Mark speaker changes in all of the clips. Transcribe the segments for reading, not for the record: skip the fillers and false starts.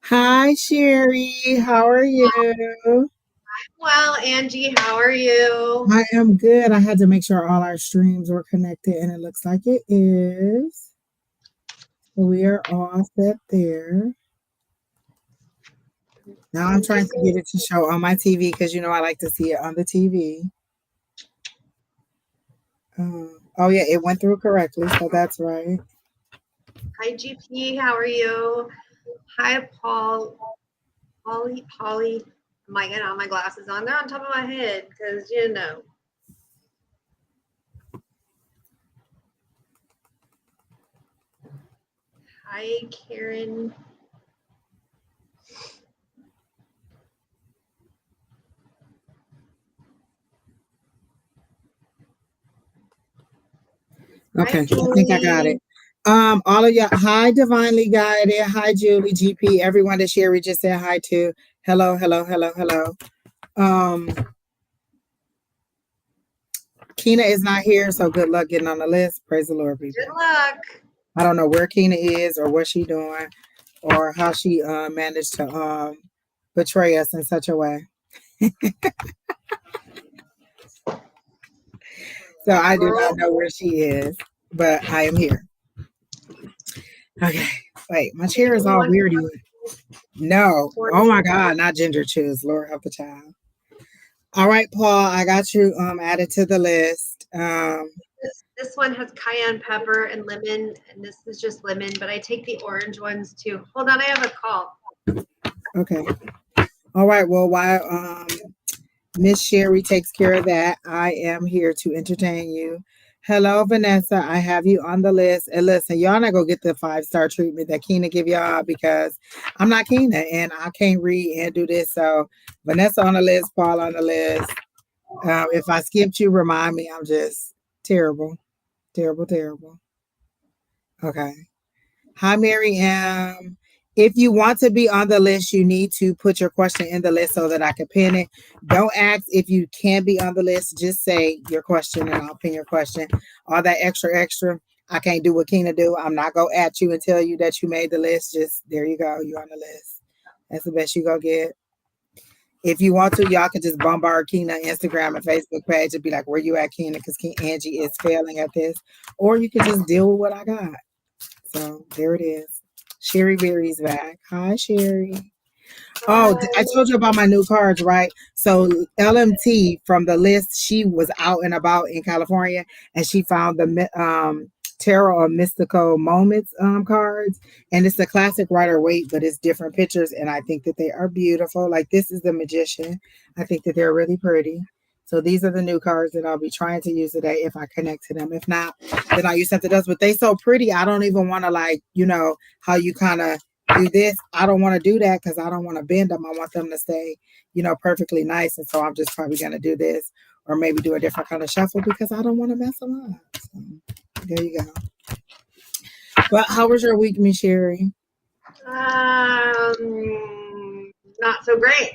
Speaker 1: Hi, Sherry. How are you?
Speaker 2: Well, Angie, how are you?
Speaker 1: I am good. I had to make sure all our streams were connected, and it looks like it is. So we are all set there. Now I'm
Speaker 2: I'm
Speaker 1: trying
Speaker 2: just
Speaker 1: to get it to show on my TV because I like to see it on the TV. Oh, yeah, it went through correctly, so that's right.
Speaker 2: Hi, GP, how are you? Hi, Polly. Am I getting all my glasses on? They're on top of my head because Hi, Karen. Hi,
Speaker 1: Okay, I think I got
Speaker 2: Julie.
Speaker 1: it. All of y'all, hi, Divinely Guided. Hi, Julie, GP, everyone that Sherry just said hi to. Hello, hello, hello, hello. Um, Kina is not here, so good luck getting on the list. Praise the Lord,
Speaker 2: Good
Speaker 1: people.
Speaker 2: luck.
Speaker 1: I don't know where Kina is or what she doing or how she managed to betray us in such a way. So I do not
Speaker 2: Girl,
Speaker 1: know where she is, but I am here. Okay. Wait, my chair is
Speaker 2: you
Speaker 1: all
Speaker 2: want to
Speaker 1: weirdy. No.
Speaker 2: pour
Speaker 1: Oh my
Speaker 2: me?
Speaker 1: God, not ginger chews. Lord help the child. All right, Paul, I got you added to the list.
Speaker 2: This one has cayenne pepper and lemon, and this is just lemon, but I take the orange ones too. Hold on, I have a call.
Speaker 1: Okay. All right. Well, while Miss Sherry takes care of that, I am here to entertain you. Hello, Vanessa. I have you on the list. And listen, y'all not gonna get the 5-star treatment that Keena give y'all because I'm not Keena and I can't read and do this. So Vanessa on the list, Paul on the list. If I skipped you, remind me. I'm just terrible, terrible, terrible. Okay. Hi, Mary M. If you want to be on the list, you need to put your question in the list so that I can pin it. Don't ask if you can be on the list. Just say your question and I'll pin your question. All that extra, I can't do what Keena do. I'm not going to at you and tell you that you made the list. Just there you go. You're on the list. That's the best you going to get. If you want to, y'all can just bombard Keena Instagram and Facebook page and be like, where you at, Keena? Because Angie is failing at this. Or you can just deal with what I got. So there it is. Sheri Beery's back. Hi, Sherry. Oh, I
Speaker 2: Hi.
Speaker 1: told you about my new cards, right? So LMT from the list, she was out and about in California, and she found the tarot or mystical moments cards, and it's a classic Rider Waite, but it's different pictures, and I think that they are beautiful. Like this is the Magician. I think that they're really pretty. So these are the new cards that I'll be trying to use today if I connect to them. If not, then I'll use something else. But they so pretty, I don't even want to like, how you kind of do this. I don't want to do that because I don't want to bend them. I want them to stay, perfectly nice. And so I'm just probably going to do this or maybe do a different kind of shuffle because I don't want to mess them up. So there you go. But how was your week, Miss Sherry?
Speaker 2: Not so great.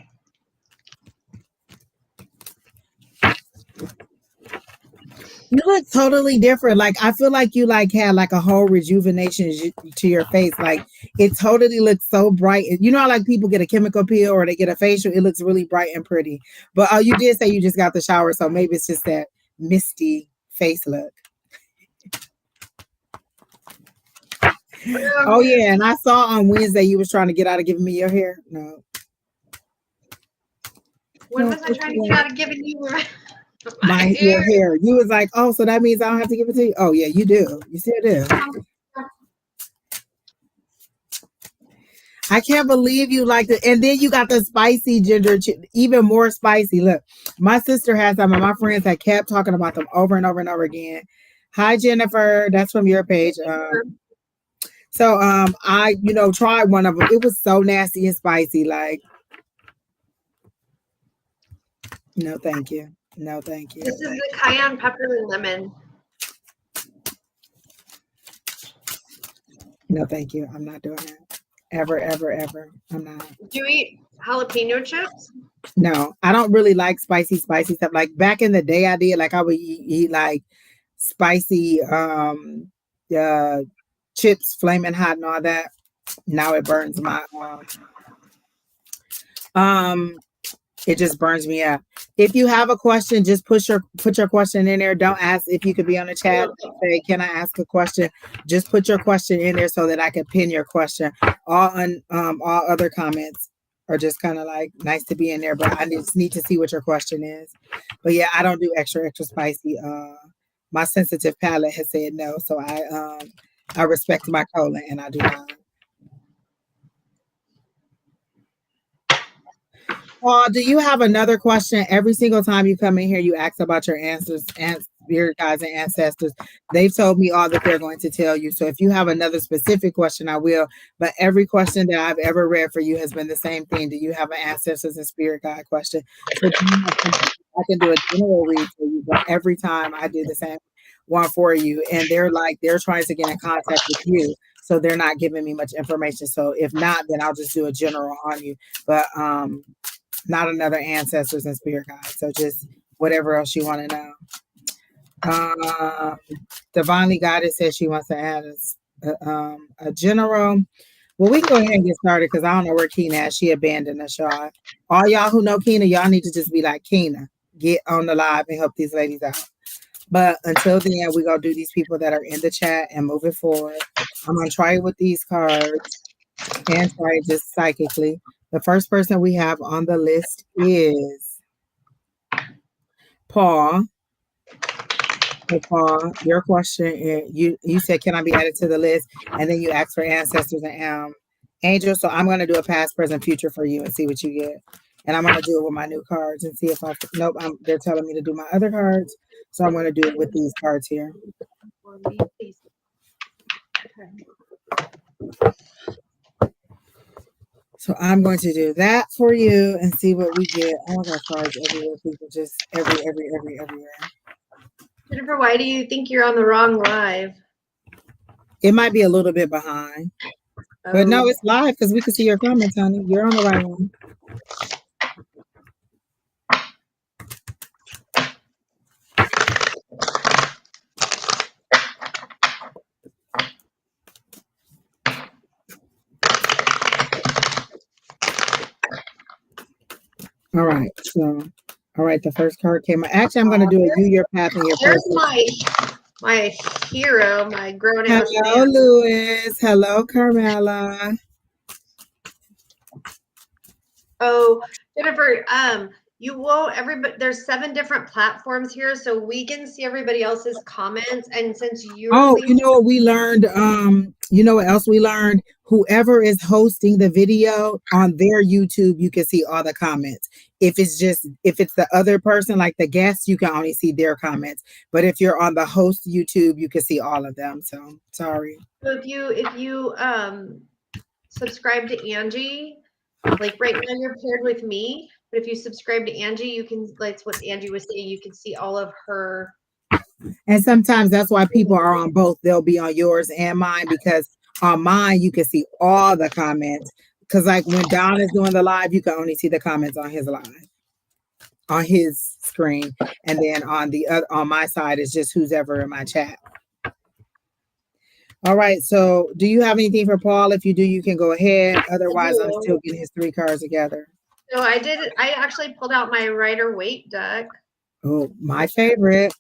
Speaker 1: You look totally different. Like I feel like you like had like a whole rejuvenation to your face. Like it totally looks so bright. You know how like people get a chemical peel or they get a facial, it looks really bright and pretty. But you did say you just got the shower, so maybe it's just that misty face look. Oh yeah, and I saw on Wednesday you was trying to get out of giving me your hair. No,
Speaker 2: When
Speaker 1: no,
Speaker 2: was I trying to get out of giving you my
Speaker 1: my
Speaker 2: hair?
Speaker 1: your hair. You was like, oh, so that means I don't have to give it to you. Oh yeah, you do. You still do. I can't believe you like it. And then you got the spicy ginger, even more spicy. Look, my sister has some of my friends that kept talking about them over and over and over again. Hi, Jennifer. That's from your page. I, tried one of them. It was so nasty and spicy. Like, no, thank you. No, thank you.
Speaker 2: This is the cayenne pepper and lemon.
Speaker 1: No, thank you. I'm not doing that. Ever, ever, ever. I'm not.
Speaker 2: Do you eat jalapeno chips?
Speaker 1: No, I don't really like spicy stuff. Like back in the day, I did. Like I would eat like spicy chips, flaming hot, and all that. Now it burns my um it just burns me up. If you have a question, just put your question in there. Don't ask if you could be on the chat. Say, can I ask a question? Just put your question in there so that I can pin your question. All other comments are just kind of like nice to be in there, but I just need to see what your question is. But yeah, I don't do extra spicy. My sensitive palate has said no, so I respect my colon and I do not. Do you have another question? Every single time you come in here, you ask about your answers and spirit guides and ancestors. They've told me all that they're going to tell you. So if you have another specific question, I will. But every question that I've ever read for you has been the same thing. Do you have an ancestors and spirit guide question? So do you have something I can do a general read for you, but every time I do the same one for you, and they're trying to get in contact with you. So they're not giving me much information. So if not, then I'll just do a general on you. But not another ancestors and spirit guides. So just whatever else you want to know. Divinely guided says she wants to add a general. Well, we can go ahead and get started because I don't know where Keena is. She abandoned us, y'all. All y'all who know Keena, y'all need to just be like Keena, get on the live and help these ladies out. But until then, we're gonna do these people that are in the chat and move it forward. I'm gonna try it with these cards and try it just psychically. The first person we have on the list is Paul. So Paul, your question you said, can I be added to the list? And then you asked for ancestors and angels. So I'm gonna do a past, present, future for you and see what you get. And I'm gonna do it with my new cards and see if I nope, they're telling me to do my other cards. So I'm gonna do it with these cards here. So I'm going to do that for you and see what we get. Oh, I got cards everywhere. People just everywhere.
Speaker 2: Jennifer, why do you think you're on the wrong live?
Speaker 1: It might be a little bit behind. But no, it's live because we can see your comments, honey. You're on the right one. All right. So, all right. The first card came. Actually, I'm going to do a you, your path, and your
Speaker 2: There's
Speaker 1: purpose.
Speaker 2: my hero, my grown ass
Speaker 1: Hello,
Speaker 2: man.
Speaker 1: Louis. Hello, Carmela.
Speaker 2: Oh, Jennifer, you won't everybody there's 7 different platforms here, so we can see everybody else's comments. And since you're
Speaker 1: You know what we learned? You know what else we learned? Whoever is hosting the video on their YouTube, you can see all the comments. If it's the other person, like the guest, you can only see their comments. But if you're on the host YouTube, you can see all of them. So sorry.
Speaker 2: So if you subscribe to Angie, like right now you're paired with me, but if you subscribe to Angie, you can, like what Angie was saying, you can see all of her.
Speaker 1: And sometimes that's why people are on both. They'll be on yours and mine because on mine you can see all the comments. Because like when Don is doing the live, you can only see the comments on his live, on his screen, and then on the other on my side is just who's ever in my chat. All right. So, do you have anything for Paul? If you do, you can go ahead. Otherwise, I'm still getting his 3 cards together.
Speaker 2: So I actually pulled out my Rider Waite deck.
Speaker 1: Oh, my favorite.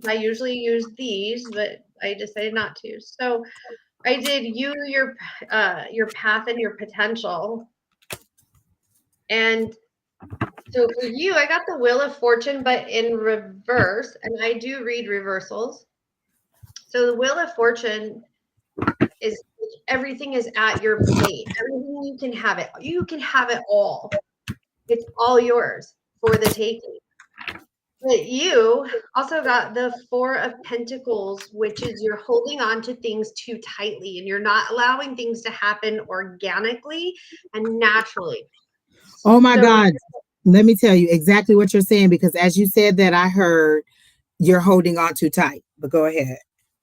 Speaker 2: I usually use these, but I decided not to. So I did your path and your potential. And so for you, I got the Wheel of Fortune, but in reverse, and I do read reversals. So the Wheel of Fortune is everything is at your plate. Everything you can have it. You can have it all. It's all yours for the taking. But you also got the 4 of Pentacles, which is you're holding on to things too tightly and you're not allowing things to happen organically and naturally.
Speaker 1: Oh my God. Let me tell you exactly what you're saying because as you said that, I heard you're holding on too tight. But go ahead.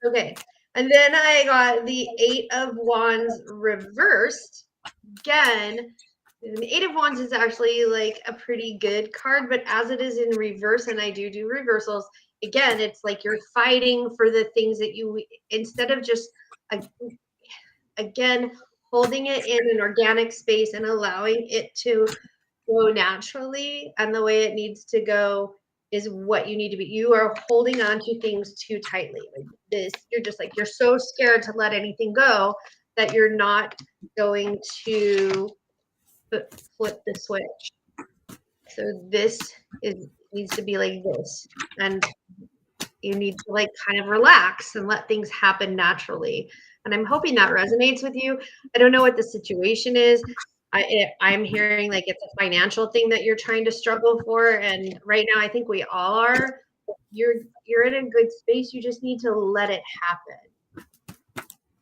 Speaker 2: Okay. And then I got the 8 of Wands reversed. Again, the 8 of Wands is actually like a pretty good card, but as it is in reverse, and I do reversals, again, it's like you're fighting for the things that you, instead of just, again, holding it in an organic space and allowing it to go naturally and the way it needs to go is what you need to be. You are holding on to things too tightly. Like this, you're just like, you're so scared to let anything go that you're not going to flip the switch. So this needs to be like this. And you need to like kind of relax and let things happen naturally. And I'm hoping that resonates with you. I don't know what the situation is. I'm hearing like it's a financial thing that you're trying to struggle for, and right now I think we all are. You're in a good space. You just need to let it happen.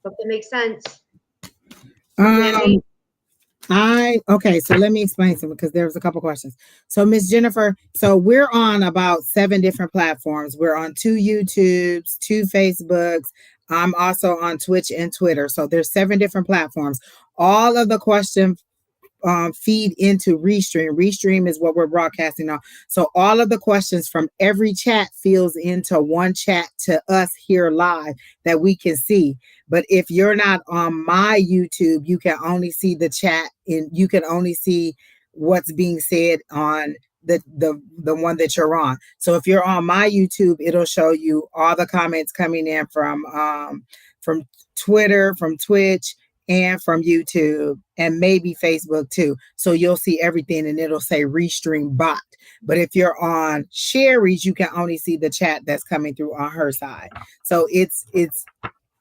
Speaker 2: Hope that makes sense.
Speaker 1: Um, okay, so let me explain something because there was a couple questions. So Miss Jennifer, so we're on about 7 different platforms. We're on 2 YouTubes, 2 Facebooks. I'm also on Twitch and Twitter. So there's 7 different platforms. All of the questions feed into Restream. Restream is what we're broadcasting on. So all of the questions from every chat feels into one chat to us here live that we can see. But if you're not on my YouTube, you can only see the chat and you can only see what's being said on the one that you're on. So if you're on my YouTube, it'll show you all the comments coming in from Twitter, from Twitch, and from YouTube, and maybe Facebook too. So you'll see everything and it'll say Restream bot. But if you're on Sheri's, you can only see the chat that's coming through on her side. So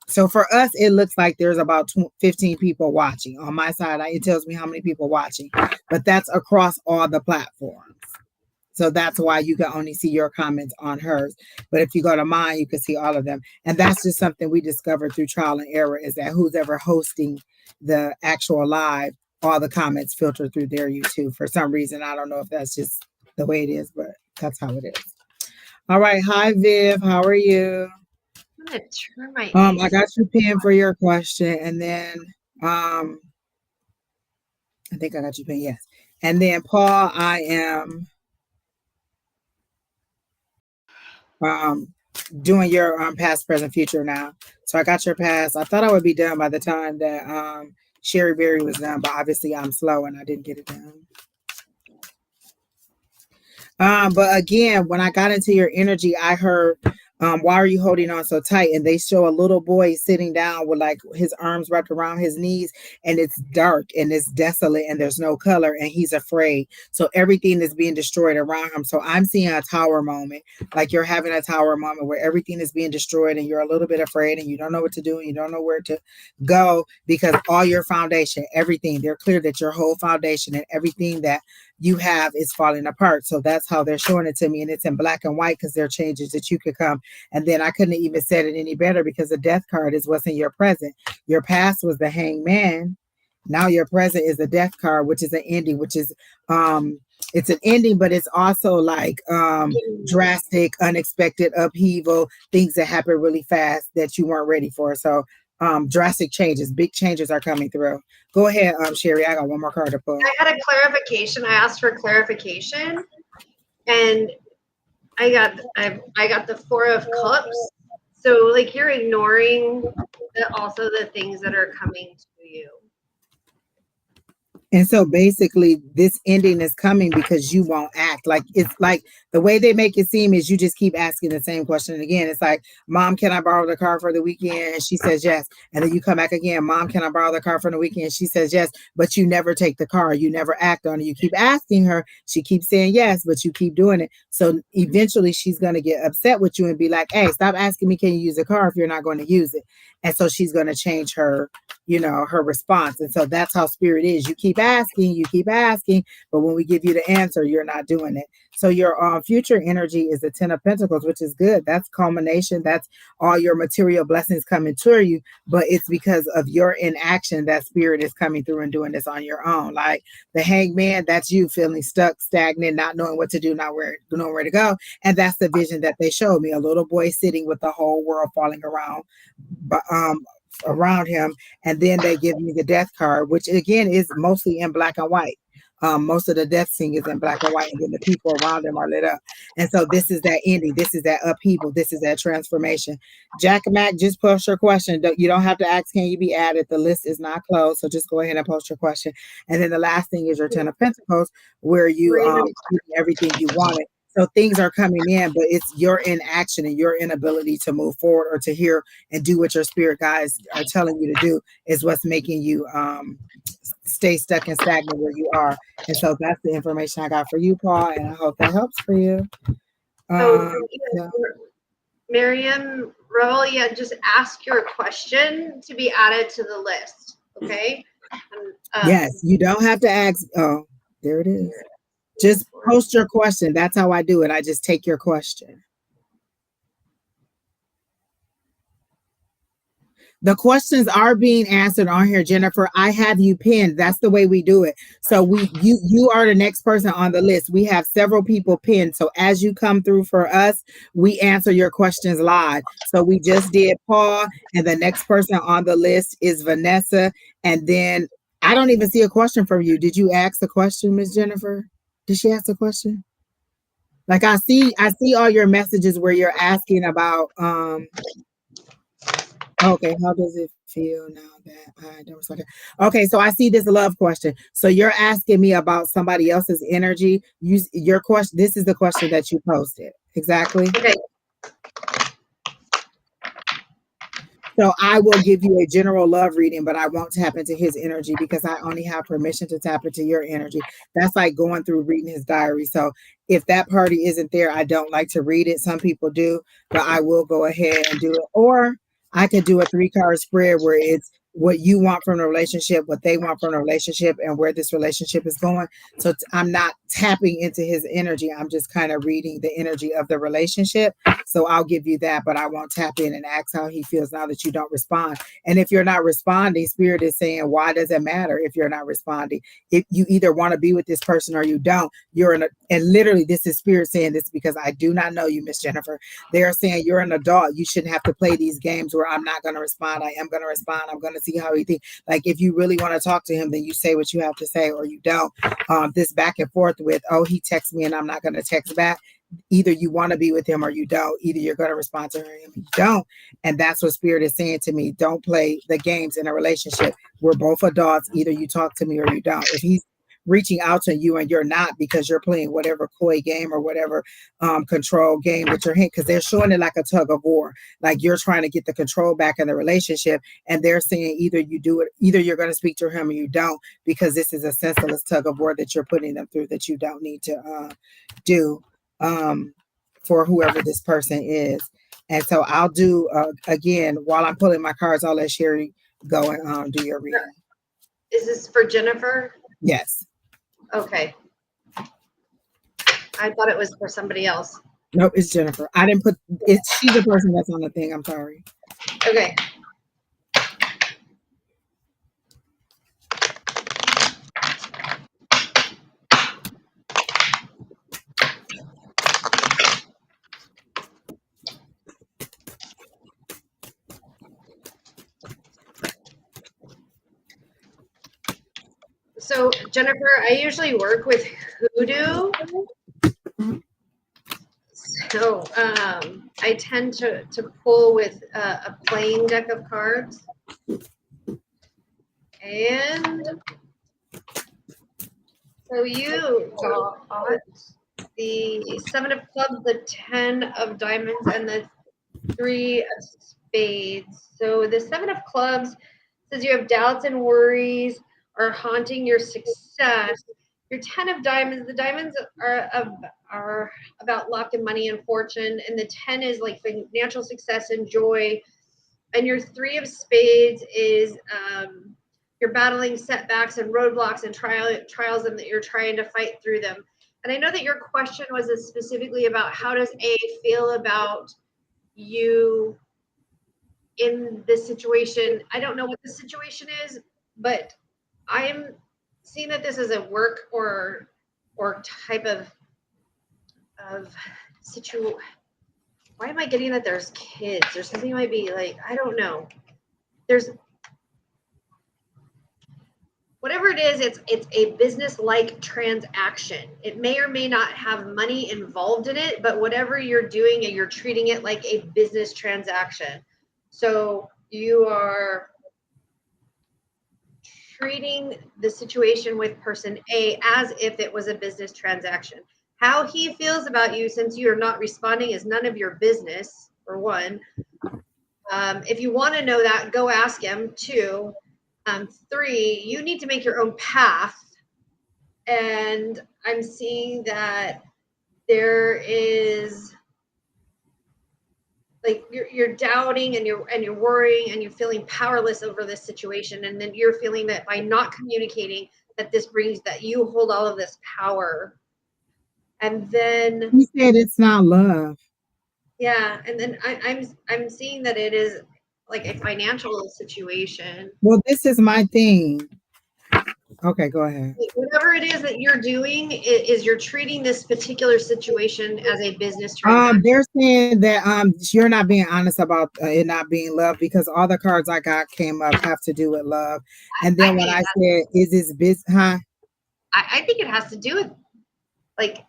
Speaker 1: so for us, it looks like there's about 15 people watching. On my side, it tells me how many people watching, but that's across all the platforms. So that's why you can only see your comments on hers. But if you go to mine, you can see all of them. And that's just something we discovered through trial and error, is that who's ever hosting the actual live, all the comments filter through their YouTube. For some reason, I don't know if that's just the way it is, but that's how it is. All right. Hi, Viv. How are you?
Speaker 2: I'm gonna turn my
Speaker 1: I got you pinned for your question. And then I think I got you pinned, yes. And then Paul, I am doing your past, present, future now. So I got your past. I thought I would be done by the time that Sheri Beery was done, but obviously I'm slow and I didn't get it done. But again, when I got into your energy, I heard, why are you holding on so tight? And they show a little boy sitting down with like his arms wrapped around his knees, and it's dark and it's desolate and there's no color and he's afraid. So everything is being destroyed around him. So I'm seeing a tower moment, like you're having a tower moment where everything is being destroyed and you're a little bit afraid and you don't know what to do and you don't know where to go, because all your foundation, everything, they're clear that your whole foundation and everything that you have is falling apart. So that's how they're showing it to me. And it's in black and white because there are changes that you could come. And then I couldn't even said it any better, because the death card is what's in your present. Your past was the hangman. Now your present is the death card, which is an ending, which is it's an ending, but it's also like drastic, unexpected upheaval, things that happen really fast that you weren't ready for. So drastic changes, big changes are coming through. Go ahead, Sheri. I got one more card to pull.
Speaker 2: I had a clarification. I asked for clarification, and I got the 4 of Cups. So like you're ignoring also the things that are coming to you.
Speaker 1: And so basically this ending is coming because you won't act. Like, it's like the way they make it seem is you just keep asking the same question again. It's like, Mom, can I borrow the car for the weekend? And she says yes. And then you come back again, Mom, can I borrow the car for the weekend? She says yes, but you never take the car. You never act on it. You keep asking her. She keeps saying yes, but you keep doing it. So eventually she's going to get upset with you and be like, hey, stop asking me, can you use the car if you're not going to use it? And so she's going to change her, her response. And so that's how spirit is. You keep asking, but when we give you the answer, you're not doing it. So your future energy is the 10 of Pentacles, which is good. That's culmination. That's all your material blessings coming to you. But it's because of your inaction that spirit is coming through and doing this on your own. Like the hangman, that's you feeling stuck, stagnant, not knowing what to do, not knowing where to go. And that's the vision that they showed me. A little boy sitting with the whole world falling around him, and then they give me the death card, which again is mostly in black and white. Most of the death scene is in black and white, and then the people around them are lit up. And so this is that ending. This is that upheaval. This is that transformation. Jack and Mac, just post your question. You don't have to ask, can you be added? The list is not closed. So just go ahead and post your question. And then the last thing is your 10 of Pentacles, where you everything you wanted. So things are coming in, but it's your inaction and your inability to move forward or to hear and do what your spirit guides are telling you to do is what's making you stay stuck and stagnant where you are. And so that's the information I got for you, Paul, and I hope that helps for you.
Speaker 2: Miriam Revelia, just ask your question to be added to the list, okay?
Speaker 1: Yes, you don't have to ask. Oh, there it is. Just post your question. That's how I do it. I just take your question. The questions are being answered on here, Jennifer. I have you pinned. That's the way we do it. So you are the next person on the list. We have several people pinned. So as you come through for us, we answer your questions live. So we just did Paul, and the next person on the list is Vanessa. And then I don't even see a question from you. Did you ask the question, Miss Jennifer? Did she ask the question? Like I see all your messages where you're asking about okay, how does it feel now that I don't respond? Okay, so I see this love question. So you're asking me about somebody else's energy. Your question. This is the question that you posted. Exactly.
Speaker 2: Okay.
Speaker 1: So I will give you a general love reading, but I won't tap into his energy because I only have permission to tap into your energy. That's like going through reading his diary. So if that party isn't there, I don't like to read it. Some people do, but I will go ahead and do it. Or I could do a 3-card spread where it's what you want from the relationship, what they want from the relationship, and where this relationship is going. So I'm not tapping into his energy. I'm just kind of reading the energy of the relationship. So I'll give you that, but I won't tap in and ask how he feels now that you don't respond. And if you're not responding, Spirit is saying, why does it matter if you're not responding? If you either want to be with this person or you don't, and literally this is Spirit saying this because I do not know you, Miss Jennifer. They're saying you're an adult. You shouldn't have to play these games where I'm not going to respond. I am going to respond. I'm going to see how he thinks. Like if you really want to talk to him, then you say what you have to say or you don't. This back and forth with, oh, he texts me and I'm not going to text back. Either you want to be with him or you don't. Either you're going to respond to him or you don't. And that's what Spirit is saying to me. Don't play the games in a relationship. We're both adults. Either you talk to me or you don't. If he's reaching out to you and you're not because you're playing whatever coy game or whatever control game with your hand, because they're showing it like a tug of war, like you're trying to get the control back in the relationship, and they're saying either you do it, either you're going to speak to him or you don't, because this is a senseless tug of war that you're putting them through that you don't need to do for whoever this person is. And so I'll do again while I'm pulling my cards, I'll let Sheri go and do your reading.
Speaker 2: Is this for Jennifer?
Speaker 1: Yes.
Speaker 2: Okay. I thought it was for somebody else.
Speaker 1: Nope, it's Jennifer. I didn't put it. She's the person that's on the thing. I'm sorry.
Speaker 2: Okay. So Jennifer, I usually work with Hoodoo. So I tend to pull with a plain deck of cards. And so you got the 7 of clubs, the 10 of diamonds, and the 3 of spades. So the 7 of clubs says you have doubts and worries are haunting your success. Your 10 of diamonds, the diamonds are about luck and money and fortune, and the 10 is like financial success and joy. And your 3 of spades is you're battling setbacks and roadblocks and trials, and that you're trying to fight through them. And I know that your question was specifically about how does A feel about you in this situation. I don't know what the situation is, but I'm seeing that this is a work or type of situation. Why am I getting that there's kids or something might be like, I don't know. There's whatever it is, it's a business-like transaction. It may or may not have money involved in it, but whatever you're doing, you're treating it like a business transaction. So you are treating the situation with person A as if it was a business transaction. How he feels about you since you are not responding is none of your business, for one. If you want to know that, go ask him. Two, three, you need to make your own path. And I'm seeing that there is like you're doubting and you're worrying and you're feeling powerless over this situation, and then you're feeling that by not communicating that this brings that you hold all of this power. And then
Speaker 1: You said it's not love.
Speaker 2: yeah, and then I'm seeing that it is like a financial situation.
Speaker 1: Well, this is my thing. Okay, go ahead.
Speaker 2: Whatever it is that you're doing is you're treating this particular situation as a business transaction.
Speaker 1: They're saying that you're not being honest about it not being love, because all the cards I got came up have to do with love. And
Speaker 2: I
Speaker 1: then when
Speaker 2: think
Speaker 1: I said, "Is this business?" Huh?
Speaker 2: I think it has to do with like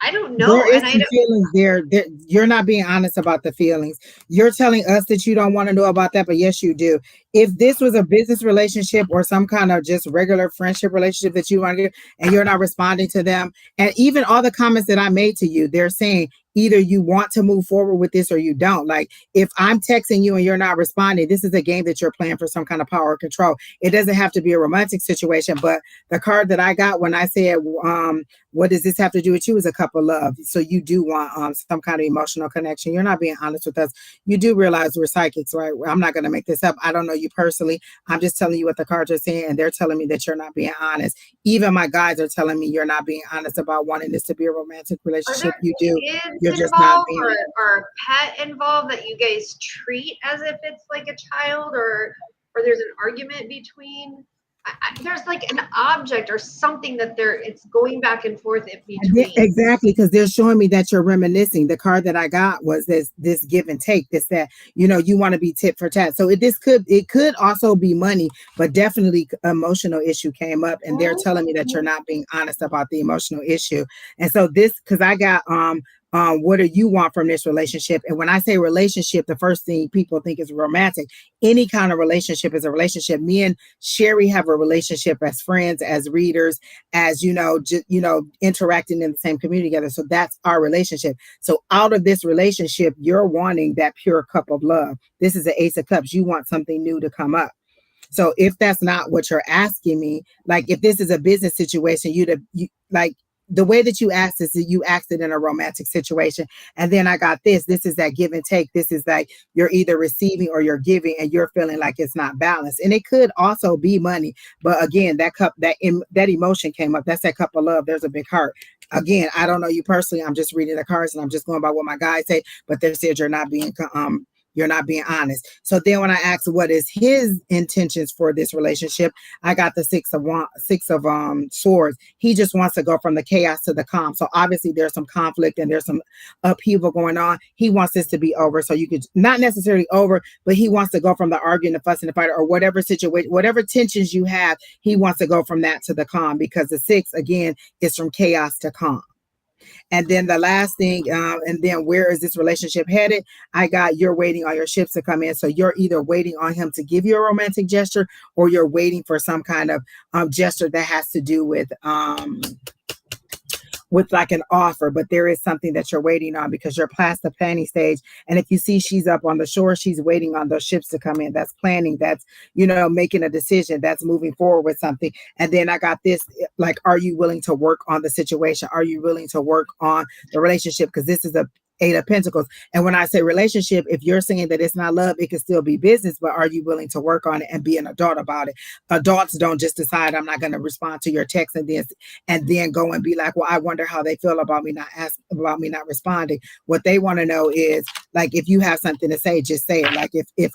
Speaker 2: I don't
Speaker 1: There
Speaker 2: know,
Speaker 1: is
Speaker 2: and I
Speaker 1: some
Speaker 2: don't.
Speaker 1: feelings there. You're not being honest about the feelings. You're telling us that you don't want to know about that, but yes, you do. If this was a business relationship or some kind of just regular friendship relationship that you want to get, and you're not responding to them, and even all the comments that I made to you, they're saying either you want to move forward with this or you don't. Like if I'm texting you and you're not responding, this is a game that you're playing for some kind of power or control. It doesn't have to be a romantic situation, but the card that I got when I said, what does this have to do with you, is a cup of love. So you do want some kind of emotional connection. You're not being honest with us. You do realize we're psychics, right? I'm not going to make this up. I don't know you personally. I'm just telling you what the cards are saying, and they're telling me that you're not being honest. Even my guides are telling me you're not being honest about wanting this to be a romantic
Speaker 2: Are
Speaker 1: relationship.
Speaker 2: there
Speaker 1: You do.
Speaker 2: kids
Speaker 1: You're just not
Speaker 2: involved
Speaker 1: being.
Speaker 2: or a pet involved that you guys treat as if it's like a child, or there's an argument between? There's like an object or something that it's going back and forth in between.
Speaker 1: Exactly, because they're showing me that you're reminiscing. The card that I got was this give and take. This that you want to be tit for tat. So it could also be money, but definitely emotional issue came up, and they're telling me that you're not being honest about the emotional issue. And so this, because I got what do you want from this relationship? And when I say relationship, the first thing people think is romantic. Any kind of relationship is a relationship. Me and Sheri have a relationship as friends, as readers, as interacting in the same community together. So that's our relationship. So out of this relationship, you're wanting that pure cup of love. This is the Ace of Cups. You want something new to come up. So if that's not what you're asking me, like if this is a business situation, you like the way that you asked this, you asked it in a romantic situation. And then I got this. This is that give and take. This is like you're either receiving or you're giving, and you're feeling like it's not balanced. And it could also be money. But again, that emotion came up. That's that cup of love. There's a big heart. Again, I don't know you personally. I'm just reading the cards and I'm just going by what my guys say. But they said you're not being honest. So then when I asked what is his intentions for this relationship, I got the six of swords. He just wants to go from the chaos to the calm. So obviously there's some conflict and there's some upheaval going on. He wants this to be over. So you could not necessarily over, but he wants to go from the arguing, the fuss and the fight, or whatever situation, whatever tensions you have, he wants to go from that to the calm, because the six again is from chaos to calm. And then the last thing, and then where is this relationship headed? I got you're waiting on your ships to come in. So you're either waiting on him to give you a romantic gesture, or you're waiting for some kind of gesture that has to do with like an offer, but there is something that you're waiting on because you're past the planning stage. And if you see she's up on the shore, she's waiting on those ships to come in. That's planning. That's, making a decision. That's moving forward with something. And then I got this, like, are you willing to work on the situation? Are you willing to work on the relationship? Because this is a Eight of Pentacles. And when I say relationship, if you're saying that it's not love, it can still be business, but are you willing to work on it and be an adult about it? Adults don't just decide I'm not going to respond to your text and then go and be like, well, I wonder how they feel about me not responding. What they want to know is, like, if you have something to say, just say it. Like if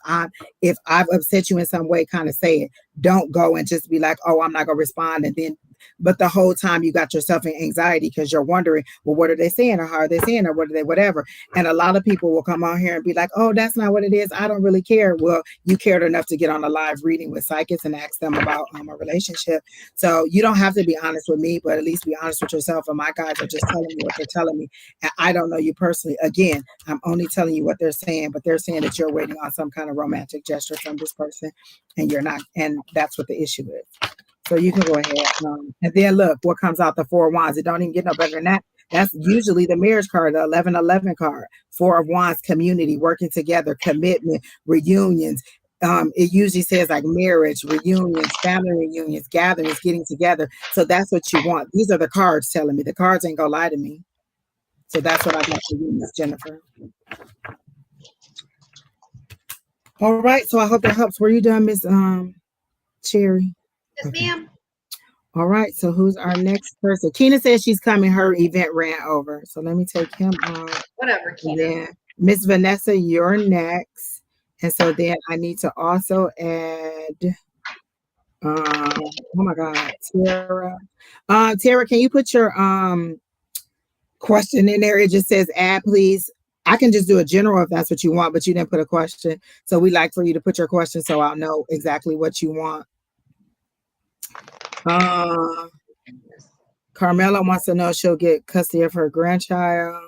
Speaker 1: I've upset you in some way, kind of say it. Don't go and just be like, oh, I'm not gonna respond, and then but the whole time you got yourself in anxiety because you're wondering, well, what are they saying, or how are they saying, or what are they, whatever. And a lot of people will come on here and be like, oh, that's not what it is, I don't really care. Well, you cared enough to get on a live reading with psychics and ask them about a relationship. So you don't have to be honest with me, but at least be honest with yourself. And my guides are just telling me what they're telling me. And I don't know you personally. Again, I'm only telling you what they're saying, but they're saying that you're waiting on some kind of romantic gesture from this person, and you're not. And that's what the issue is. So you can go ahead. And then look what comes out, the Four of Wands. It don't even get no better than that. That's usually the marriage card, the 1111 card. Four of Wands, community, working together, commitment, reunions. It usually says like marriage, reunions, family reunions, gatherings, getting together. So that's what you want. These are the cards telling me. The cards ain't gonna lie to me. So that's what I got for you, Miss Jennifer. All right. So I hope that helps. Were you done, Miss Sheri?
Speaker 2: Yes,
Speaker 1: Okay.
Speaker 2: ma'am.
Speaker 1: All right. So who's our next person? Keena says she's coming. Her event ran over. So let me take him off.
Speaker 2: Whatever,
Speaker 1: And
Speaker 2: Keena.
Speaker 1: then Miss Vanessa, you're next. And so then I need to also add oh my God, Tara. Tara, can you put your question in there? It just says add, please. I can just do a general if that's what you want, but you didn't put a question. So we like for you to put your question so I'll know exactly what you want. Carmela wants to know if she'll get custody of her grandchild.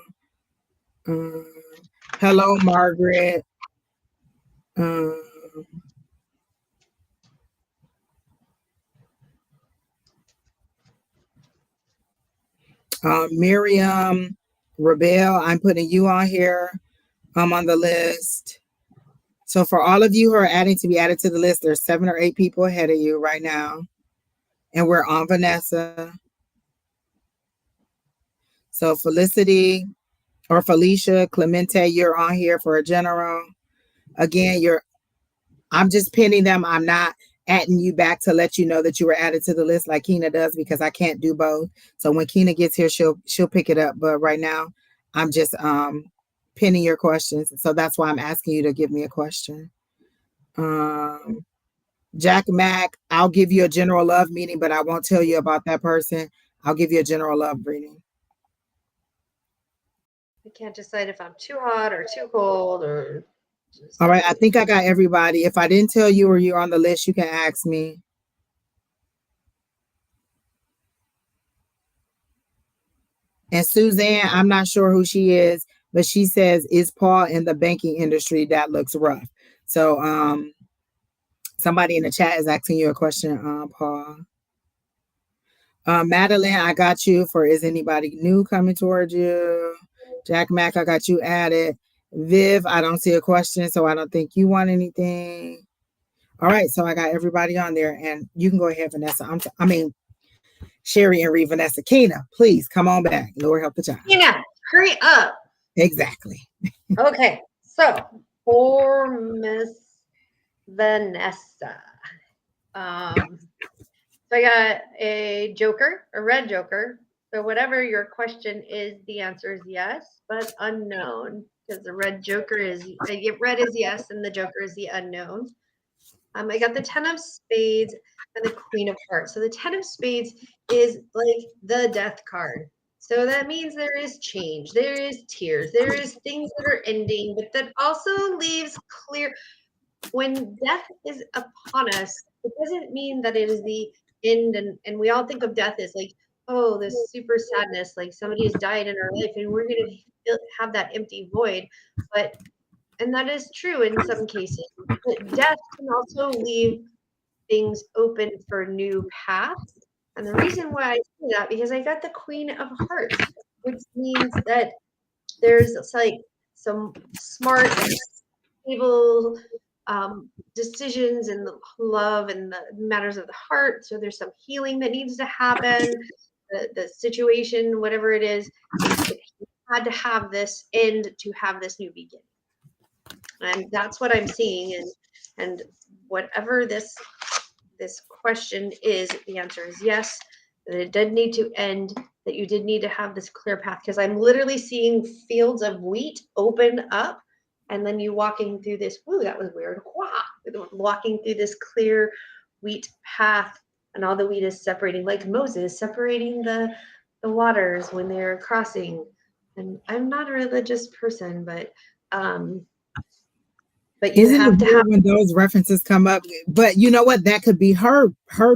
Speaker 1: Hello, Margaret. Miriam, Rebel, I'm putting you on here. I'm on the list. So for all of you who are adding to be added to the list, there's 7 or 8 people ahead of you right now. And we're on Vanessa. So Felicity or Felicia, Clemente, you're on here for a general. Again, I'm just pinning them. I'm not adding you back to let you know that you were added to the list like Keena does, because I can't do both. So when Keena gets here, she'll pick it up. But right now, I'm just pinning your questions. So that's why I'm asking you to give me a question. Jack Mack, I'll give you a general love meeting, but I won't tell you about that person. I'll give you a general love reading.
Speaker 2: I can't decide if I'm too hot or too cold or
Speaker 1: all right. I think I got everybody. If I didn't tell you or you're on the list, you can ask me. And Suzanne, I'm not sure who she is, but she says, is Paul in the banking industry? That looks rough. So somebody in the chat is asking you a question, Paul. Madeline, I got you for is anybody new coming towards you? Jack Mack, I got you added. Viv, I don't see a question, so I don't think you want anything. All right, so I got everybody on there, and you can go ahead, Vanessa. Sheri and Reed, Vanessa. Keena, please come on back. Lord help the child.
Speaker 2: Keena, hurry up.
Speaker 1: Exactly.
Speaker 2: Okay, so for Miss Vanessa, so I got a joker, a red joker. So whatever your question is, the answer is yes, but unknown, because the red joker is red is yes, and the joker is the unknown. I got the 10 of spades and the queen of hearts. So the 10 of spades is like the death card. So that means there is change, there is tears, there is things that are ending, but that also leaves clear when death is upon us, it doesn't mean that it is the end. And we all think of death as like, oh, this super sadness, like somebody has died in our life and we're going to have that empty void. And that is true in some cases, but death can also leave things open for new paths. And the reason why I say that, because I got the Queen of Hearts, which means that there's like some smart and stable decisions and the love and the matters of the heart. So there's some healing that needs to happen. The situation, whatever it is, it had to have this end to have this new beginning. And that's what I'm seeing. And whatever this question is, the answer is yes, that it did need to end, that you did need to have this clear path, because I'm literally seeing fields of wheat open up, and then you walking through this, ooh, that was weird, walking through this clear wheat path and all the wheat is separating, like Moses separating the waters when they're crossing. And I'm not a religious person, um, but you
Speaker 1: Isn't it
Speaker 2: have to have,
Speaker 1: weird when those references come up? But you know what? That could be her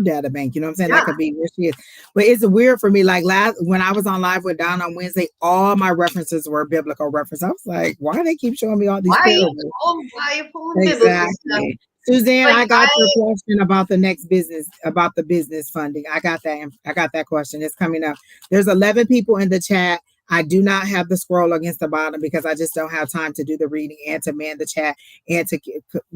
Speaker 1: data bank. You know what I'm saying? That
Speaker 2: yeah.
Speaker 1: could be where she is. But it's weird for me. Like last when I was on live with Don on Wednesday, all my references were biblical reference. I was like, why do they keep showing me all these parables?
Speaker 2: Why are you pulling biblical stuff?
Speaker 1: Exactly. Suzanne,
Speaker 2: Like
Speaker 1: I got your question about the next business, about the business funding. I got that. I got that question. It's coming up. There's 11 people in the chat. I do not have the scroll against the bottom because I just don't have time to do the reading and to man the chat and to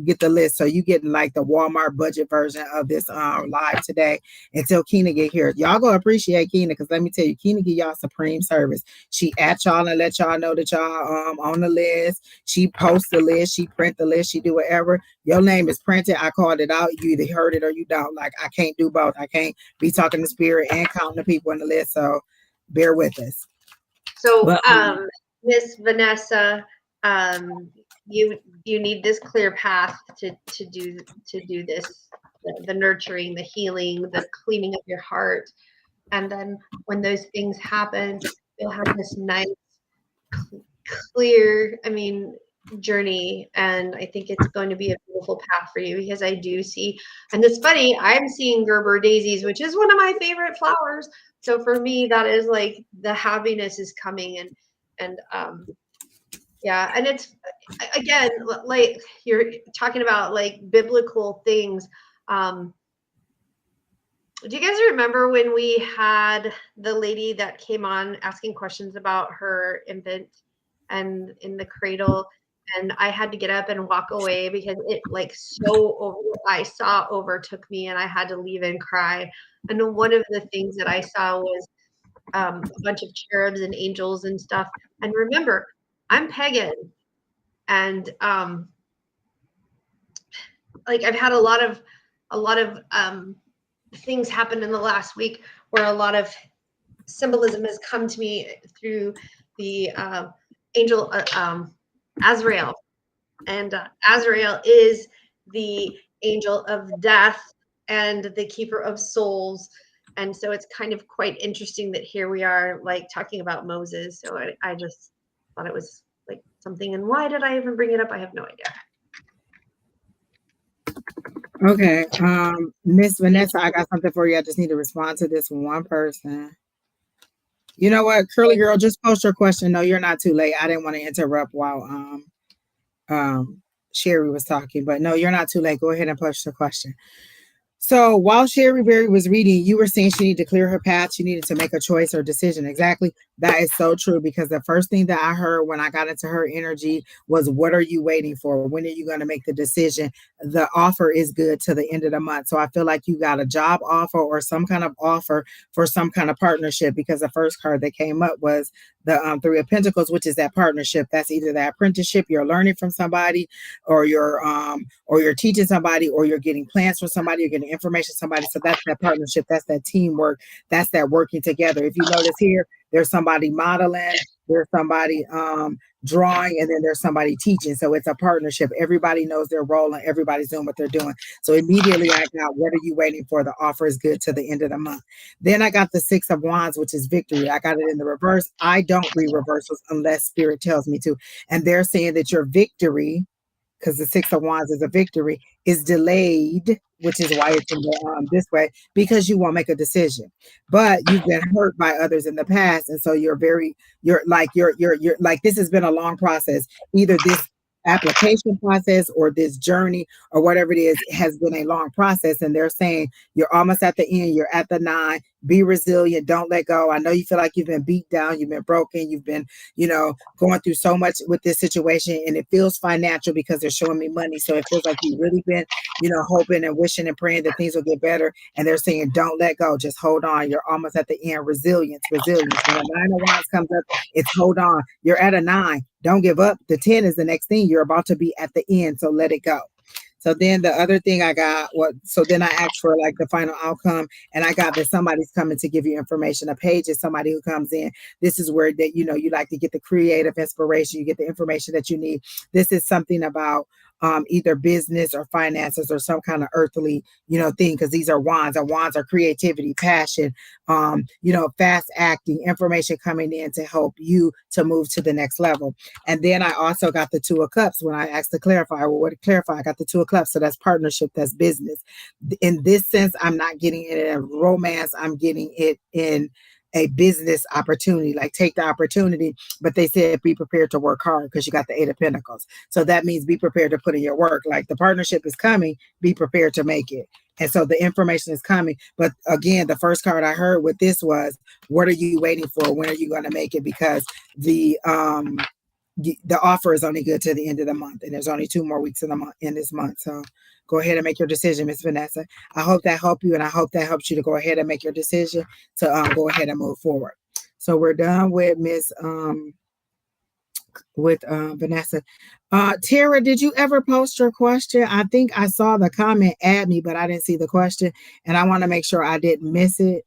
Speaker 1: get the list. So you getting like the Walmart budget version of this live today until Keena get here. Y'all go appreciate Keena because let me tell you, Keena give y'all supreme service. She at y'all and let y'all know that y'all on the list. She posts the list. She print the list. She do whatever. Your name is printed. I called it out. You either heard it or you don't. Like I can't do both. I can't be talking to spirit and counting the people in the list. So bear with us.
Speaker 2: so.
Speaker 1: But
Speaker 2: Miss Vanessa, you need this clear path to do this, the nurturing, the healing, the cleaning of your heart, and then when those things happen, you'll have this nice, clear, journey. And I think it's going to be a beautiful path for you because I do see, and it's funny, I'm seeing Gerber daisies, which is one of my favorite flowers. So for me, that is like the happiness is coming, and yeah, and it's again like you're talking about like biblical things. Do you guys remember when we had the lady that came on asking questions about her infant and in the cradle, and I had to get up and walk away because it like I saw overtook me and I had to leave and cry. And one of the things that I saw was a bunch of cherubs and angels and stuff. And remember, I'm pagan, and like I've had a lot of things happen in the last week where a lot of symbolism has come to me through the angel Azrael, and Azrael is the angel of death and the keeper of souls. And so it's kind of quite interesting that here we are like talking about Moses. So I just thought it was like something. And why did I even bring it up? I have no idea.
Speaker 1: okay, Miss Vanessa, I got something for you. I just need to respond to this one person. You know what, Curly Girl, just post your question. No, you're not too late. I didn't want to interrupt while Sheri was talking, but no, you're not too late. Go ahead and post your question. So while Sheri Beery was reading, you were saying she needed to clear her path. She needed to make a choice or decision. Exactly. That is so true because the first thing that I heard when I got into her energy was, what are you waiting for? When are you going to make the decision? The offer is good to the end of the month. So I feel like you got a job offer or some kind of offer for some kind of partnership because the first card that came up was the Three of Pentacles, which is that partnership. That's either that apprenticeship, you're learning from somebody, or you're teaching somebody, or you're getting plans from somebody, you're getting information from somebody. So that's that partnership, that's that teamwork, that's that working together. If you notice here, there's somebody modeling, there's somebody drawing, and then there's somebody teaching. So it's a partnership. Everybody knows their role and everybody's doing what they're doing. So immediately I got, what are you waiting for? The offer is good to the end of the month. Then I got the Six of Wands, which is victory. I got it in the reverse. I don't read reversals unless spirit tells me to. And they're saying that your victory, because the Six of Wands is a victory, is delayed, which is why it's in the, this way, because you won't make a decision. But you've been hurt by others in the past, and so you're like, this has been a long process. Either this application process or this journey or whatever it is has been a long process, and they're saying you're almost at the end. You're at the 9. Be resilient. Don't let go. I know you feel like you've been beat down. You've been broken. You've been, going through so much with this situation, and it feels financial because they're showing me money. So it feels like you've really been, hoping and wishing and praying that things will get better. And they're saying, don't let go. Just hold on. You're almost at the end. Resilience. When the 9 of Wands comes up, it's hold on. You're at a 9. Don't give up. The 10 is the next thing. You're about to be at the end. So let it go. So then the other thing I got, so then I asked for like the final outcome, and I got that somebody's coming to give you information. A page is somebody who comes in. This is where that, you like to get the creative inspiration. You get the information that you need. This is something about either business or finances or some kind of earthly, thing, because these are wands, and wands are creativity, passion, fast acting, information coming in to help you to move to the next level. And then I also got the Two of Cups when I asked to clarify. Well, what to clarify? I got the Two of Cups. So that's partnership, that's business. In this sense, I'm not getting it in romance. I'm getting it in a business opportunity, like take the opportunity. But they said be prepared to work hard because you got the Eight of Pentacles. So that means be prepared to put in your work. Like the partnership is coming, be prepared to make it. And so the information is coming. But again, the first card I heard with this was, what are you waiting for? When are you going to make it? Because the offer is only good to the end of the month, and there's only 2 more weeks in this month. So go ahead and make your decision, Miss Vanessa. I hope that helped you, and I hope that helps you to go ahead and make your decision to go ahead and move forward. So we're done with Vanessa. Tara, did you ever post your question? I think I saw the comment, add me, but I didn't see the question, and I want to make sure I didn't miss it.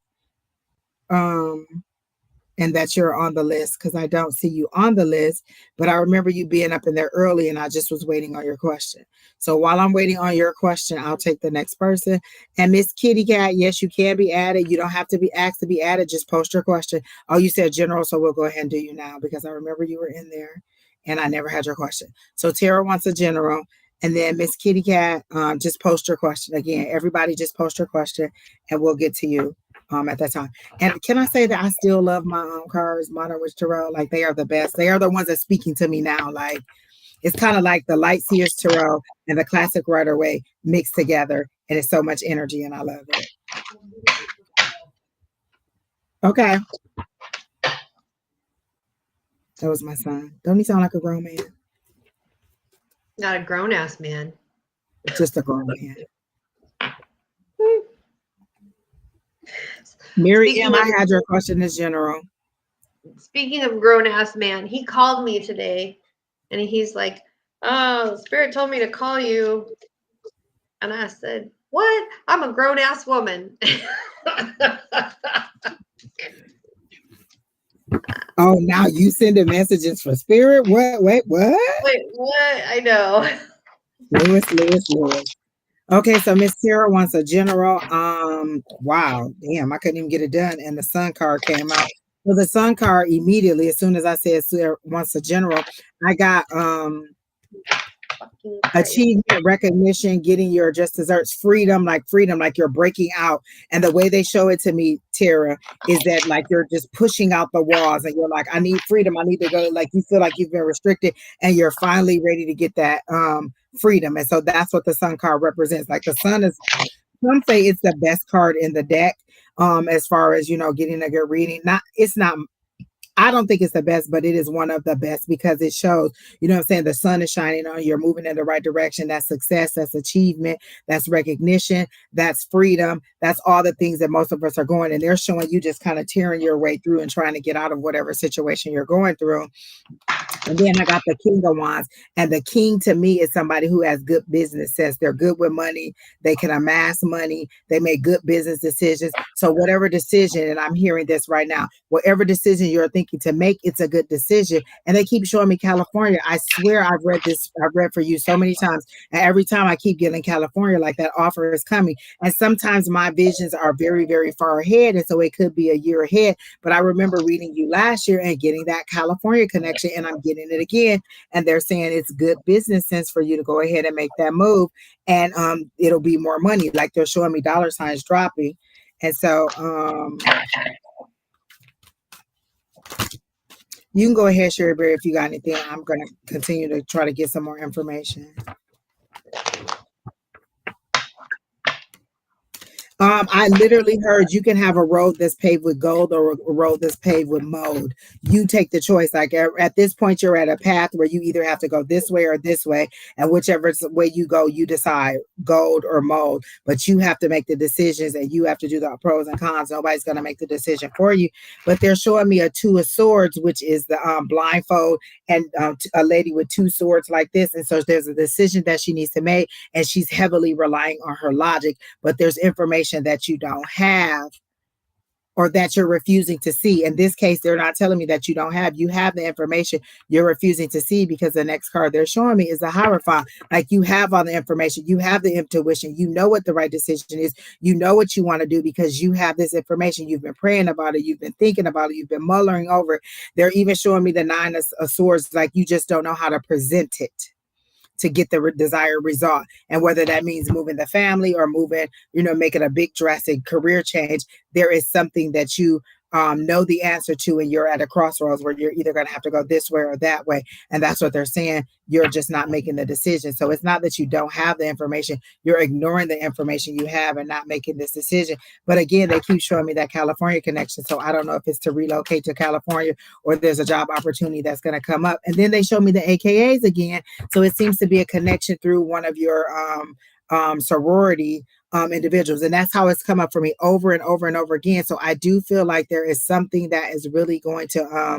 Speaker 1: And that you're on the list, because I don't see you on the list, but I remember you being up in there early and I just was waiting on your question. So while I'm waiting on your question, I'll take the next person. And Miss Kitty Cat, yes, you can be added. You don't have to be asked to be added. Just post your question. Oh, you said general, so we'll go ahead and do you now because I remember you were in there and I never had your question. So Tara wants a general. And then Miss Kitty Cat, just post your question. Again, everybody just post your question and we'll get to you at that time. And can I say that I still love my cards, Modern Witch Tarot? Like they are the best. They are the ones that's speaking to me now. Like it's kind of like the Light Seers Tarot and the Classic Rider Waite mixed together. And it's so much energy and I love it. Okay. That was my son. Don't he sound like a grown man?
Speaker 2: Not a grown-ass man.
Speaker 1: Just a grown man. Miriam, I had your question as general.
Speaker 2: Speaking of grown-ass man, he called me today and he's like, oh, Spirit told me to call you. And I said, what? I'm a grown-ass woman.
Speaker 1: Oh, now you sending messages for Spirit? What? Wait, what?
Speaker 2: Wait, what? I know.
Speaker 1: Lewis. Okay, so Miss Tara wants a general. Wow, damn, I couldn't even get it done, and the Sun card came out. So the Sun card immediately, as soon as I said Tara wants a general, I got achievement, recognition, getting your just desserts, freedom, like you're breaking out. And the way they show it to me, Tara, is that like you're just pushing out the walls, and you're like, I need freedom. I need to go. Like you feel like you've been restricted, and you're finally ready to get that freedom. And so that's what the Sun card represents. Like the Sun is, some say it's the best card in the deck as far as getting a good reading. I don't think it's the best, but it is one of the best because it shows, what I'm saying, the sun is shining on you, you're moving in the right direction. That's success, that's achievement, that's recognition, that's freedom, that's all the things that most of us are going. And they're showing you just kind of tearing your way through and trying to get out of whatever situation you're going through. And then I got the King of Wands. And the king to me is somebody who has good business sense. They're good with money. They can amass money. They make good business decisions. So whatever decision, and I'm hearing this right now, whatever decision you're thinking to make, it's a good decision. And they keep showing me California. I swear I've read for you so many times. And every time I keep getting California, like that offer is coming. And sometimes my visions are very, very far ahead. And so it could be a year ahead. But I remember reading you last year and getting that California connection, and I'm getting it again. And they're saying it's good business sense for you to go ahead and make that move. And it'll be more money. Like they're showing me dollar signs dropping. And so you can go ahead, Sheri Beery, if you got anything. I'm going to continue to try to get some more information. I literally heard you can have a road that's paved with gold or a road that's paved with mold. You take the choice. Like at this point, you're at a path where you either have to go this way or this way. And whichever way you go, you decide gold or mold. But you have to make the decisions and you have to do the pros and cons. Nobody's going to make the decision for you. But they're showing me a Two of Swords, which is the blindfold, and a lady with two swords like this. And so there's a decision that she needs to make, and she's heavily relying on her logic. But there's information that you don't have or that you're refusing to see. In this case, they're not telling me that you don't have. You have the information you're refusing to see, because the next card they're showing me is the Hierophant. Like, you have all the information, you have the intuition, you know what the right decision is, you know what you want to do because you have this information. You've been praying about it, you've been thinking about it, you've been mullering over it. They're even showing me the Nine of Swords, like you just don't know how to present it to get the desired result. And whether that means moving the family or moving, making a big drastic career change, there is something that you know the answer to, and you're at a crossroads where you're either going to have to go this way or that way. And that's what they're saying. You're just not making the decision. So it's not that you don't have the information, you're ignoring the information you have and not making this decision. But again, they keep showing me that California connection. So I don't know if it's to relocate to California or there's a job opportunity that's going to come up. And then they show me the AKAs again. So it seems to be a connection through one of your sorority individuals. And that's how it's come up for me over and over and over again. So I do feel like there is something that is really going to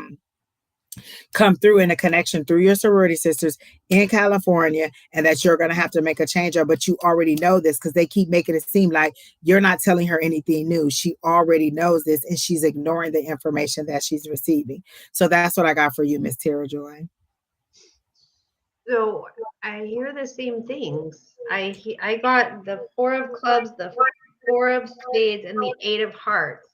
Speaker 1: come through in a connection through your sorority sisters in California, and that you're going to have to make a change of, but you already know this because they keep making it seem like you're not telling her anything new. She already knows this and she's ignoring the information that she's receiving. So that's what I got for you, Miss Tara Joy.
Speaker 2: So I hear the same things. I got the Four of Clubs, the Four of Spades, and the Eight of Hearts.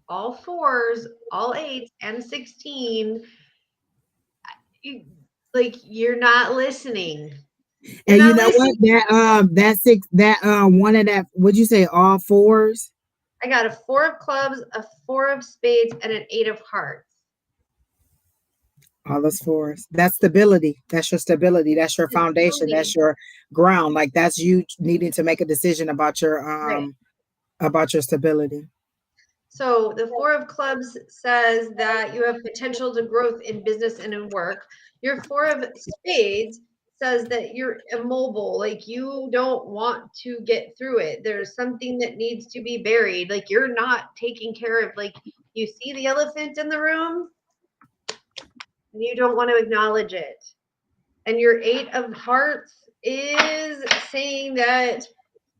Speaker 2: All fours, all eights, and 16. You're not listening.
Speaker 1: And you know what? That one of that, would you say all fours?
Speaker 2: I got a Four of Clubs, a Four of Spades, and an Eight of Hearts.
Speaker 1: All those fours. That's stability. That's your stability. That's your foundation. That's your ground. Like, that's you needing to make a decision about your stability.
Speaker 2: So the Four of Clubs says that you have potential to growth in business and in work. Your Four of Spades says that you're immobile, like you don't want to get through it. There's something that needs to be buried. Like, you're not taking care of, like, you see the elephant in the room and you don't want to acknowledge it. And your Eight of Hearts is saying that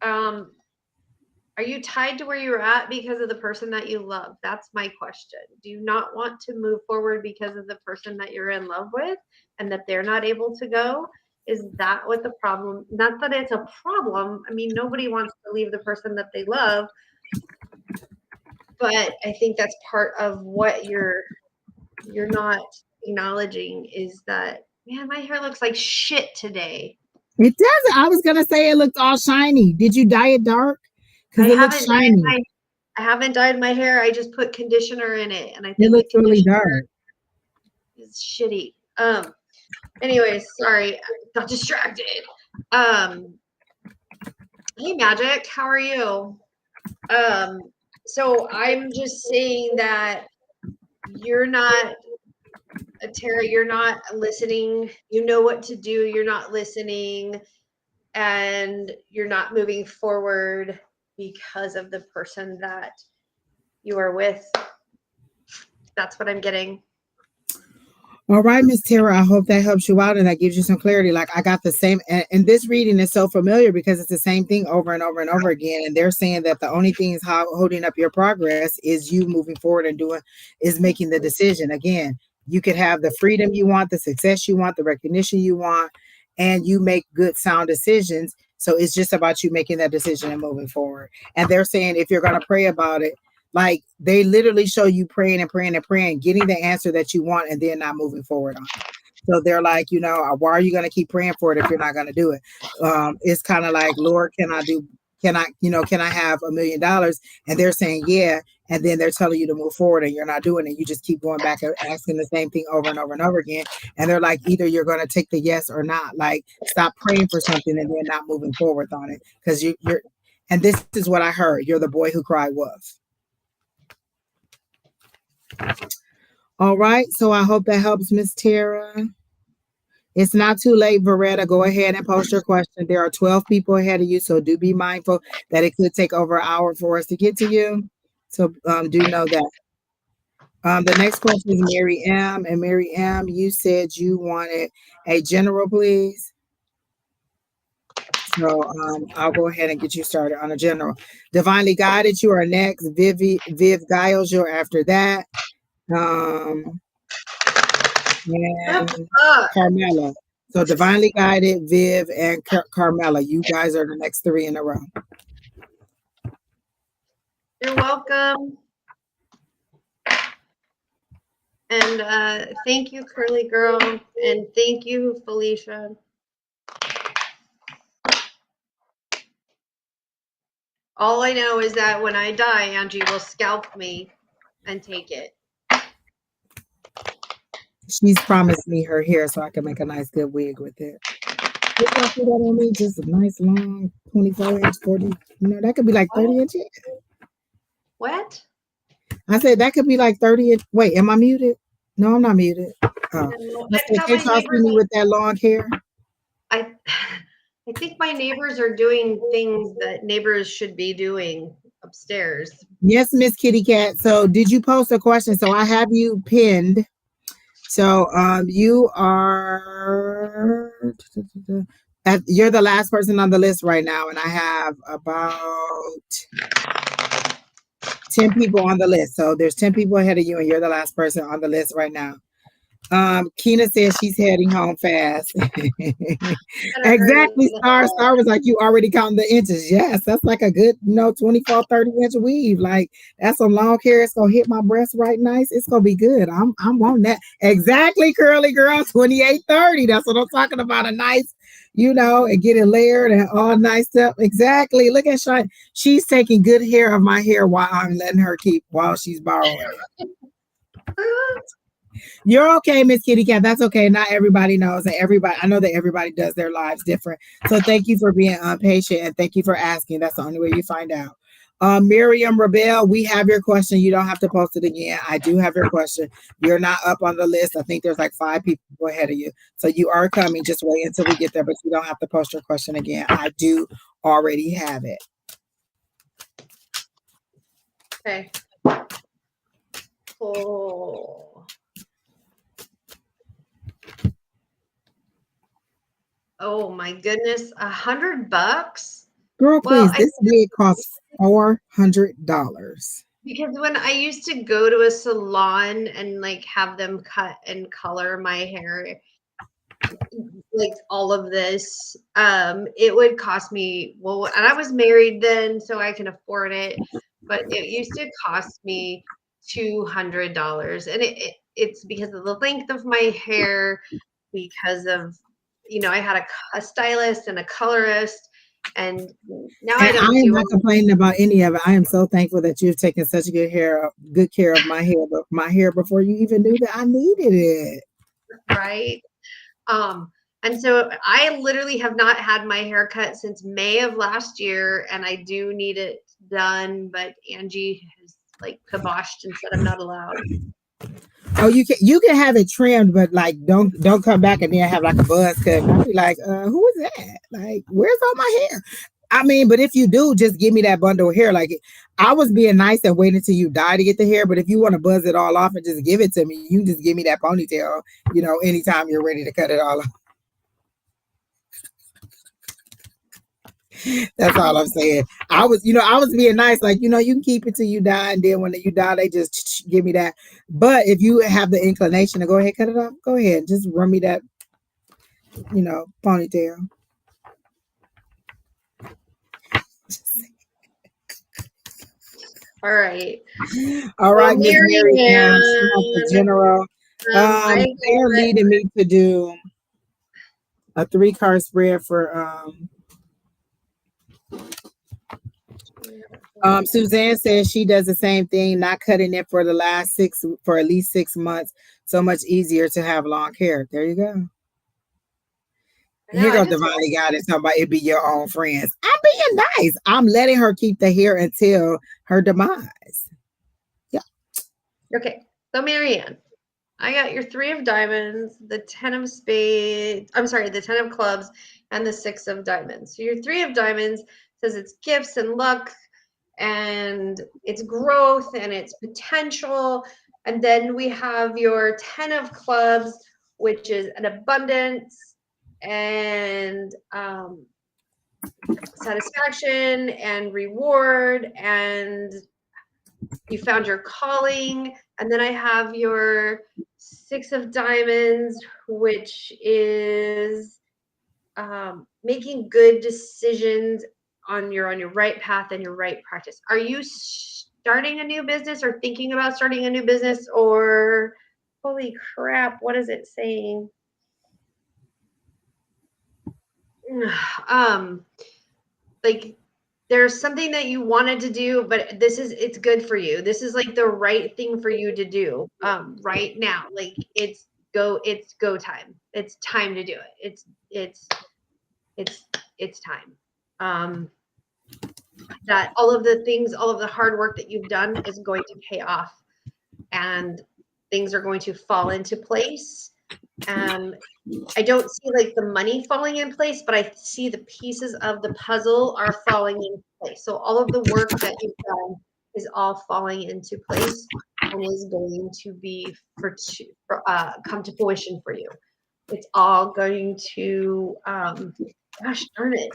Speaker 2: are you tied to where you're at because of the person that you love? That's my question. Do you not want to move forward because of the person that you're in love with and that they're not able to go? Is that what the problem? Not that it's a problem. I mean, nobody wants to leave the person that they love. But I think that's part of what you're not acknowledging is that, man, my hair looks like shit today.
Speaker 1: It does. I was gonna say it looked all shiny. Did you dye it dark? Because it looks shiny.
Speaker 2: I haven't dyed my hair. I just put conditioner in it, and I think
Speaker 1: it looks really dark.
Speaker 2: Is shitty. Anyways, sorry, I got distracted. Hey, Magic, how are you? So I'm just saying that you're not, Tara, you're not listening. You know what to do. You're not listening, and you're not moving forward because of the person that you are with. That's what I'm getting.
Speaker 1: All right, Miss Tara, I hope that helps you out and that gives you some clarity. Like, I got the same, and this reading is so familiar because it's the same thing over and over and over again. And they're saying that the only thing is holding up your progress is you moving forward and is making the decision. Again, you could have the freedom you want, the success you want, the recognition you want, and you make good, sound decisions. So it's just about you making that decision and moving forward. And they're saying if you're going to pray about it, like, they literally show you praying and praying and praying, getting the answer that you want, and then not moving forward on it. So they're like, why are you going to keep praying for it if you're not going to do it? It's kind of like, Lord, can I have $1 million? And they're saying, yeah. And then they're telling you to move forward and you're not doing it. You just keep going back and asking the same thing over and over and over again. And they're like, either you're going to take the yes or not. Like, stop praying for something and then not moving forward on it. Because you're, and this is what I heard. You're the boy who cried wolf. All right, so I hope that helps, Miss Tara. It's not too late, Veretta. Go ahead and post your question. There are 12 people ahead of you, so do be mindful that it could take over an hour for us to get to you. So do know that. The next question is Mary M. And Mary M., you said you wanted a general, please. So I'll go ahead and get you started on a general. Divinely guided, you are next. Viv Giles, you're after that. Um,
Speaker 2: The
Speaker 1: and
Speaker 2: fuck?
Speaker 1: Carmela. So divinely guided, Viv, and Carmela. You guys are the next three in a row.
Speaker 2: You're welcome. And thank you, Curly Girl. And thank you, Felicia. All I know is that when I die, Angie will scalp me and take it.
Speaker 1: She's promised me her hair so I can make a nice good wig with it. Look how that on me, just a nice long 24-inch, 40. That could be like 30 inches.
Speaker 2: What?
Speaker 1: I said that could be like 30 inch. Wait, am I muted? No, I'm not muted. Oh,
Speaker 2: No,
Speaker 1: I
Speaker 2: I
Speaker 1: said,
Speaker 2: thought my
Speaker 1: can't y'all see
Speaker 2: neighbors.
Speaker 1: me with that long hair?
Speaker 2: I think my neighbors are doing things that neighbors should be doing upstairs.
Speaker 1: Yes, Miss Kitty Cat. So did you post a question? So I have you pinned. So you are you're the last person on the list right now, and I have about 10 people on the list. So there's 10 people ahead of you, and you're the last person on the list right now. Keena says she's heading home fast. Exactly, Star. Star was like, you already counting the inches. Yes, that's like a good, 24, 30-inch weave. Like that's some long hair. It's gonna hit my breast right nice. It's gonna be good. I'm on that. Exactly, Curly Girl, 28, 30. That's what I'm talking about. A nice, and get it layered and all nice stuff. Exactly. Look at Shine. She's taking good care of my hair while I'm letting her keep while she's borrowing it. You're okay, Miss Kitty Cat. That's okay. Not everybody knows, and I know that everybody does their lives different. So thank you for being patient, and thank you for asking. That's the only way you find out. Miriam Rebel, we have your question. You don't have to post it again. I do have your question. You're not up on the list. I think there's like 5 people ahead of you. So you are coming. Just wait until we get there, but you don't have to post your question again. I do already have it.
Speaker 2: Okay. Oh. Oh my goodness, $100?
Speaker 1: Girl,
Speaker 2: Well,
Speaker 1: please. This wig costs $400.
Speaker 2: because when I used to go to a salon and like have them cut and color my hair, like all of this, it would cost me, well, and I was married then, so I can afford it, but it used to cost me $200. And it's because of the length of my hair, because of, I had a stylist and a colorist, and now I
Speaker 1: And I
Speaker 2: don't
Speaker 1: am
Speaker 2: do
Speaker 1: not complaining about any of it. I am so thankful that you've taken such good care of my hair before you even knew that I needed it.
Speaker 2: right. And so I literally have not had my hair cut since May of last year, and I do need it done, but Angie has like kiboshed and said I'm not allowed.
Speaker 1: Oh, you can have it trimmed, but like don't come back and then have like a buzz cut. And I'll be like, who is that? Like, where's all my hair? I mean, but if you do, just give me that bundle of hair. Like I was being nice and waiting until you die to get the hair. But if you want to buzz it all off and just give it to me, you can just give me that ponytail, anytime you're ready to cut it all off. That's all I'm saying. I was being nice, like, you can keep it till you die, and then when you die, they just give me that. But if you have the inclination to go ahead, cut it off, go ahead. Just run me that, ponytail.
Speaker 2: All right.
Speaker 1: All
Speaker 2: Well,
Speaker 1: right, Miss Mary Ann. She wants the
Speaker 2: Marianne,
Speaker 1: general.
Speaker 2: I
Speaker 1: They're
Speaker 2: got
Speaker 1: leading me to do a 3-card spread for Suzanne says she does the same thing, not cutting it for at least 6 months. So much easier to have long hair. There you go. Here goes Divinely Guided talking about it be your own friends. I'm being nice. I'm letting her keep the hair until her demise. Yeah.
Speaker 2: Okay. So Marianne, I got your 3 of diamonds, the 10 of spades. I'm sorry, the 10 of clubs, and the 6 of diamonds. So your 3 of diamonds says it's gifts and luck, and it's growth and it's potential. And then we have your 10 of clubs, which is an abundance and satisfaction and reward, and you found your calling. And then I have your 6 of Diamonds, which is making good decisions on your right path and your right practice. Are you starting a new business or thinking about starting a new business, or holy crap, what is it saying? Like there's something that you wanted to do, but it's good for you. This is like the right thing for you to do right now. Like it's go time. It's time to do it. It's time. That all of the hard work that you've done is going to pay off, and things are going to fall into place. I don't see like the money falling in place, but I see the pieces of the puzzle are falling into place. So all of the work that you've done is all falling into place and is going to be come to fruition for you. It's all going to, gosh darn it,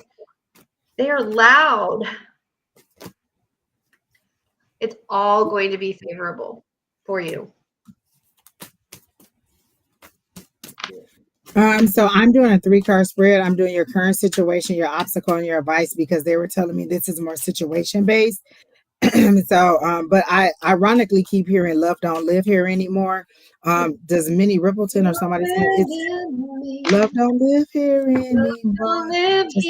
Speaker 2: they are loud. It's all going to be favorable for you.
Speaker 1: So I'm doing a 3-card spread. I'm doing your current situation, your obstacle, and your advice because they were telling me this is more situation based. So, but I ironically keep hearing "Love Don't Live Here Anymore." Does Minnie Rippleton or somebody say it's "Love Don't Live Here Anymore"? Just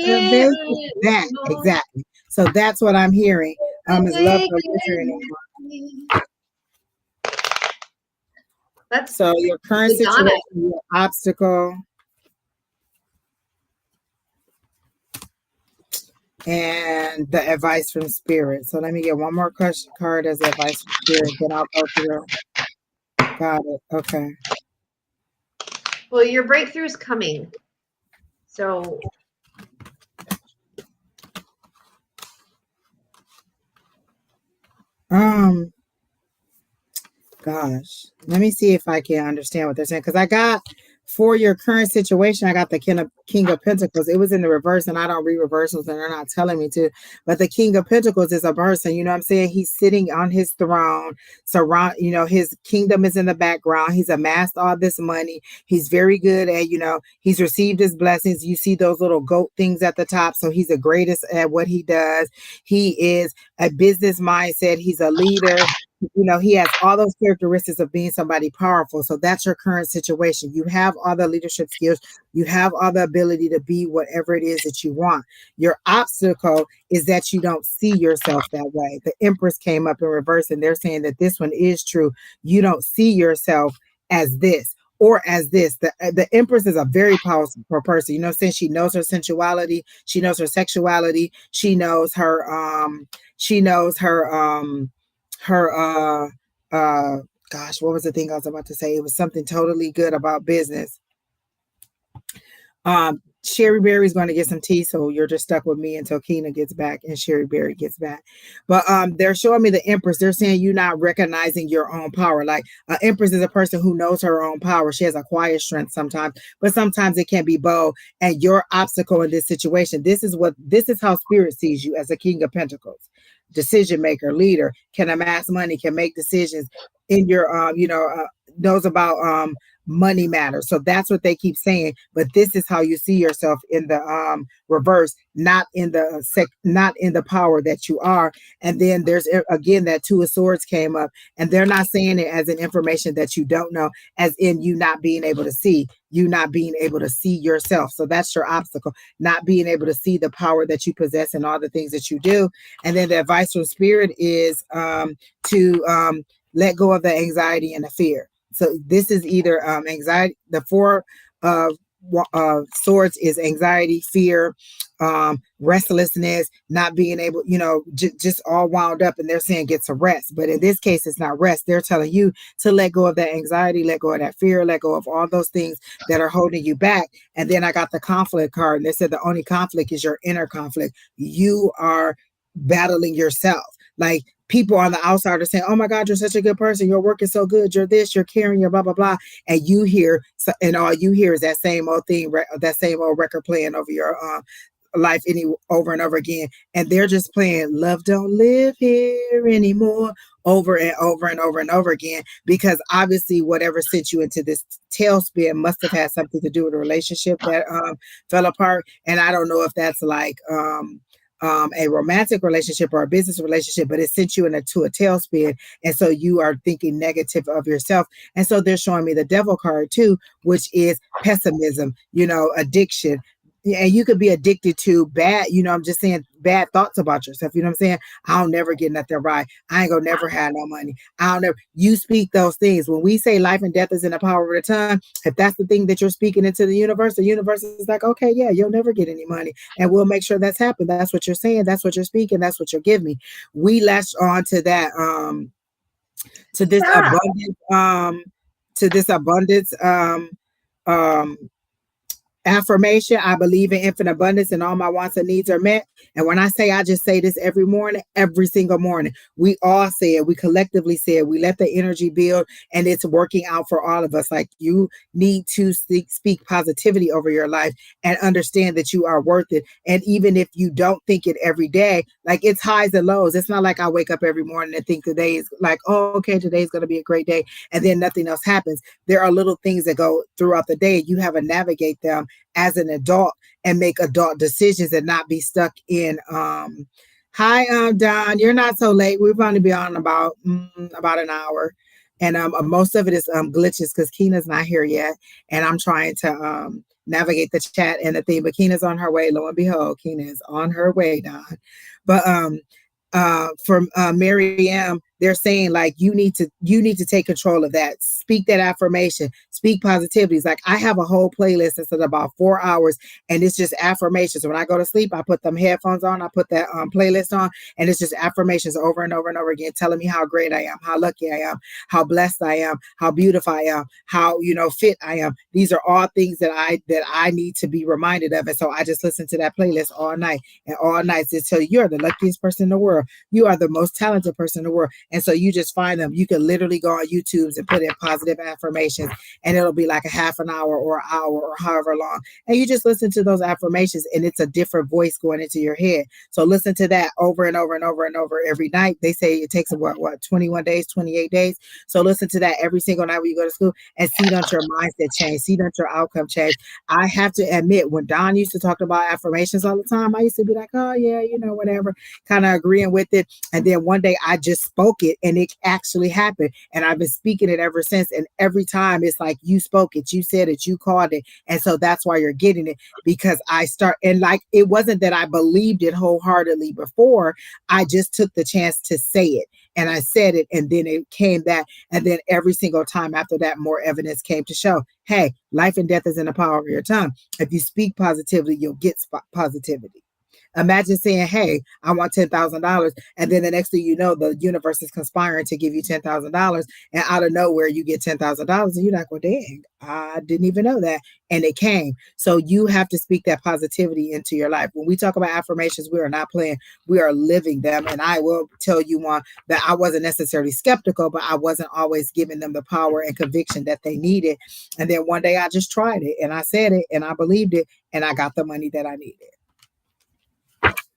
Speaker 1: that exactly. So that's what I'm hearing. Is "Love Don't Live Here Anymore."
Speaker 2: That's
Speaker 1: so your current situation, your obstacle, and the advice from Spirit. So let me get one more card as advice from Spirit, then I'll go through. Got it. Okay.
Speaker 2: Well, your breakthrough is coming. So
Speaker 1: gosh, let me see if I can understand what they're saying, because I got, for your current situation, I got the King of Pentacles. It was in the reverse, and I don't read reversals, and they're not telling me to. But the King of Pentacles is a person, you know what I'm saying? He's sitting on his throne, surround, his kingdom is in the background. He's amassed all this money. He's very good at, he's received his blessings. You see those little goat things at the top. So he's the greatest at what he does. He is a business mindset. He's a leader. He has all those characteristics of being somebody powerful. So that's your current situation. You have all the leadership skills. You have all the ability to be whatever it is that you want. Your obstacle is that you don't see yourself that way. The Empress came up in reverse, and they're saying that this one is true. You don't see yourself as this or as this. The Empress is a very powerful person. Since she knows her sensuality, she knows her sexuality, she knows her gosh, what was the thing I was about to say? It was something totally good about business. Sheri Beery is going to get some tea, so you're just stuck with me until Keena gets back and Sheri Beery gets back. But they're showing me the Empress. They're saying you're not recognizing your own power. Like an Empress is a person who knows her own power. She has a quiet strength sometimes, but sometimes it can be bold. And your obstacle in this situation, this is how Spirit sees you, as a King of Pentacles. Decision maker, leader, can amass money, can make decisions in your knows about money matters. So that's what they keep saying. But this is how you see yourself in the reverse, not in the power that you are. And then there's again that Two of Swords came up, and they're not saying it as an information that you don't know, as in you not being able to see yourself. So that's your obstacle, not being able to see the power that you possess and all the things that you do. And then the advice from Spirit is to let go of the anxiety and the fear. So this is either anxiety. The Four of Swords is anxiety, fear, restlessness, not being able, just all wound up. And they're saying get some rest. But in this case, it's not rest. They're telling you to let go of that anxiety, let go of that fear, let go of all those things that are holding you back. And then I got the conflict card, and they said the only conflict is your inner conflict. You are battling yourself. Like, people on the outside are saying, oh my God, you're such a good person. Your work is so good. You're this, you're caring, you're blah, blah, blah. And all you hear is that same old thing, that same old record playing over your life any over and over again, and they're just playing "Love Don't Live Here Anymore" over and over and over and over again, because obviously whatever sent you into this tailspin must have had something to do with a relationship that fell apart. And I don't know if that's like a romantic relationship or a business relationship, but it sent you into a tailspin. And so you are thinking negative of yourself. And so they're showing me the devil card too, which is pessimism, addiction. And you could be addicted to bad, I'm just saying bad thoughts about yourself. You know what I'm saying? I'll never get nothing right. I ain't gonna never have no money. I'll never, you speak those things. When we say life and death is in the power of the tongue, if that's the thing that you're speaking into the universe is like, okay, yeah, you'll never get any money. And we'll make sure that's happened. That's what you're saying. That's what you're speaking. That's what you're giving me. We latch on to that, to this
Speaker 2: Yeah.
Speaker 1: abundance, um, affirmation. I believe in infinite abundance and all my wants and needs are met. And when I say, I just say this every morning, every single morning. We all say it. We collectively say it. We let the energy build, and it's working out for all of us. Like, you need to speak positivity over your life and understand that you are worth it. And even if you don't think it every day, like, it's highs and lows. It's not like I wake up every morning and think today is like, oh, okay, today's going to be a great day, and then nothing else happens. There are little things that go throughout the day. You have to navigate them as an adult and make adult decisions and not be stuck in hi Don, you're not so late. We've only been on about an hour, and most of it is glitches because Keena's not here yet, and I'm trying to navigate the chat and the thing, but Keena's on her way. Lo and behold, Keena is on her way, Don. But from Mary M, they're saying like you need to take control of that. Speak that affirmation. Speak positivities. Like, I have a whole playlist that's at about 4 hours, and it's just affirmations. When I go to sleep, I put them headphones on. I put that playlist on, and it's just affirmations over and over and over again, telling me how great I am, how lucky I am, how blessed I am, how beautiful I am, how fit I am. These are all things that I need to be reminded of, and so I just listen to that playlist all night, and all night just tell you you're the luckiest person in the world. You are the most talented person in the world. And so you just find them. You can literally go on YouTube and put in positive affirmations, and it'll be like a half an hour or an hour or however long. And you just listen to those affirmations, and it's a different voice going into your head. So listen to that over and over and over and over every night. They say it takes 21 days, 28 days. So listen to that every single night when you go to school, and see don't your mindset change. See don't your outcome change. I have to admit, when Don used to talk about affirmations all the time, I used to be like, oh yeah, whatever, kind of agreeing with it. And then one day I just spoke it, and it actually happened. And I've been speaking it ever since. And every time it's like, you spoke it, you said it, you called it. And so that's why you're getting it, because and like, it wasn't that I believed it wholeheartedly before. I just took the chance to say it, and I said it, and then it came back. And then every single time after that, more evidence came to show, hey, life and death is in the power of your tongue. If you speak positively, you'll get positivity. Imagine saying, hey, I want $10,000. And then the next thing you know, the universe is conspiring to give you $10,000. And out of nowhere, you get $10,000. And you're like, well, dang, I didn't even know that. And it came. So you have to speak that positivity into your life. When we talk about affirmations, we are not playing. We are living them. And I will tell you one that I wasn't necessarily skeptical, but I wasn't always giving them the power and conviction that they needed. And then one day I just tried it, and I said it, and I believed it, and I got the money that I needed.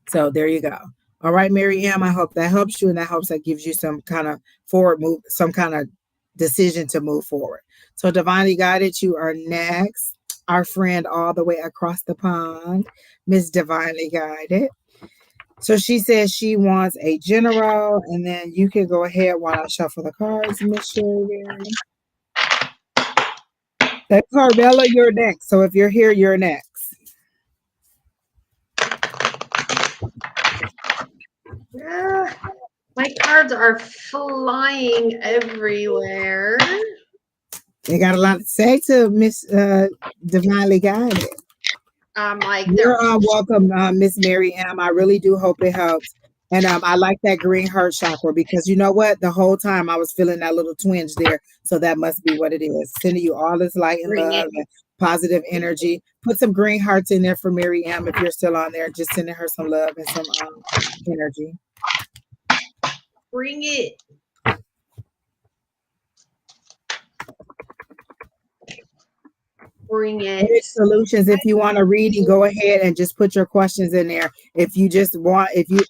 Speaker 1: So there you go. All right, Mary M, I hope that helps you, and that gives you some kind of forward move, some kind of decision to move forward. So divinely guided, you are next. Our friend all the way across the pond, Miss Divinely Guided. So she says she wants a general, and then you can go ahead while I shuffle the cards, Miss Sheri Beery. Carmela, you're next. So if you're here, you're next.
Speaker 2: Yeah. My cards are flying everywhere.
Speaker 1: They got a lot to say to Miss Divinely Guided.
Speaker 2: Like,
Speaker 1: You're welcome, Miss Mary M. I really do hope it helps. And I like that green heart chakra, because you know what? The whole time I was feeling that little twinge there. So that must be what it is. Sending you all this light and
Speaker 2: bring
Speaker 1: love
Speaker 2: it.
Speaker 1: and positive energy. Put some green hearts in there for Mary M if you're still on there. Just sending her some love and some energy.
Speaker 2: Bring it. Bring it.
Speaker 1: Image solutions. If you want to read and go ahead and just put your questions in there. If you just want, if you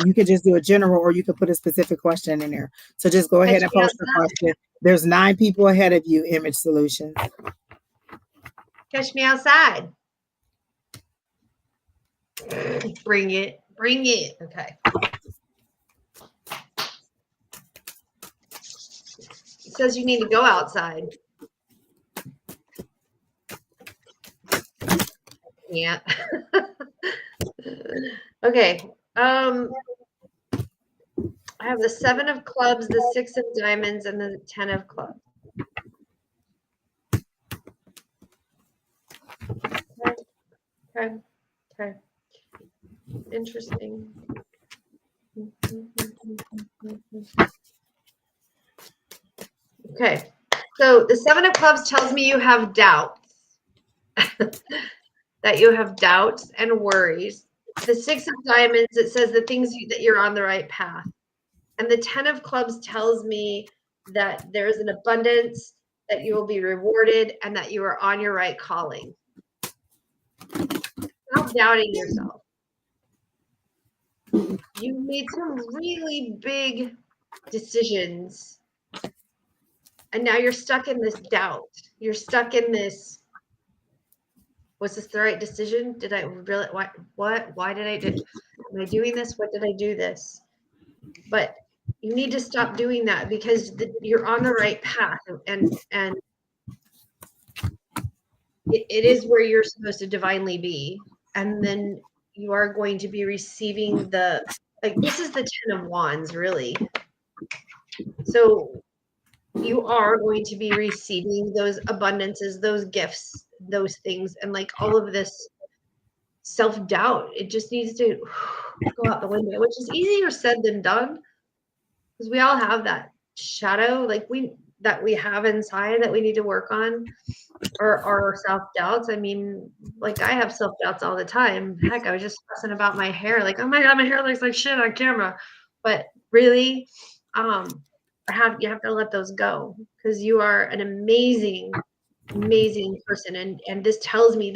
Speaker 1: you could just do a general, or you could put a specific question in there. So just go ahead
Speaker 2: Catch
Speaker 1: and
Speaker 2: me
Speaker 1: post your
Speaker 2: outside.
Speaker 1: question. There's 9 people ahead of you. Image solutions.
Speaker 2: Catch me outside. Bring it. Bring it. Okay. It says you need to go outside. Yeah. Okay. I have the 7 of clubs, the 6 of diamonds, and the 10 of clubs. Okay. Okay. Interesting. Okay. So the 7 of clubs tells me you have doubts. That you have doubts and worries. The 6 of diamonds, it says the things that you're on the right path. And the 10 of clubs tells me that there's an abundance, that you will be rewarded, and that you are on your right calling. Stop doubting yourself. You made some really big decisions, and now you're stuck in this doubt. You're stuck in this, was this the right decision? Did I really, why did I do, am I doing this? What did I do this? But you need to stop doing that, because you're on the right path, and it is where you're supposed to divinely be. And then you are going to be receiving this is the 10 of wands, really. So you are going to be receiving those abundances, those gifts, those things, and like all of this self-doubt, it just needs to go out the window, which is easier said than done, because we all have that shadow, like that we have inside that we need to work on, or our self-doubts. I mean, like I have self-doubts all the time. Heck, I was just fussing about my hair, like, oh my god, my hair looks like shit on camera. But really, you have to let those go, because you are an amazing person, and this tells me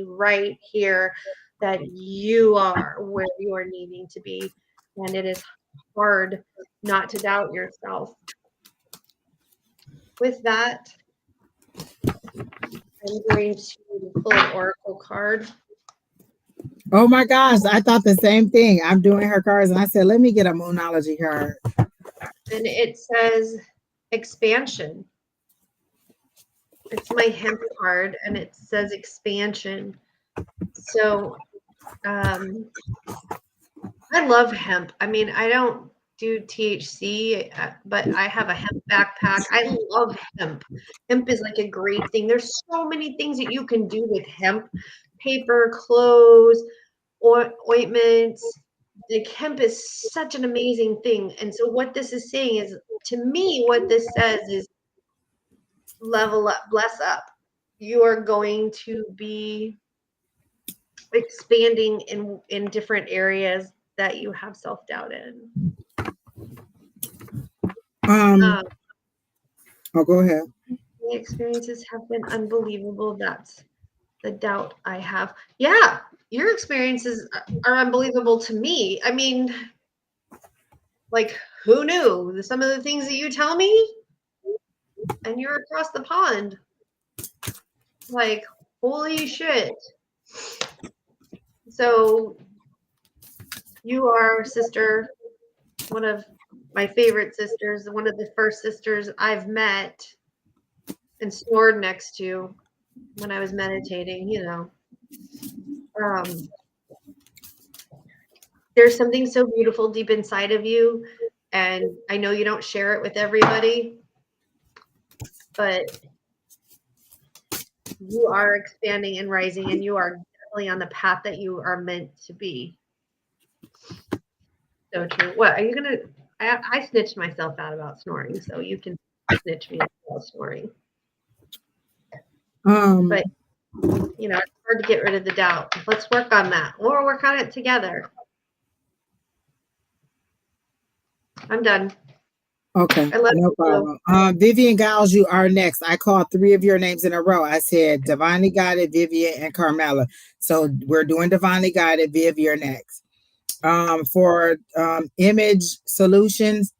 Speaker 2: right here that you are where you are needing to be, and it is hard not to doubt yourself. With that, I'm going to pull an oracle card.
Speaker 1: Oh my gosh, I thought the same thing. I'm doing her cards and I said, let me get a moonology card.
Speaker 2: And it says expansion. It's my hemp card, and it says expansion. So I love hemp. I mean, I don't do THC, but I have a hemp backpack. I love hemp. Hemp is like a great thing. There's so many things that you can do with hemp: paper, clothes, or ointments. Like hemp is such an amazing thing. And so what this is saying is, to me, what this says is level up, bless up. You are going to be expanding in different areas that you have self-doubt in.
Speaker 1: Oh, go ahead.
Speaker 2: The experiences have been unbelievable. That's the doubt I have. Yeah, your experiences are unbelievable to me. I mean, like, who knew some of the things that you tell me? And you're across the pond. Like, holy shit. So you are, sister, one of my favorite sisters, one of the first sisters I've met and snored next to when I was meditating, there's something so beautiful deep inside of you, and I know you don't share it with everybody, but you are expanding and rising, and you are definitely on the path that you are meant to be. So true. What are you gonna? I snitched myself out about snoring, so you can snitch me out about snoring. But it's hard to get rid of the doubt. Let's work on that, or work on it together. I'm done.
Speaker 1: Okay,
Speaker 2: I love
Speaker 1: no
Speaker 2: you too.
Speaker 1: problem. Vivian Giles, you are next. I called three of your names in a row. I said Divinely Guided, Vivian, and Carmela. So we're doing Divinely Guided. Viv, you're next. For image solutions,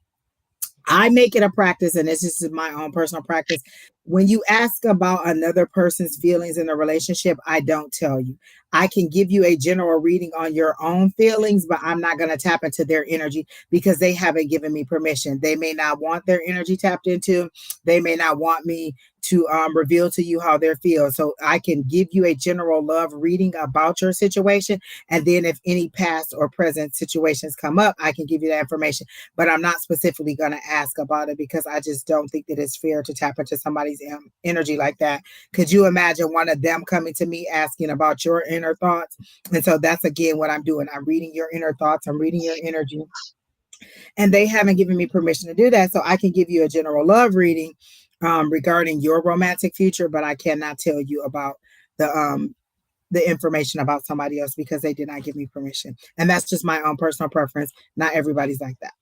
Speaker 1: I make it a practice, and this is my own personal practice. When you ask about another person's feelings in a relationship, I don't tell you. I can give you a general reading on your own feelings, but I'm not going to tap into their energy because they haven't given me permission. They may not want their energy tapped into. They may not want me to reveal to you how they feel. So I can give you a general love reading about your situation. And then if any past or present situations come up, I can give you that information, but I'm not specifically going to ask about it because I just don't think that it's fair to tap into somebody's energy like that. Could you imagine one of them coming to me asking about your inner thoughts? And so that's again what I'm doing. I'm reading your inner thoughts, I'm reading your energy, and they haven't given me permission to do that. So I can give you a general love reading regarding your romantic future, but I cannot tell you about the information about somebody else because they did not give me permission. And that's just my own personal preference. Not everybody's like that.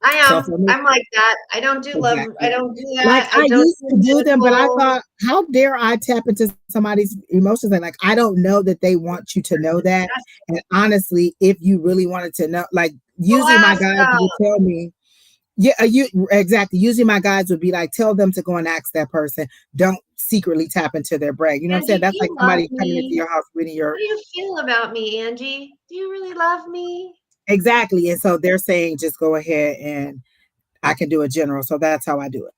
Speaker 2: I
Speaker 1: So
Speaker 2: am.
Speaker 1: for me,
Speaker 2: I'm like that. I don't do love. I
Speaker 1: exactly.
Speaker 2: don't do
Speaker 1: Like
Speaker 2: that. I
Speaker 1: I
Speaker 2: don't
Speaker 1: used to
Speaker 2: do
Speaker 1: do them, but I
Speaker 2: medical.
Speaker 1: thought, how dare I tap into somebody's emotions? And like, I don't know that they want you to know that. And honestly, if you really wanted to know, like,
Speaker 2: Well,
Speaker 1: usually my
Speaker 2: ask
Speaker 1: guides would tell me, yeah, you exactly. Usually my guides would be like, tell them to go and ask that person. Don't secretly tap into their brain. You know what I'm saying?
Speaker 2: Angie. Do
Speaker 1: That's like
Speaker 2: you love
Speaker 1: somebody coming into
Speaker 2: me?
Speaker 1: your house reading
Speaker 2: How
Speaker 1: your
Speaker 2: do you feel about me, Angie? Do you really love me?
Speaker 1: exactly. And so they're saying, just go ahead and I can do a general. So that's how I do it.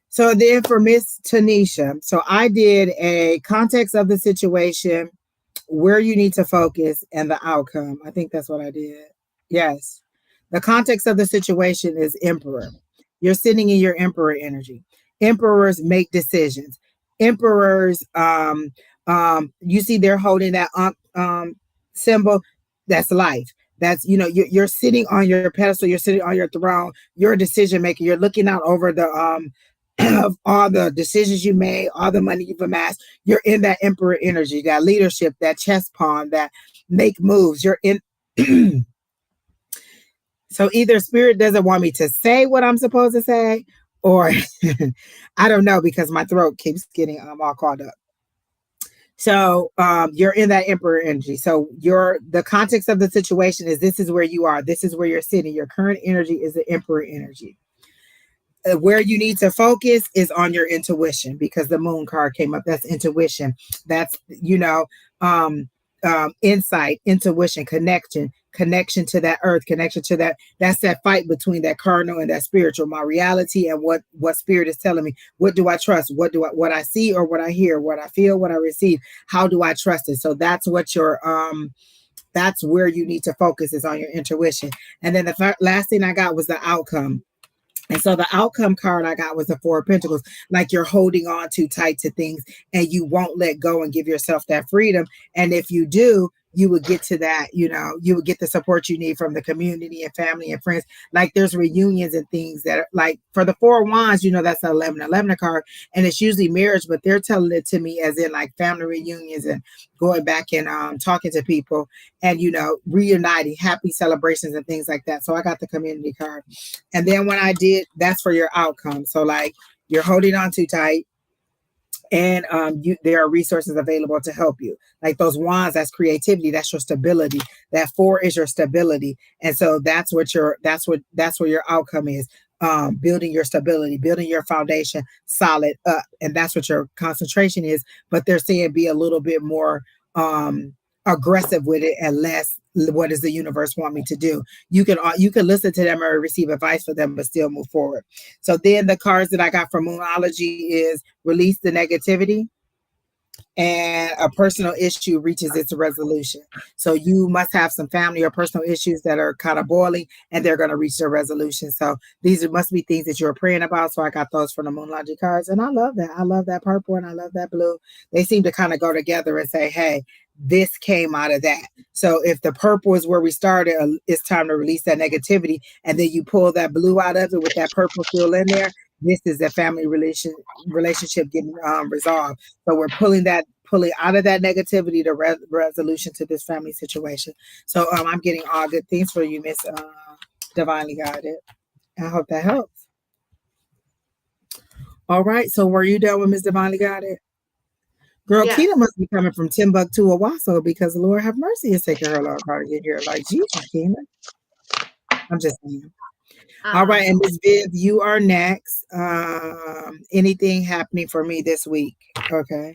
Speaker 1: So then for Miss Tanisha, so I did a context of the situation, where you need to focus, and the outcome. I think that's what I did. Yes. The context of the situation is Emperor. You're sitting in your Emperor energy. Emperors make decisions. Emperors, you see, they're holding that symbol. That's life. That's you're sitting on your pedestal. You're sitting on your throne. You're a decision maker. You're looking out over the of all the decisions you made, all the money you've amassed. You're in that emperor energy, that leadership, that chess pawn, that make moves. You're in. So either spirit doesn't want me to say what I'm supposed to say, or I don't know because my throat keeps getting all caught up. So you're in that emperor energy. So the context of the situation is this is where you are. This is where you're sitting. Your current energy is the emperor energy. Where you need to focus is on your intuition because the moon card came up. That's intuition. That's insight, intuition, connection to that earth, connection to that. That's that fight between that cardinal and that spiritual. My reality and what spirit is telling me. What do I trust? What I see or what I hear? What I feel? What I receive? How do I trust it? So that's what your that's where you need to focus is on your intuition. And then the last thing I got was the outcome. And so the outcome card I got was the Four of Pentacles, like you're holding on too tight to things and you won't let go and give yourself that freedom. And if you do, you would get to that, you would get the support you need from the community and family and friends. Like there's reunions and things that are like for the Four of Wands, that's the 11 card. And it's usually marriage, but they're telling it to me as in like family reunions and going back and talking to people and, reuniting, happy celebrations and things like that. So I got the community card. And then when I did, that's for your outcome. So like you're holding on too tight and there are resources available to help you. Like those wands, that's creativity, that's your stability. That four is your stability. And so that's where your outcome is. Building your stability, building your foundation solid up. And that's what your concentration is. But they're saying be a little bit more aggressive with it and less what does the universe want me to do. You can listen to them or receive advice for them, but still move forward. So then the cards that I got from Moonology is release the negativity, and a personal issue reaches its resolution. So you must have some family or personal issues that are kind of boiling and they're going to reach their resolution. So must be things that you're praying about. So I got those from the Moonology cards. And I love that. I love that purple and I love that blue. They seem to kind of go together and say, hey, this came out of that. So if the purple is where we started, it's time to release that negativity. And then you pull that blue out of it with that purple still in there. This is a family relationship getting resolved. So we're pulling out of that negativity to resolution to this family situation. So I'm getting all good things for you, Miss Divinely Guided. I hope that helps. All right. So were you done with Miss Divinely Got It? Girl,
Speaker 2: Yes.
Speaker 1: Keena must be coming from Timbuktu or Wasso because Lord have mercy is taking her a long car to get here. Like, Jesus, Keena. I'm just saying. All right.
Speaker 2: Um,
Speaker 1: And Miss Viv, you are next. Anything happening for me this week? Okay.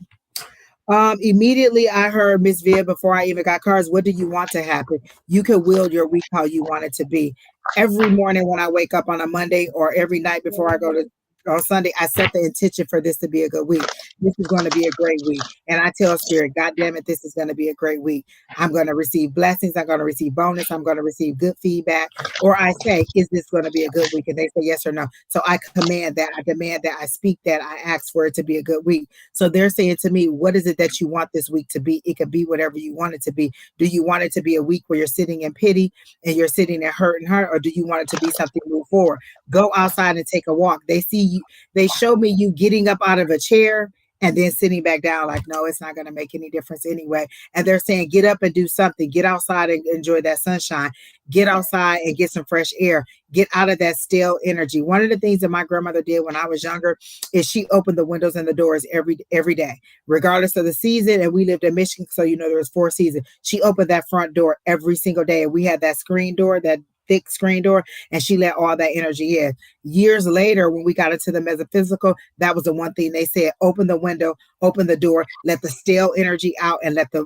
Speaker 1: Immediately I heard Miss Viv before I even got cards. What do you want to happen? You can will your week how you want it to be. Every morning when I wake up on a Monday or every night before I go to on Sunday, I set the intention for this to be a good week. This is going to be a great week. And I tell Spirit, God damn it, this is going to be a great week. I'm going to receive blessings. I'm going to receive bonus. I'm going to receive good feedback. Or I say, is this going to be a good week? And they say yes or no. So I command that. I demand that. I speak that. I ask for it to be a good week. So they're saying to me, what is it that you want this week to be? It could be whatever you want it to be. Do you want it to be a week where you're sitting in pity and you're sitting in hurt and hurt, or do you want it to be something move forward? Go outside and take a walk. They see you, they show me you getting up out of a chair and then sitting back down like, no, it's not going to make any difference anyway. And they're saying, get up and do something. Get outside and enjoy that sunshine. Get outside and get some fresh air. Get out of that stale energy. One of the things that my grandmother did when I was younger is she opened the windows and the doors every day, regardless of the season. And we lived in Michigan, so you know there was 4 seasons. She opened that front door every single day, and we had that screen door, that thick screen door, and she let all that energy in. Years later, when we got into the metaphysical, that was the one thing they said: open the window, open the door, let the stale energy out, and let the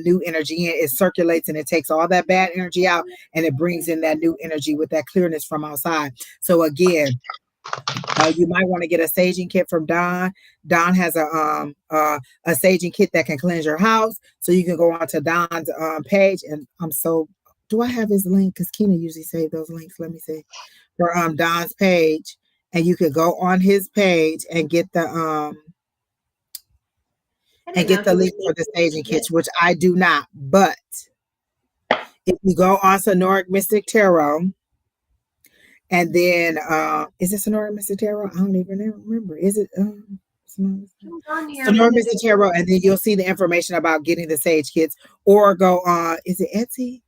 Speaker 1: new energy in. It circulates and it takes all that bad energy out, and it brings in that new energy with that clearness from outside. So again, you might want to get a saging kit from Don. Don has a saging kit that can cleanse your house. So you can go onto Don's page, and do I have his link? Because Keena usually save those links. Let me see. For Don's page, and you could go on his page and get
Speaker 2: I didn't know he was
Speaker 1: link for the saging
Speaker 2: it.
Speaker 1: kits, which I do not. But if you go on Sonoric Mystic Tarot, and then is it Sonora Mr. Tarot? I don't even remember. Is it
Speaker 2: On here,
Speaker 1: Sonora
Speaker 2: maybe
Speaker 1: Mr. Tarot? And then you'll see the information about getting the Sage Kits, or go on, is it Etsy?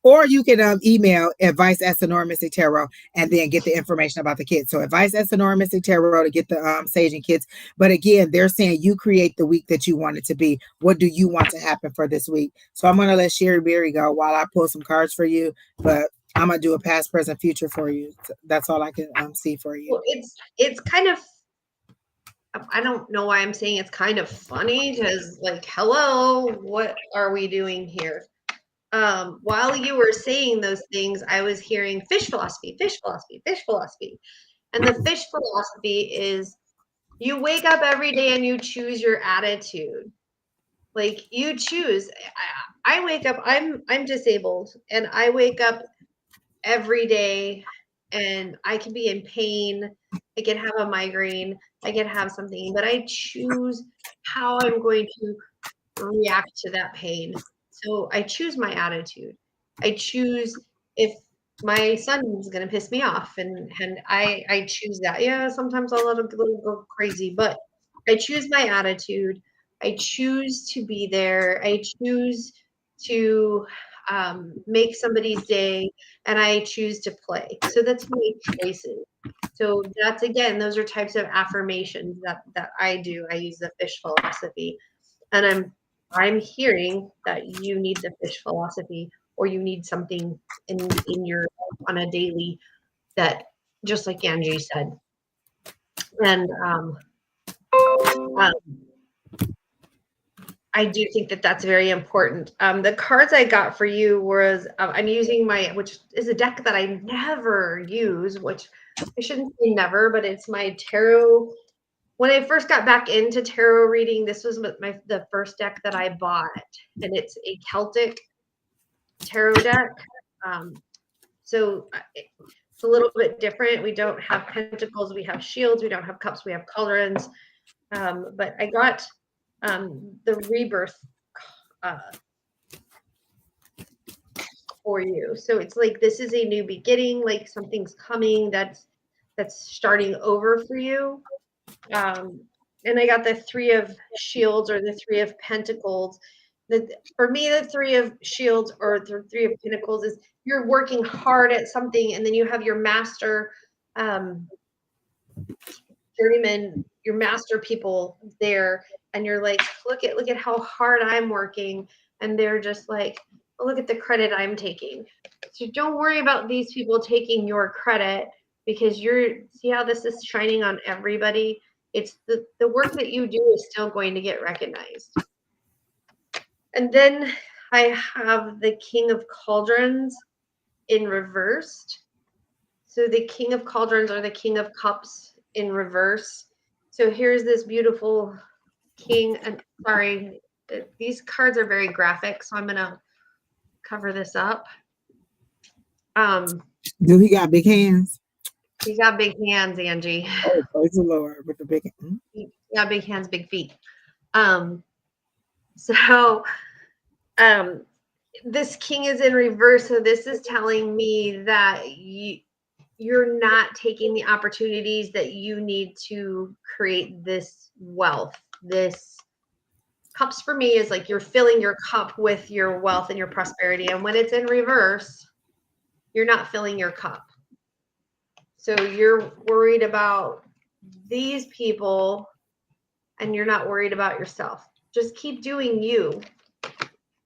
Speaker 1: Or you can email advice at Sonora Mystic Tarot and then get the information about the kits. So advice at Sonora Mystic Tarot to get the saging kits. But again, they're saying you create the week that you want it to be. What do you want to happen for this week? So I'm going to let Sheri Beery go while I pull some cards for you. But I'm going to do a past, present, future for you. That's all I can see for you.
Speaker 2: Well, it's kind of, I don't know why I'm saying it's kind of funny, because like, hello, what are we doing here? While you were saying those things, I was hearing fish philosophy, fish philosophy, fish philosophy. And the fish philosophy is you wake up every day and you choose your attitude. Like you choose. I wake up, I'm disabled, and I wake up every day and I can be in pain. I can have a migraine. I can have something, but I choose how I'm going to react to that pain. So I choose my attitude. I choose if my son is going to piss me off, and I choose that. Yeah, sometimes I'll let him go crazy, but I choose my attitude. I choose to be there. I choose to make somebody's day, and I choose to play. So that's my choices. So that's, again, those are types of affirmations that I do. I use the fish philosophy, and I'm hearing that you need the fish philosophy, or you need something in your on a daily, that, just like Angie said. And um, I do think that that's very important. The cards I got for you was, I'm using which is a deck that I never use, which I shouldn't say never, but it's my tarot. When I first got back into tarot reading, this was the first deck that I bought, and it's a Celtic tarot deck. So it's a little bit different. We don't have pentacles, we have shields. We don't have cups, we have cauldrons. But I got the rebirth for you. So it's like, this is a new beginning, like something's coming that's starting over for you. And I got the Three of Shields, or the Three of Pentacles. For me, the Three of Shields or the Three of Pentacles is you're working hard at something, and then you have your master. journeyman, your master people there, and you're like, look at how hard I'm working, and they're just like, oh, look at the credit I'm taking. So don't worry about these people taking your credit, because see how this is shining on everybody. It's the work that you do is still going to get recognized. And then I have the King of Cauldrons in reversed. So the King of Cauldrons or the King of Cups in reverse. So here's this beautiful king. And sorry, these cards are very graphic, so I'm gonna cover this up.
Speaker 1: Do he got big hands?
Speaker 2: He's got big hands, Angie.
Speaker 1: Oh, praise the Lord with the big hands.
Speaker 2: He's got big hands, big feet. So this king is in reverse. So this is telling me that you're not taking the opportunities that you need to create this wealth. This cups for me is like you're filling your cup with your wealth and your prosperity. And when it's in reverse, you're not filling your cup. So you're worried about these people and you're not worried about yourself. Just keep doing you.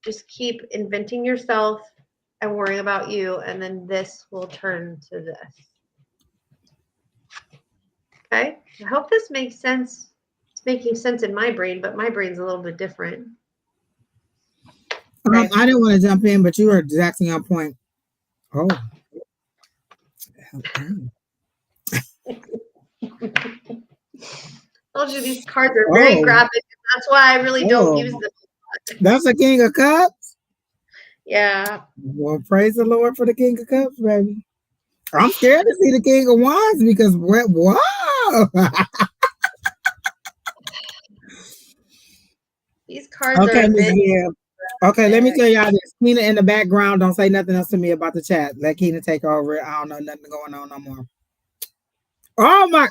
Speaker 2: Just keep inventing yourself and worrying about you. And then this will turn to this. Okay, I hope this makes sense. It's making sense in my brain, but my brain's a little bit different.
Speaker 1: Okay. I didn't want to jump in, but you were exactly on point. Oh.
Speaker 2: Told you these cards are very graphic. That's why I really don't use them.
Speaker 1: That's a King of Cups?
Speaker 2: Yeah.
Speaker 1: Well, praise the Lord for the King of Cups, baby. I'm scared to see the King of Wands because wow.
Speaker 2: These cards are
Speaker 1: Okay, let me tell y'all this. Keena in the background, don't say nothing else to me about the chat. Let Keena take over it. I don't know nothing going on no more. Oh my.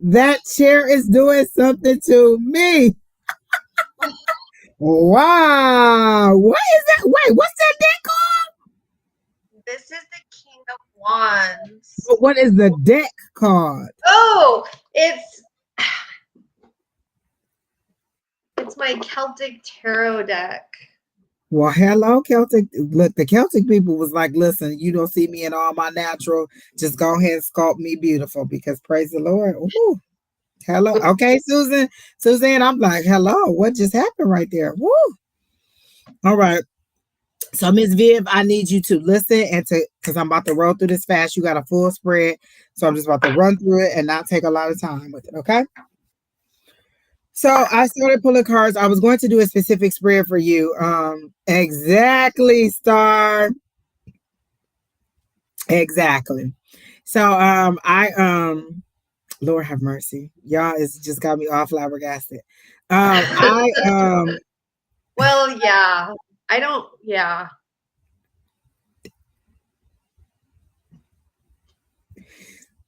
Speaker 1: That chair is doing something to me. Wow. What is that? Wait, what's that deck called?
Speaker 2: This is the King of Wands.
Speaker 1: But what is the deck called?
Speaker 2: Oh, it's my Celtic tarot deck.
Speaker 1: Well, hello, Celtic. Look, the Celtic people was like, listen, you don't see me in all my natural. Just go ahead and sculpt me beautiful because praise the Lord. Ooh. Hello. Okay, Suzanne, I'm like, hello. What just happened right there? Woo. All right. So, Miss Viv, I need you to listen and because I'm about to roll through this fast. You got a full spread. So I'm just about to run through it and not take a lot of time with it. Okay. So I started pulling cards. I was going to do a specific spread for you. Exactly, Star. Exactly. So Lord have mercy. Y'all, it's just got me all flabbergasted.
Speaker 2: Well, yeah. I don't, yeah.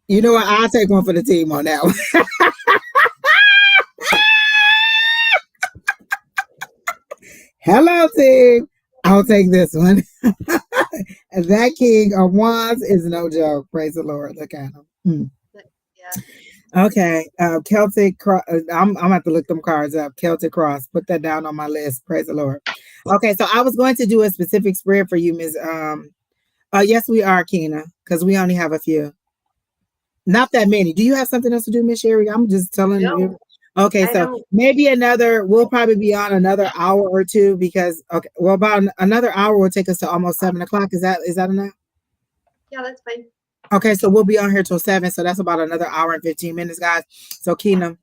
Speaker 1: You know what? I'll take one for the team on that one. Hello, team. I'll take this one. That King of Wands is no joke. Praise the Lord. Look at him. Yeah. Okay. Celtic. I'm gonna have to look them cards up. Celtic Cross. Put that down on my list. Praise the Lord. Okay. So I was going to do a specific spread for you, Ms. Yes, we are, Keena, because we only have a few. Not that many. Do you have something else to do, Miss Sheri? I'm just telling you. Okay, so maybe we'll probably be on another hour or two because about another hour will take us to almost 7:00. Is that enough?
Speaker 2: Yeah, that's fine.
Speaker 1: Okay, so we'll be on here till 7, so that's about another hour and 15 minutes, guys. So Keena,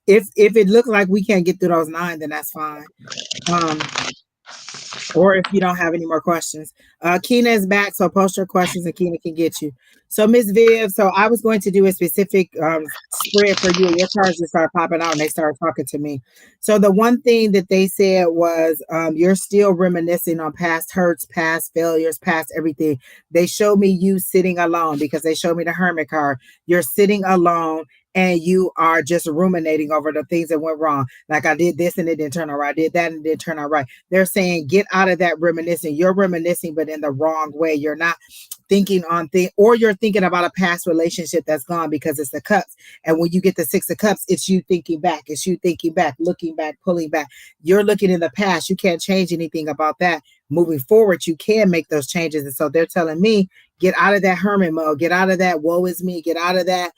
Speaker 1: if it looks like we can't get through those 9, then that's fine. Or if you don't have any more questions. Keena is back, so post your questions and Keena can get you. So Miss Viv, so I was going to do a specific spread for you. Your cards just started popping out and they started talking to me. So the one thing that they said was you're still reminiscing on past hurts, past failures, past everything. They showed me you sitting alone because they showed me the Hermit card. You're sitting alone and you are just ruminating over the things that went wrong. Like I did this and it didn't turn out right. I did that and it didn't turn out right. They're saying get out of that reminiscing. You're reminiscing, but in the wrong way. You're not thinking on things, or you're thinking about a past relationship that's gone because it's the cups. And when you get the six of cups, it's you thinking back. It's you thinking back, looking back, pulling back. You're looking in the past. You can't change anything about that. Moving forward, you can make those changes. And so they're telling me, get out of that hermit mode, get out of that woe is me, get out of that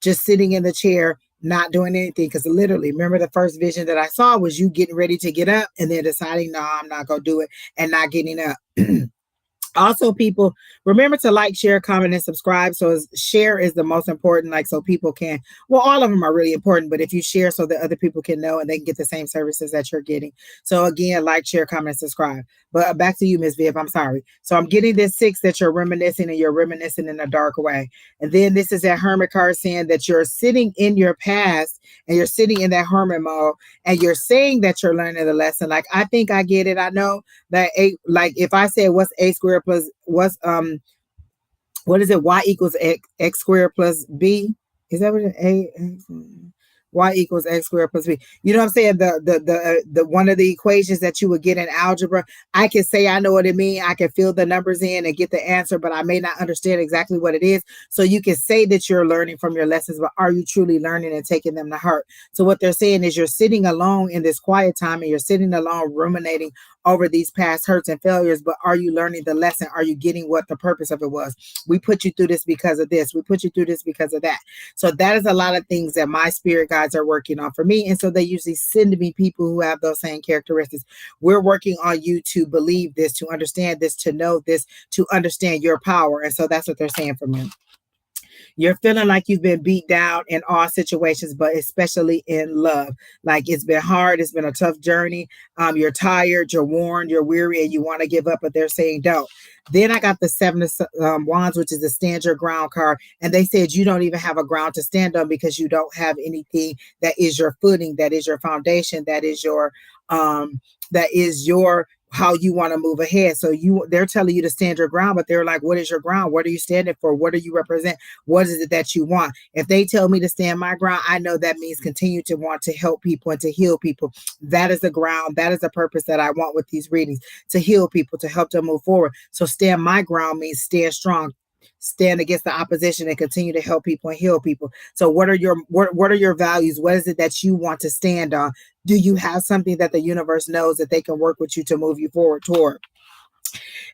Speaker 1: just sitting in the chair, not doing anything. Because literally, remember the first vision that I saw was you getting ready to get up and then deciding, no, I'm not going to do it, and not getting up. Also, people, remember to like, share, comment, and subscribe. So share is the most important, like, so people can, well, all of them are really important, but if you share so that other people can know and they can get the same services that you're getting. So again, like, share, comment, and subscribe. But back to you, Miss Viv, I'm sorry. So I'm getting this 6 that you're reminiscing, and you're reminiscing in a dark way. And then this is that hermit card saying that you're sitting in your past and you're sitting in that hermit mode, and you're saying that you're learning the lesson. Like, I think I get it. I know that like if I said what's a squared plus what's what is it, y equals x squared plus b, is that what y equals x squared plus b, you know what I'm saying, the one of the equations that you would get in algebra. I can say I know what it means, I can fill the numbers in and get the answer, but I may not understand exactly what it is. So you can say that you're learning from your lessons, but are you truly learning and taking them to heart? So what they're saying is you're sitting alone in this quiet time, and you're sitting alone ruminating over these past hurts and failures, but are you learning the lesson? Are you getting what the purpose of it was? We put you through this because of this. We put you through this because of that. So that is a lot of things that my spirit guides are working on for me. And so they usually send to me people who have those same characteristics. We're working on you to believe this, to understand this, to know this, to understand your power. And so that's what they're saying for me. You're feeling like you've been beat down in all situations, but especially in love. Like, it's been hard. It's been a tough journey. You're tired, you're worn, you're weary, and you want to give up, but they're saying don't. Then I got the 7 of Wands, which is the stand your ground card. And they said you don't even have a ground to stand on because you don't have anything that is your footing, that is your foundation, that is your how you want to move ahead. So they're telling you to stand your ground, but they're like, what is your ground? What are you standing for? What do you represent? What is it that you want? If they tell me to stand my ground, I know that means continue to want to help people and to heal people. That is the ground. That is the purpose that I want with these readings, to heal people, to help them move forward. So stand my ground means stand strong, stand against the opposition, and continue to help people and heal people. So what are your values? What is it that you want to stand on? Do you have something that the universe knows that they can work with you to move you forward toward?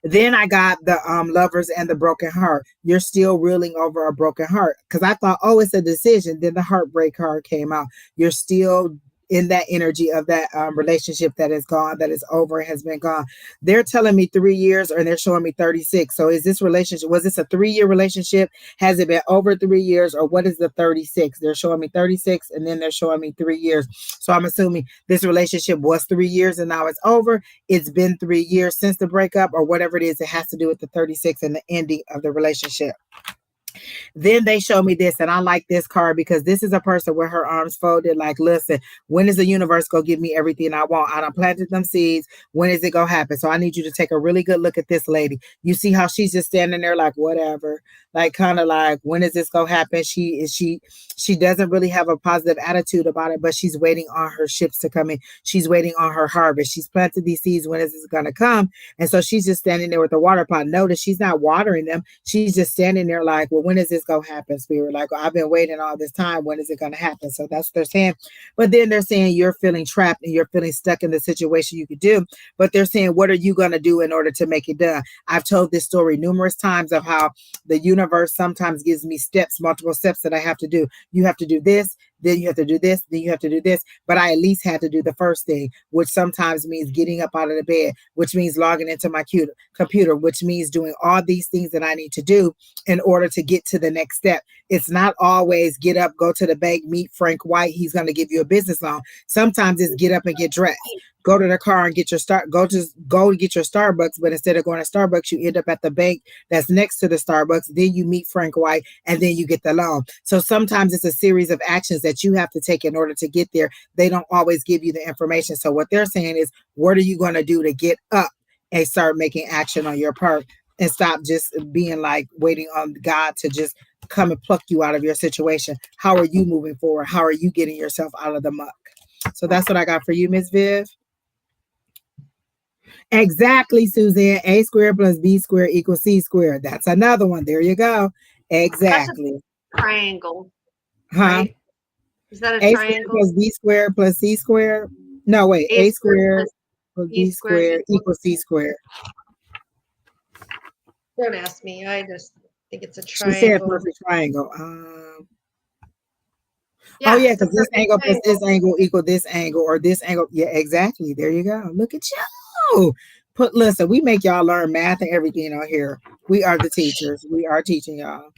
Speaker 1: Then I got the Lovers and the broken heart. You're still reeling over a broken heart, because I thought, oh, it's a decision. Then the heartbreak card came out. You're still in that energy of that relationship that is gone, that is over, has been gone. They're telling me 3 years, or they're showing me 36. So is this relationship, was this a 3-year relationship? Has it been over 3 years, or what is the 36? They're showing me 36, and then they're showing me 3 years. So I'm assuming this relationship was 3 years and now it's over. It's been 3 years since the breakup, or whatever it is. It has to do with the 36 and the ending of the relationship. Then they show me this, and I like this card because this is a person with her arms folded, like, listen, when is the universe going to give me everything I want? I done planted them seeds. When is it going to happen? So I need you to take a really good look at this lady. You see how she's just standing there like, whatever, like, kind of like, when is this going to happen? She doesn't really have a positive attitude about it, but she's waiting on her ships to come in. She's waiting on her harvest. She's planted these seeds. When is this going to come? And so she's just standing there with the water pot. Notice she's not watering them. She's just standing there like, well, when is this going to happen, Spirit? Like, I've been waiting all this time. When is it going to happen? So that's what they're saying. But then they're saying you're feeling trapped and you're feeling stuck in the situation you could do. But they're saying, what are you going to do in order to make it done? I've told this story numerous times of how the universe sometimes gives me steps, multiple steps that I have to do. You have to do this, then you have to do this, then you have to do this. But I at least had to do the first thing, which sometimes means getting up out of the bed, which means logging into my computer, which means doing all these things that I need to do in order to get to the next step. It's not always get up, go to the bank, meet Frank White. He's going to give you a business loan. Sometimes it's get up and get dressed. Go to the car and get your go and get your Starbucks. But instead of going to Starbucks, you end up at the bank that's next to the Starbucks. Then you meet Frank White, and then you get the loan. So sometimes it's a series of actions that you have to take in order to get there. They don't always give you the information. So what they're saying is, what are you going to do to get up and start making action on your part, and stop just being like waiting on God to just come and pluck you out of your situation? How are you moving forward? How are you getting yourself out of the muck? So that's what I got for you, Miss Viv. Exactly, Suzanne. A squared plus B squared equals C squared. That's another one. There you go.
Speaker 2: That's a
Speaker 1: Exactly.
Speaker 2: triangle,
Speaker 1: Huh?
Speaker 2: right? Is that a
Speaker 1: A squared
Speaker 2: triangle?
Speaker 1: plus B squared plus C squared. No, wait.
Speaker 2: A
Speaker 1: A
Speaker 2: squared
Speaker 1: squared
Speaker 2: plus
Speaker 1: plus
Speaker 2: B
Speaker 1: B
Speaker 2: squared
Speaker 1: squared
Speaker 2: equals.
Speaker 1: equals C squared.
Speaker 2: Don't ask me. I just think it's a
Speaker 1: She said
Speaker 2: triangle.
Speaker 1: perfect triangle. Oh
Speaker 2: Yeah,
Speaker 1: yeah,
Speaker 2: it's a
Speaker 1: because this
Speaker 2: perfect
Speaker 1: angle plus
Speaker 2: triangle.
Speaker 1: this angle equal this angle or this angle. Yeah, exactly. There you go. Look at you. Listen, we make y'all learn math and everything on here. We are the teachers. We are teaching y'all.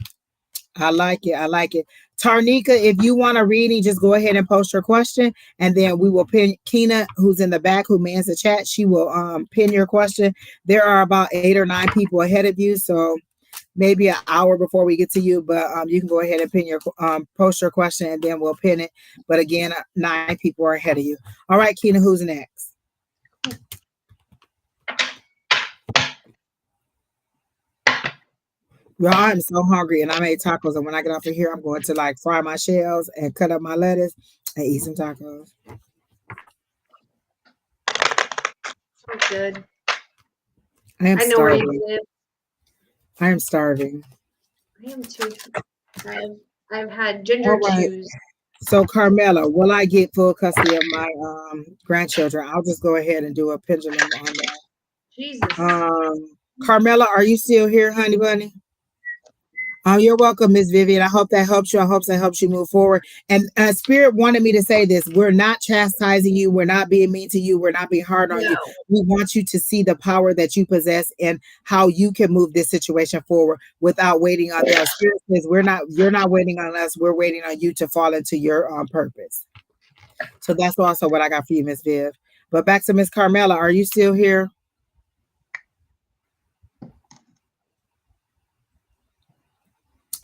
Speaker 1: I like it. I like it. Tarnika, if you want a reading, just go ahead and post your question, and then we will pin Keena, who's in the back, who mans the chat. She will pin your question. There are about 8 or 9 people ahead of you, so maybe an hour before we get to you. But you can go ahead and pin your post your question, and then we'll pin it. But again, 9 people are ahead of you. All right, Keena, who's next? Well, I'm so hungry, and I made tacos. And when I get off of here, I'm going to like fry my shells and cut up my lettuce and eat some tacos.
Speaker 2: Sounds good.
Speaker 1: I am
Speaker 2: I know where you
Speaker 1: starving.
Speaker 2: live.
Speaker 1: I am starving.
Speaker 2: I am too. I've had ginger
Speaker 1: All right.
Speaker 2: chews.
Speaker 1: So, Carmela, will I get full custody of my grandchildren? I'll just go ahead and do a pendulum on that.
Speaker 2: Jesus.
Speaker 1: Carmela, are you still here, honey bunny? You're welcome, Miss Vivian. I hope that helps you. I hope that helps you move forward. And Spirit wanted me to say this. We're not chastising you. We're not being mean to you. We're not being hard on you.
Speaker 2: No.
Speaker 1: We want you to see the power that you possess and how you can move this situation forward without waiting on them. Spirit says you're not waiting on us. We're waiting on you to fall into your purpose. So that's also what I got for you, Miss Viv. But back to Miss Carmela. Are you still here?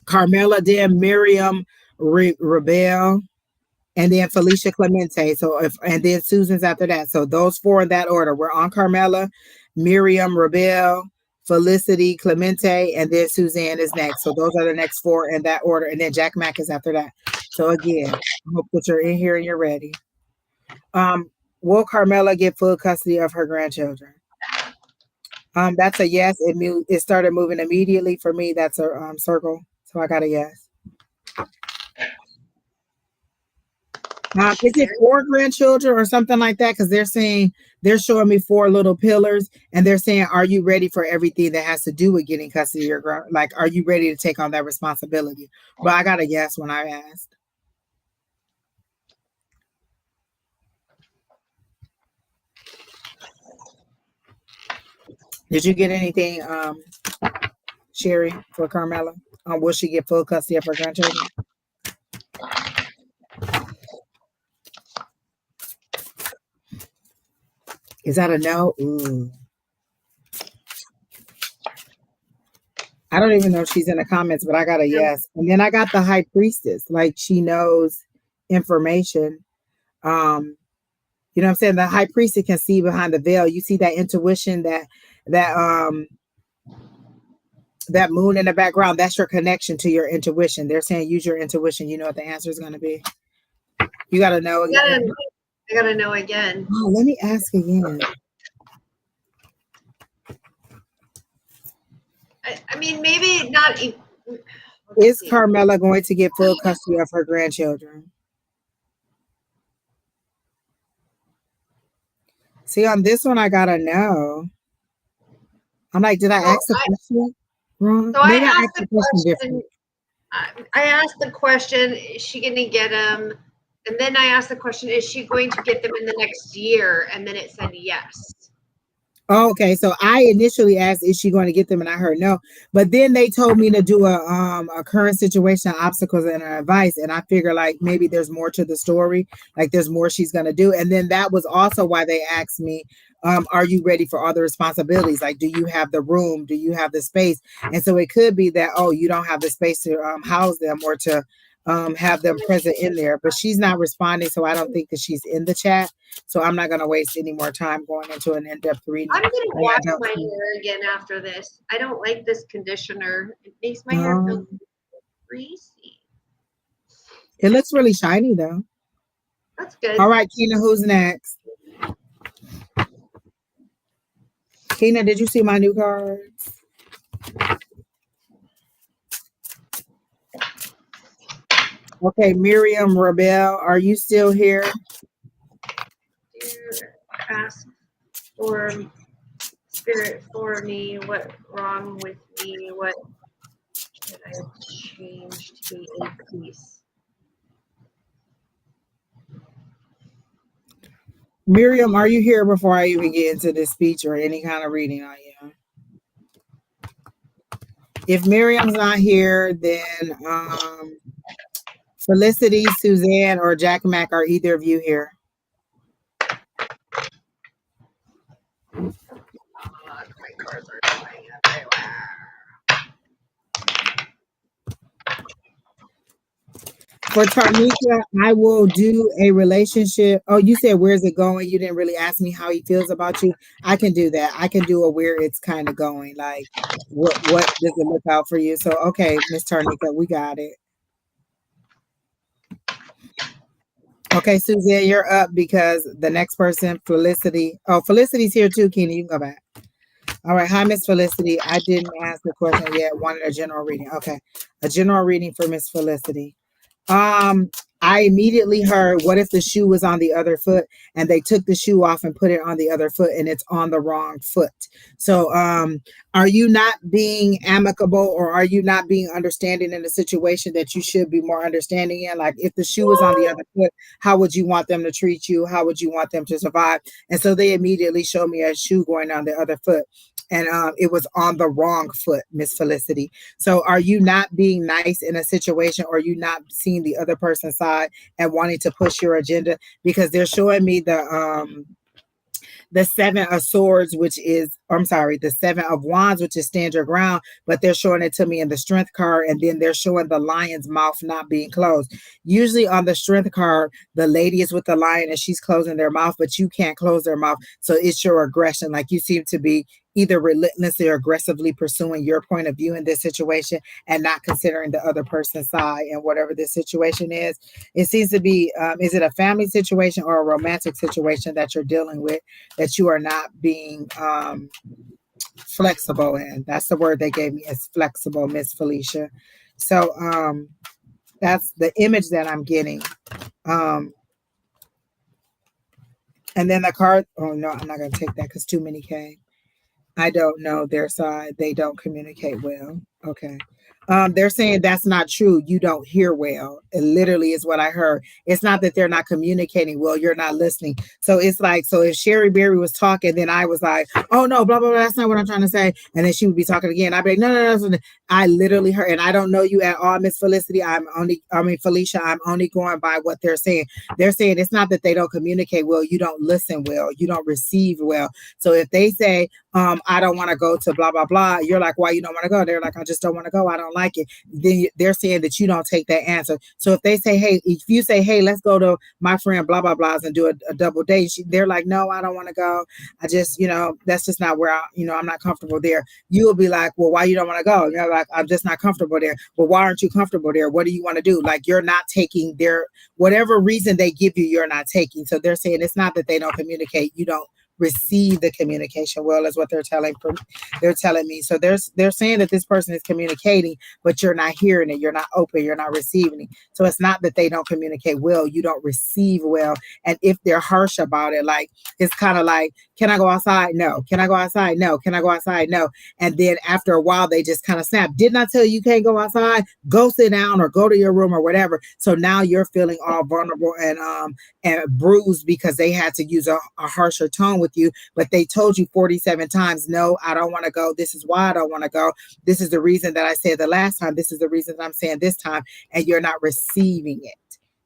Speaker 1: Carmela, then Miriam Rebel, and then Felicia Clemente. And then Susan's after that. So those 4 in that order. We're on Carmela, Miriam Rebel, Felicity Clemente, and then Suzanne is next. So those are the next 4 in that order. And then Jack Mack is after that. So again, I hope that you're in here and you're ready. Will Carmela get full custody of her grandchildren? That's a yes. It started moving immediately for me. That's a circle. So I got a yes. Is it 4 grandchildren or something like that? Because they're showing me 4 little pillars, and they're saying, "Are you ready for everything that has to do with getting custody of your like? Are you ready to take on that responsibility?" But I got a yes when I asked. Did you get anything, Sheri, for Carmela? Will she get full custody of her grandchildren? Is that a no? Ooh. I don't even know if she's in the comments, but I got a yes. And then I got the high priestess. Like she knows information. You know what I'm saying? The high priestess can see behind the veil. You see that intuition, that um that moon in the background, that's your connection to your intuition. They're saying use your intuition. You know what the answer is gonna be. You gotta know again.
Speaker 2: I gotta know again.
Speaker 1: Oh, let me ask again.
Speaker 2: I mean, maybe not.
Speaker 1: Is Carmela going to get full custody of her grandchildren? See, on this one, I gotta know. I'm like, did I ask the question wrong?
Speaker 2: So I
Speaker 1: Maybe I
Speaker 2: asked
Speaker 1: asked the
Speaker 2: the
Speaker 1: question
Speaker 2: question.
Speaker 1: different.
Speaker 2: I asked the question: is she going to get them? And then I asked the question: is she going to get them in the next year? And then it said yes.
Speaker 1: Oh, okay, so I initially asked, "Is she going to get them?" And I heard no. But then they told me to do a current situation, obstacles, and advice. And I figure like maybe there's more to the story, like there's more she's going to do. And then that was also why they asked me, "Are you ready for all the responsibilities? Like, do you have the room? Do you have the space?" And so it could be that you don't have the space to house them or to have them present in there. But she's not responding, so I don't think that she's in the chat. So I'm not going to waste any more time going into an in-depth reading.
Speaker 2: I'm going to wash my hair again after this. I don't like this conditioner. It makes my hair feel greasy.
Speaker 1: It looks really shiny though.
Speaker 2: That's good.
Speaker 1: All right, Keena, who's next? Kina, did you see my new cards? Okay, Miriam Rebel, are you still here?
Speaker 2: You ask for spirit for me. What wrong with me? What should I change to be in peace?
Speaker 1: Miriam, are you here before I even get into this speech or any kind of reading on you? If Miriam's not here, then Felicity, Suzanne, or Jack Mac, are either of you here?
Speaker 2: My cards are going everywhere.
Speaker 1: For Tarnika, I will do a relationship. Oh, you said where's it going? You didn't really ask me how he feels about you. I can do that. I can do a where it's kind of going. Like what does it look out for you? So okay, Miss Tarnika, we got it. Okay, Suzanne, you're up because the next person, Felicity. Oh, Felicity's here too, Keena. You can go back. All right. Hi, Miss Felicity. I didn't ask the question yet. Wanted a general reading. Okay. A general reading for Miss Felicity. Um, I immediately heard, what if the shoe was on the other foot and they took the shoe off and put it on the other foot and it's on the wrong foot? So, are you not being amicable or are you not being understanding in a situation that you should be more understanding in? Like, if the shoe was on the other foot, how would you want them to treat you? How would you want them to survive? And so they immediately showed me a shoe going on the other foot. And it was on the wrong foot, Miss Felicity. So are you not being nice in a situation, or are you not seeing the other person's side and wanting to push your agenda? Because they're showing me the seven of swords, which is, I'm sorry, the seven of wands, which is stand your ground, but they're showing it to me in the strength card, and then they're showing the lion's mouth not being closed. Usually on the strength card, the lady is with the lion and she's closing their mouth, but you can't close their mouth. So it's your aggression. Like, you seem to be either relentlessly or aggressively pursuing your point of view in this situation and not considering the other person's side and whatever this situation is. It seems to be, is it a family situation or a romantic situation that you're dealing with that you are not being flexible in? That's the word they gave me, is flexible, Miss Felicia. So that's the image that I'm getting. And then the card, oh no, I'm not going to take that because too many came. I don't know their side. They don't communicate well. Okay. They're saying that's not true. You don't hear well. It literally is what I heard. It's not that they're not communicating well. You're not listening. So it's like, so if Sheri Beery was talking, then I was like, oh no, blah, blah, blah. That's not what I'm trying to say. And then she would be talking again. I'd be like, no, no, no, no. I literally heard, and I don't know you at all, Miss Felicity. Felicia, I'm only going by what they're saying. They're saying it's not that they don't communicate well. You don't listen well. You don't receive well. So if they say, I don't want to go to blah, blah, blah. You're like, why you don't want to go? They're like, I just don't want to go. I don't like it. Then they're saying that you don't take that answer. So if they say, hey, if you say, hey, let's go to my friend blah, blah, blahs and do a double date, they're like, no, I don't want to go. I just, that's just not where I'm not comfortable there. You will be like, well, why you don't want to go? You're like, I'm just not comfortable there. Well, why aren't you comfortable there? What do you want to do? Like, you're not taking their, whatever reason they give you, you're not taking. So they're saying it's not that they don't communicate. You don't receive the communication well, is what they're telling me. So they're saying that this person is communicating, but you're not hearing it, you're not open, you're not receiving it. So it's not that they don't communicate well, you don't receive well. And if they're harsh about it, like, it's kind of like, can I go outside? No. Can I go outside? No. Can I go outside? No. And then after a while they just kind of snap. Didn't I tell you can't go outside? Go sit down or go to your room or whatever. So now you're feeling all vulnerable and bruised because they had to use a harsher tone with you, but they told you 47 times, no, I don't want to go. This is why I don't want to go. This is the reason that I said the last time. This is the reason that I'm saying this time, and you're not receiving it.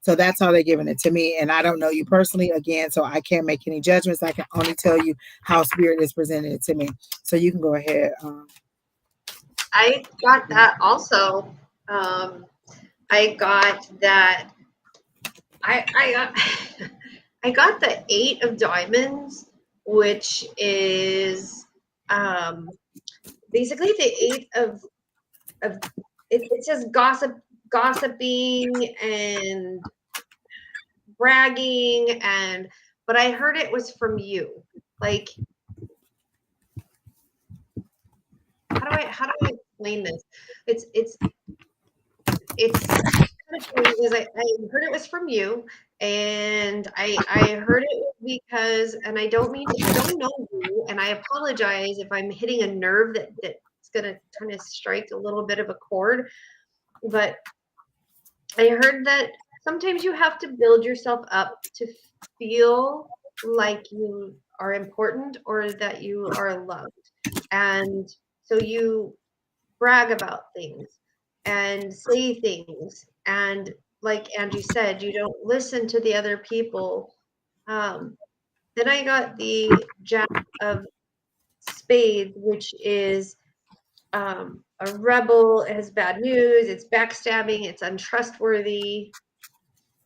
Speaker 1: So that's how they're giving it to me. And I don't know you personally, again, so I can't make any judgments. I can only tell you how Spirit is presenting it to me. So you can go ahead.
Speaker 2: I got that also. I got that. I got I got the 8 of diamonds, which is basically the 8 of it says gossiping and bragging, but I heard it was from you. Like, how do I explain this? It's kind of funny because I heard it was from you, and I heard it because, and I don't know you, and I apologize if I'm hitting a nerve that's gonna kind of strike a little bit of a chord, but I heard that sometimes you have to build yourself up to feel like you are important or that you are loved, and so you brag about things and say things, and like Angie said, you don't listen to the other people. Then I got the Jack of Spades, which is a rebel. It has bad news, it's backstabbing, it's untrustworthy.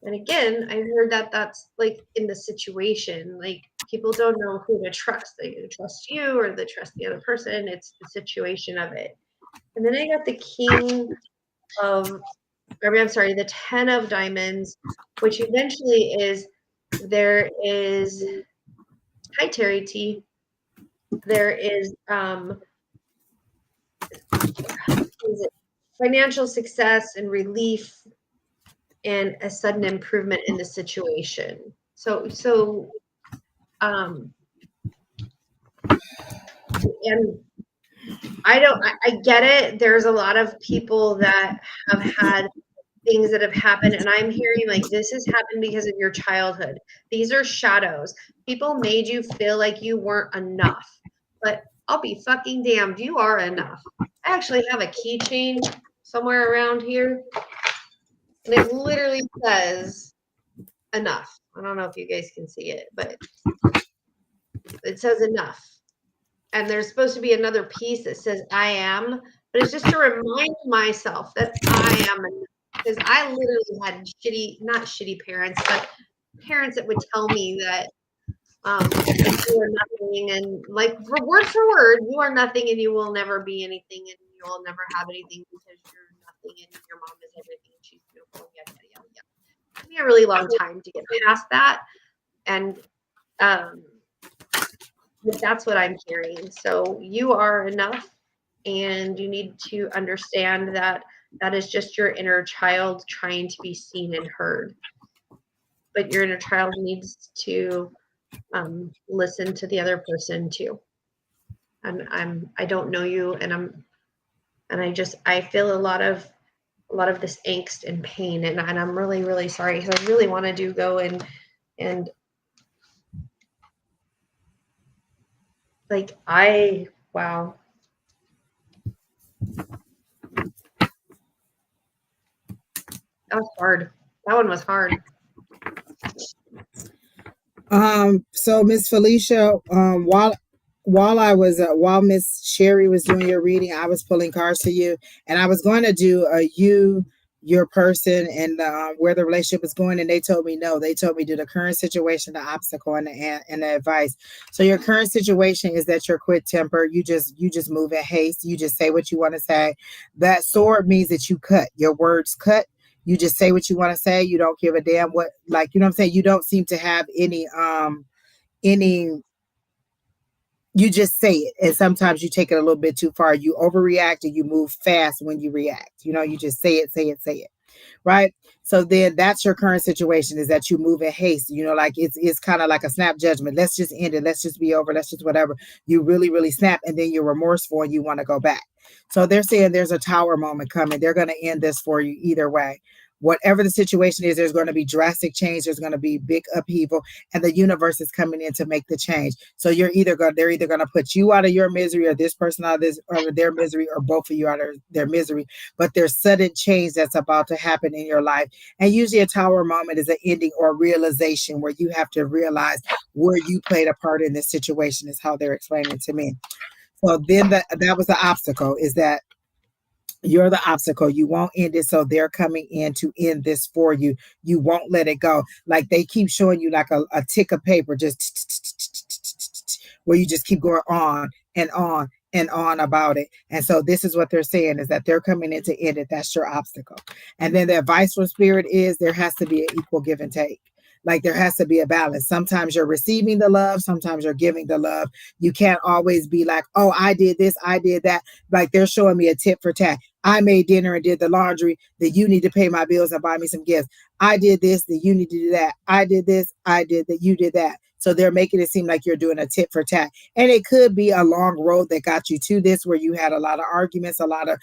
Speaker 2: And again, I heard that that's like in the situation, like people don't know who to trust. They either trust you or they trust the other person. It's the situation of it. And then I got the King of, I'm sorry, the 10 of Diamonds, which eventually is, there is, hi Terry T, there is is it financial success and relief and a sudden improvement in the situation. So and I get it. There's a lot of people that have had things that have happened, and I'm hearing like this has happened because of your childhood. These are shadows. People made you feel like you weren't enough, but I'll be fucking damned, you are enough. I actually have a keychain somewhere around here, and it literally says enough. I don't know if you guys can see it, but it says enough. And there's supposed to be another piece that says I am, but it's just to remind myself that I am enough. Because I literally had not shitty parents, but parents that would tell me that you are nothing, and like word for word, you are nothing and you will never be anything and you will never have anything because you're nothing and your mom is everything and she's beautiful. Yada, yada, yada, yada. It took me a really long time to get past that. And but that's what I'm hearing. So you are enough, and you need to understand that that is just your inner child trying to be seen and heard. But your inner child needs to listen to the other person too. I don't know you, and I feel a lot of this angst and pain, and I'm really really sorry because I really want to go and like wow. That was hard. That one was hard.
Speaker 1: So Miss Felicia, while Miss Sheri was doing your reading, I was pulling cards to you, and I was going to do a your person, and where the relationship is going, and they told me no. They told me do the current situation, the obstacle, and the advice. So your current situation is that you're quick tempered. You just move in haste. You just say what you want to say. That sword means that you cut. Your words cut. You just say what you want to say. You don't give a damn what, like, you know what I'm saying? You don't seem to have any, you just say it. And sometimes you take it a little bit too far. You overreact and you move fast when you react. You just say it, say it, say it. Right. So then that's your current situation, is that you move in haste. Like it's kind of like a snap judgment. Let's just end it. Let's just be over. Let's just whatever. You really, really snap, and then you're remorseful and you want to go back. So they're saying there's a tower moment coming. They're going to end this for you either way. Whatever the situation is, there's going to be drastic change. There's going to be big upheaval, and the universe is coming in to make the change. So they're either going to put you out of your misery, or this person out of their misery, or both of you out of their misery. But there's sudden change that's about to happen in your life. And usually a tower moment is an ending or realization where you have to realize where you played a part in this situation, is how they're explaining to me. So then that was the obstacle, is that you're the obstacle. You won't end it. So they're coming in to end this for you. You won't let it go. Like they keep showing you like a tick of paper, just where you just keep going on and on and on about it. And so this is what they're saying, is that they're coming in to end it. That's your obstacle. And then the advice from spirit is there has to be an equal give and take. Like there has to be a balance. Sometimes you're receiving the love, sometimes you're giving the love. You can't always be like, oh, I did this, I did that. Like they're showing me a tit for tat. I made dinner and did the laundry, that you need to pay my bills and buy me some gifts. I did this, that you need to do that. I did this, I did that, you did that. So they're making it seem like you're doing a tit for tat. And it could be a long road that got you to this, where you had a lot of arguments, a lot of,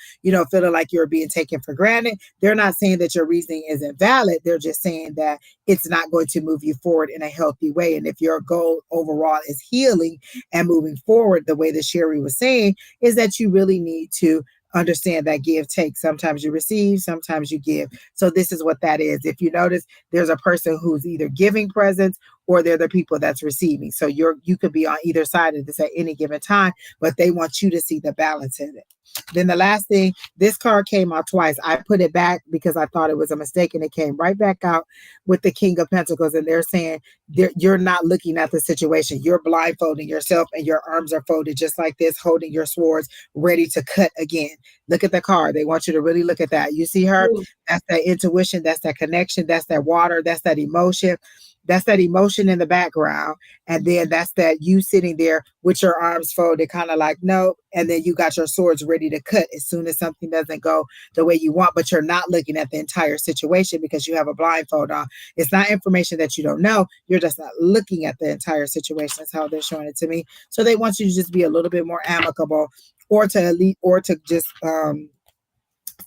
Speaker 1: feeling like you're being taken for granted. They're not saying that your reasoning isn't valid. They're just saying that it's not going to move you forward in a healthy way. And if your goal overall is healing and moving forward, the way that Sheri was saying, is that you really need to understand that give take. Sometimes you receive, sometimes you give. So this is what that is. If you notice, there's a person who's either giving presents or they're the people that's receiving. So you could be on either side of this at any given time, but they want you to see the balance in it. Then the last thing, this card came out twice. I put it back because I thought it was a mistake, and it came right back out with the King of Pentacles. And they're saying you're not looking at the situation. You're blindfolding yourself and your arms are folded just like this, holding your swords, ready to cut again. Look at the card. They want you to really look at that. You see her? That's that intuition. That's that connection. That's that water. That's that emotion. That's that emotion in the background. And then that's that you sitting there with your arms folded, kind of like, no. And then you got your swords ready to cut as soon as something doesn't go the way you want, but you're not looking at the entire situation because you have a blindfold on. It's not information that you don't know. You're just not looking at the entire situation. That's how they're showing it to me. So they want you to just be a little bit more amicable, or to just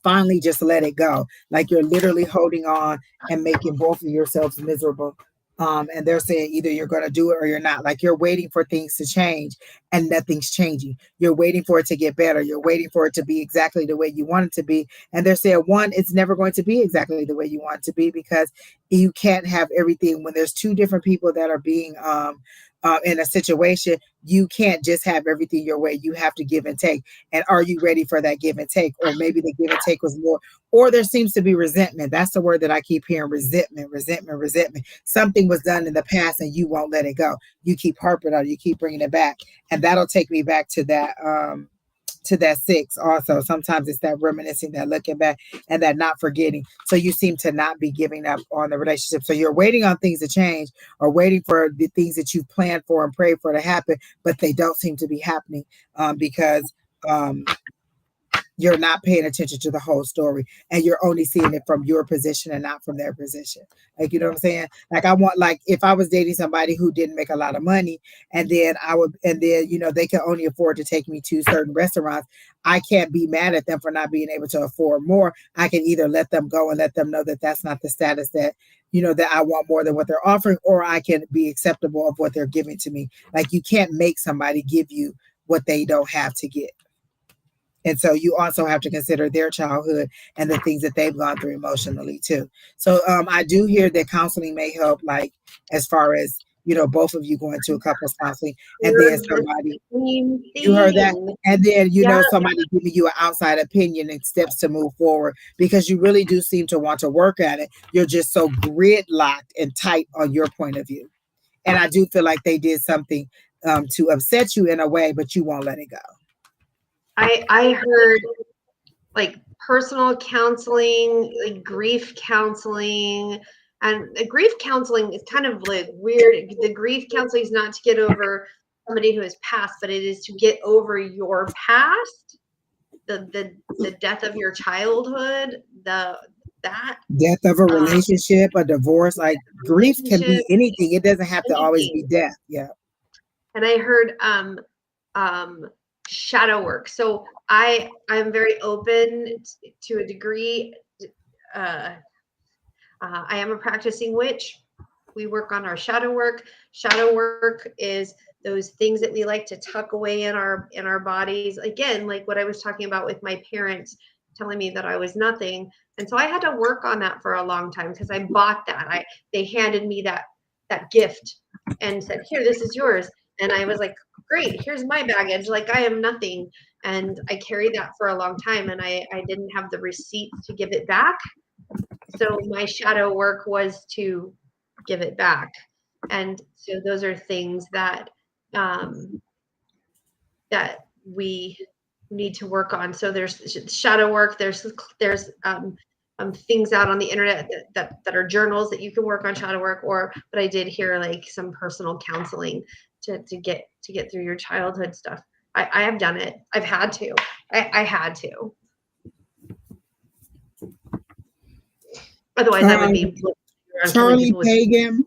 Speaker 1: finally just let it go. Like you're literally holding on and making both of yourselves miserable. And they're saying either you're going to do it or you're not. Like you're waiting for things to change and nothing's changing. You're waiting for it to get better. You're waiting for it to be exactly the way you want it to be. And they're saying, one, it's never going to be exactly the way you want it to be, because you can't have everything. When there's two different people that are being in a situation, you can't just have everything your way. You have to give and take. And are you ready for that give and take? Or maybe the give and take was more, or there seems to be resentment. That's the word that I keep hearing: resentment, resentment, resentment. Something was done in the past and you won't let it go. You keep harping on it, you keep bringing it back. And that'll take me back to that six also. Sometimes it's that reminiscing, that looking back, and that not forgetting. So you seem to not be giving up on the relationship. So you're waiting on things to change, or waiting for the things that you've planned for and prayed for to happen, but they don't seem to be happening because you're not paying attention to the whole story, and you're only seeing it from your position and not from their position. Like, you know what I'm saying? Like, like if I was dating somebody who didn't make a lot of money, and then they can only afford to take me to certain restaurants, I can't be mad at them for not being able to afford more. I can either let them go and let them know that that's not the status that, that I want more than what they're offering, or I can be acceptable of what they're giving to me. Like, you can't make somebody give you what they don't have to get. And so you also have to consider their childhood and the things that they've gone through emotionally too. So I do hear that counseling may help, like as far as, both of you going to a couples counseling, and then
Speaker 2: Heard the
Speaker 1: somebody,
Speaker 2: same
Speaker 1: you heard that,
Speaker 2: thing.
Speaker 1: and then,
Speaker 2: Yeah,
Speaker 1: somebody giving you an outside opinion and steps to move forward, because you really do seem to want to work at it. You're just so gridlocked and tight on your point of view. And I do feel like they did something to upset you in a way, but you won't let it go.
Speaker 2: I heard like personal counseling, like grief counseling. And the grief counseling is kind of like weird. The grief counseling is not to get over somebody who has passed, but it is to get over your past, the death of your childhood, that
Speaker 1: Death of a relationship, a divorce, like grief can
Speaker 2: relationship,
Speaker 1: be anything. It doesn't have to always be
Speaker 2: anything.
Speaker 1: death. Yeah.
Speaker 2: And I heard shadow work. So I'm very open to a degree. I am a practicing witch. We work on our shadow work. Shadow work is those things that we like to tuck away in our bodies. Again, like what I was talking about with my parents telling me that I was nothing. And so I had to work on that for a long time, because I bought that. They handed me that gift and said, "Here, this is yours." And I was like, "Great, here's my baggage. Like, I am nothing." And I carried that for a long time, and I didn't have the receipts to give it back. So my shadow work was to give it back. And so those are things that that we need to work on. So there's shadow work, there's things out on the internet that are journals that you can work on shadow work, but I did hear like some personal counseling to get through your childhood stuff. I have done it. I've had to. I had to. Otherwise, I would be killing
Speaker 1: Charlie
Speaker 2: people with.
Speaker 1: Pagan,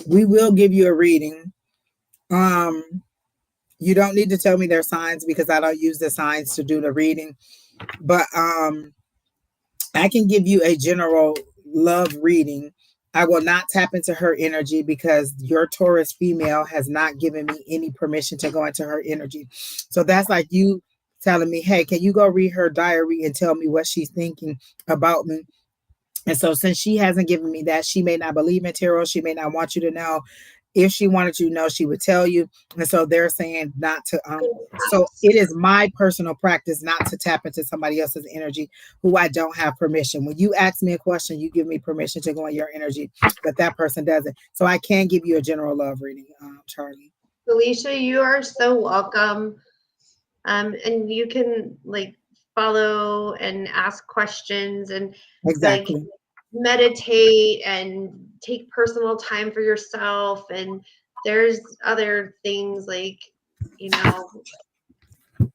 Speaker 1: we will give you a reading. You don't need to tell me their signs because I don't use the signs to do the reading. But I can give you a general love reading. I will not tap into her energy because your Taurus female has not given me any permission to go into her energy. So that's like you telling me, hey, can you go read her diary and tell me what she's thinking about me? And so since she hasn't given me that, she may not believe in tarot. She may not want you to know. If she wanted you to know, she would tell you. And so they're saying not to. So it is my personal practice not to tap into somebody else's energy who I don't have permission. When you ask me a question, you give me permission to go in your energy, but that person doesn't. So I can give you a general love reading, Charlie.
Speaker 2: Felicia, you are so welcome. And you can like follow and ask questions and like
Speaker 1: Exactly.
Speaker 2: meditate and take personal time for yourself. And there's other things like,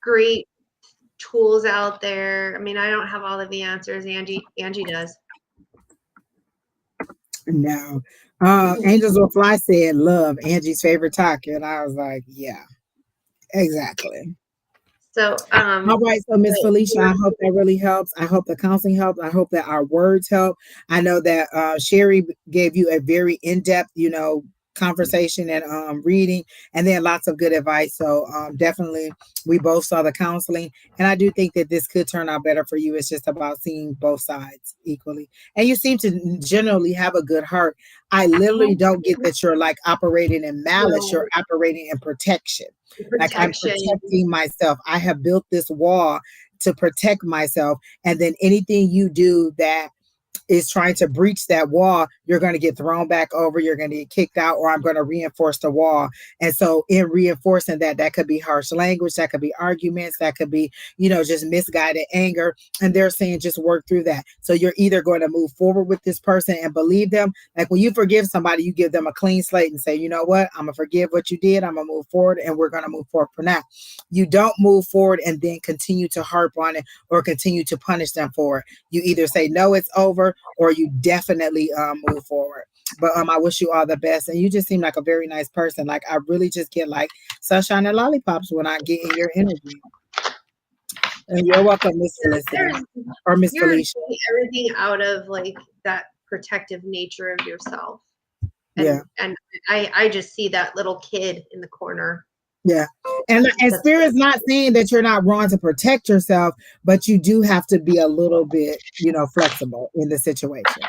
Speaker 2: great tools out there. I mean, I don't have all of the answers. Angie does.
Speaker 1: No. Angels Will Fly said love, Angie's favorite talker. And I was like, yeah, exactly.
Speaker 2: So,
Speaker 1: All right, so Miss Felicia, I hope that really helps. I hope the counseling helps. I hope that our words help. I know that Sheri gave you a very in-depth, conversation and reading, and then lots of good advice. So definitely, we both saw the counseling, and I do think that this could turn out better for you. It's just about seeing both sides equally, and you seem to generally have a good heart. I literally don't get that you're like operating in malice. You're operating in protection. Like I'm
Speaker 2: protection.
Speaker 1: protecting myself. I have built this wall to protect myself. And then anything you do that is trying to breach that wall, you're going to get thrown back over, you're going to get kicked out, or I'm going to reinforce the wall. And so in reinforcing that, that could be harsh language, that could be arguments, that could be, just misguided anger. And they're saying just work through that. So you're either going to move forward with this person and believe them. Like when you forgive somebody, you give them a clean slate and say, you know what, I'm going to forgive what you did. I'm going to move forward and we're going to move forward from that. You don't move forward and then continue to harp on it or continue to punish them for it. You either say, no, it's over, or you definitely move forward. But I wish you all the best. And you just seem like a very nice person. Like I really just get like sunshine and lollipops when I get in your energy. And you're welcome, Miss Felicity or Miss Felicia.
Speaker 2: Taking everything out of like that protective nature of yourself.
Speaker 1: And,
Speaker 2: and I just see that little kid in the corner.
Speaker 1: Yeah. And Spirit's not saying that you're not wrong to protect yourself, but you do have to be a little bit, flexible in the situation.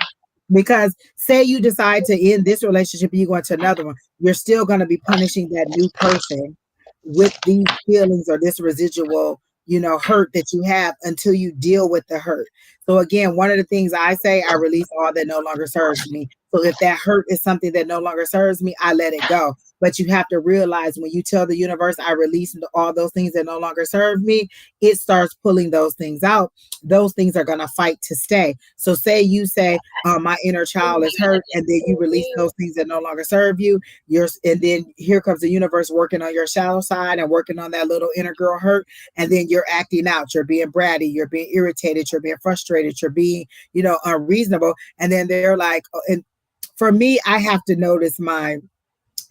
Speaker 1: Because say you decide to end this relationship and you go into another one, you're still going to be punishing that new person with these feelings or this residual, hurt that you have until you deal with the hurt. So again, one of the things I say, I release all that no longer serves me. So if that hurt is something that no longer serves me, I let it go. But you have to realize when you tell the universe, I release all those things that no longer serve me, it starts pulling those things out. Those things are going to fight to stay. So say you say, my inner child is hurt, and then you release those things that no longer serve you. And then here comes the universe working on your shadow side and working on that little inner girl hurt. And then you're acting out. You're being bratty. You're being irritated. You're being frustrated. You're being, unreasonable. And then they're like, and for me, I have to notice my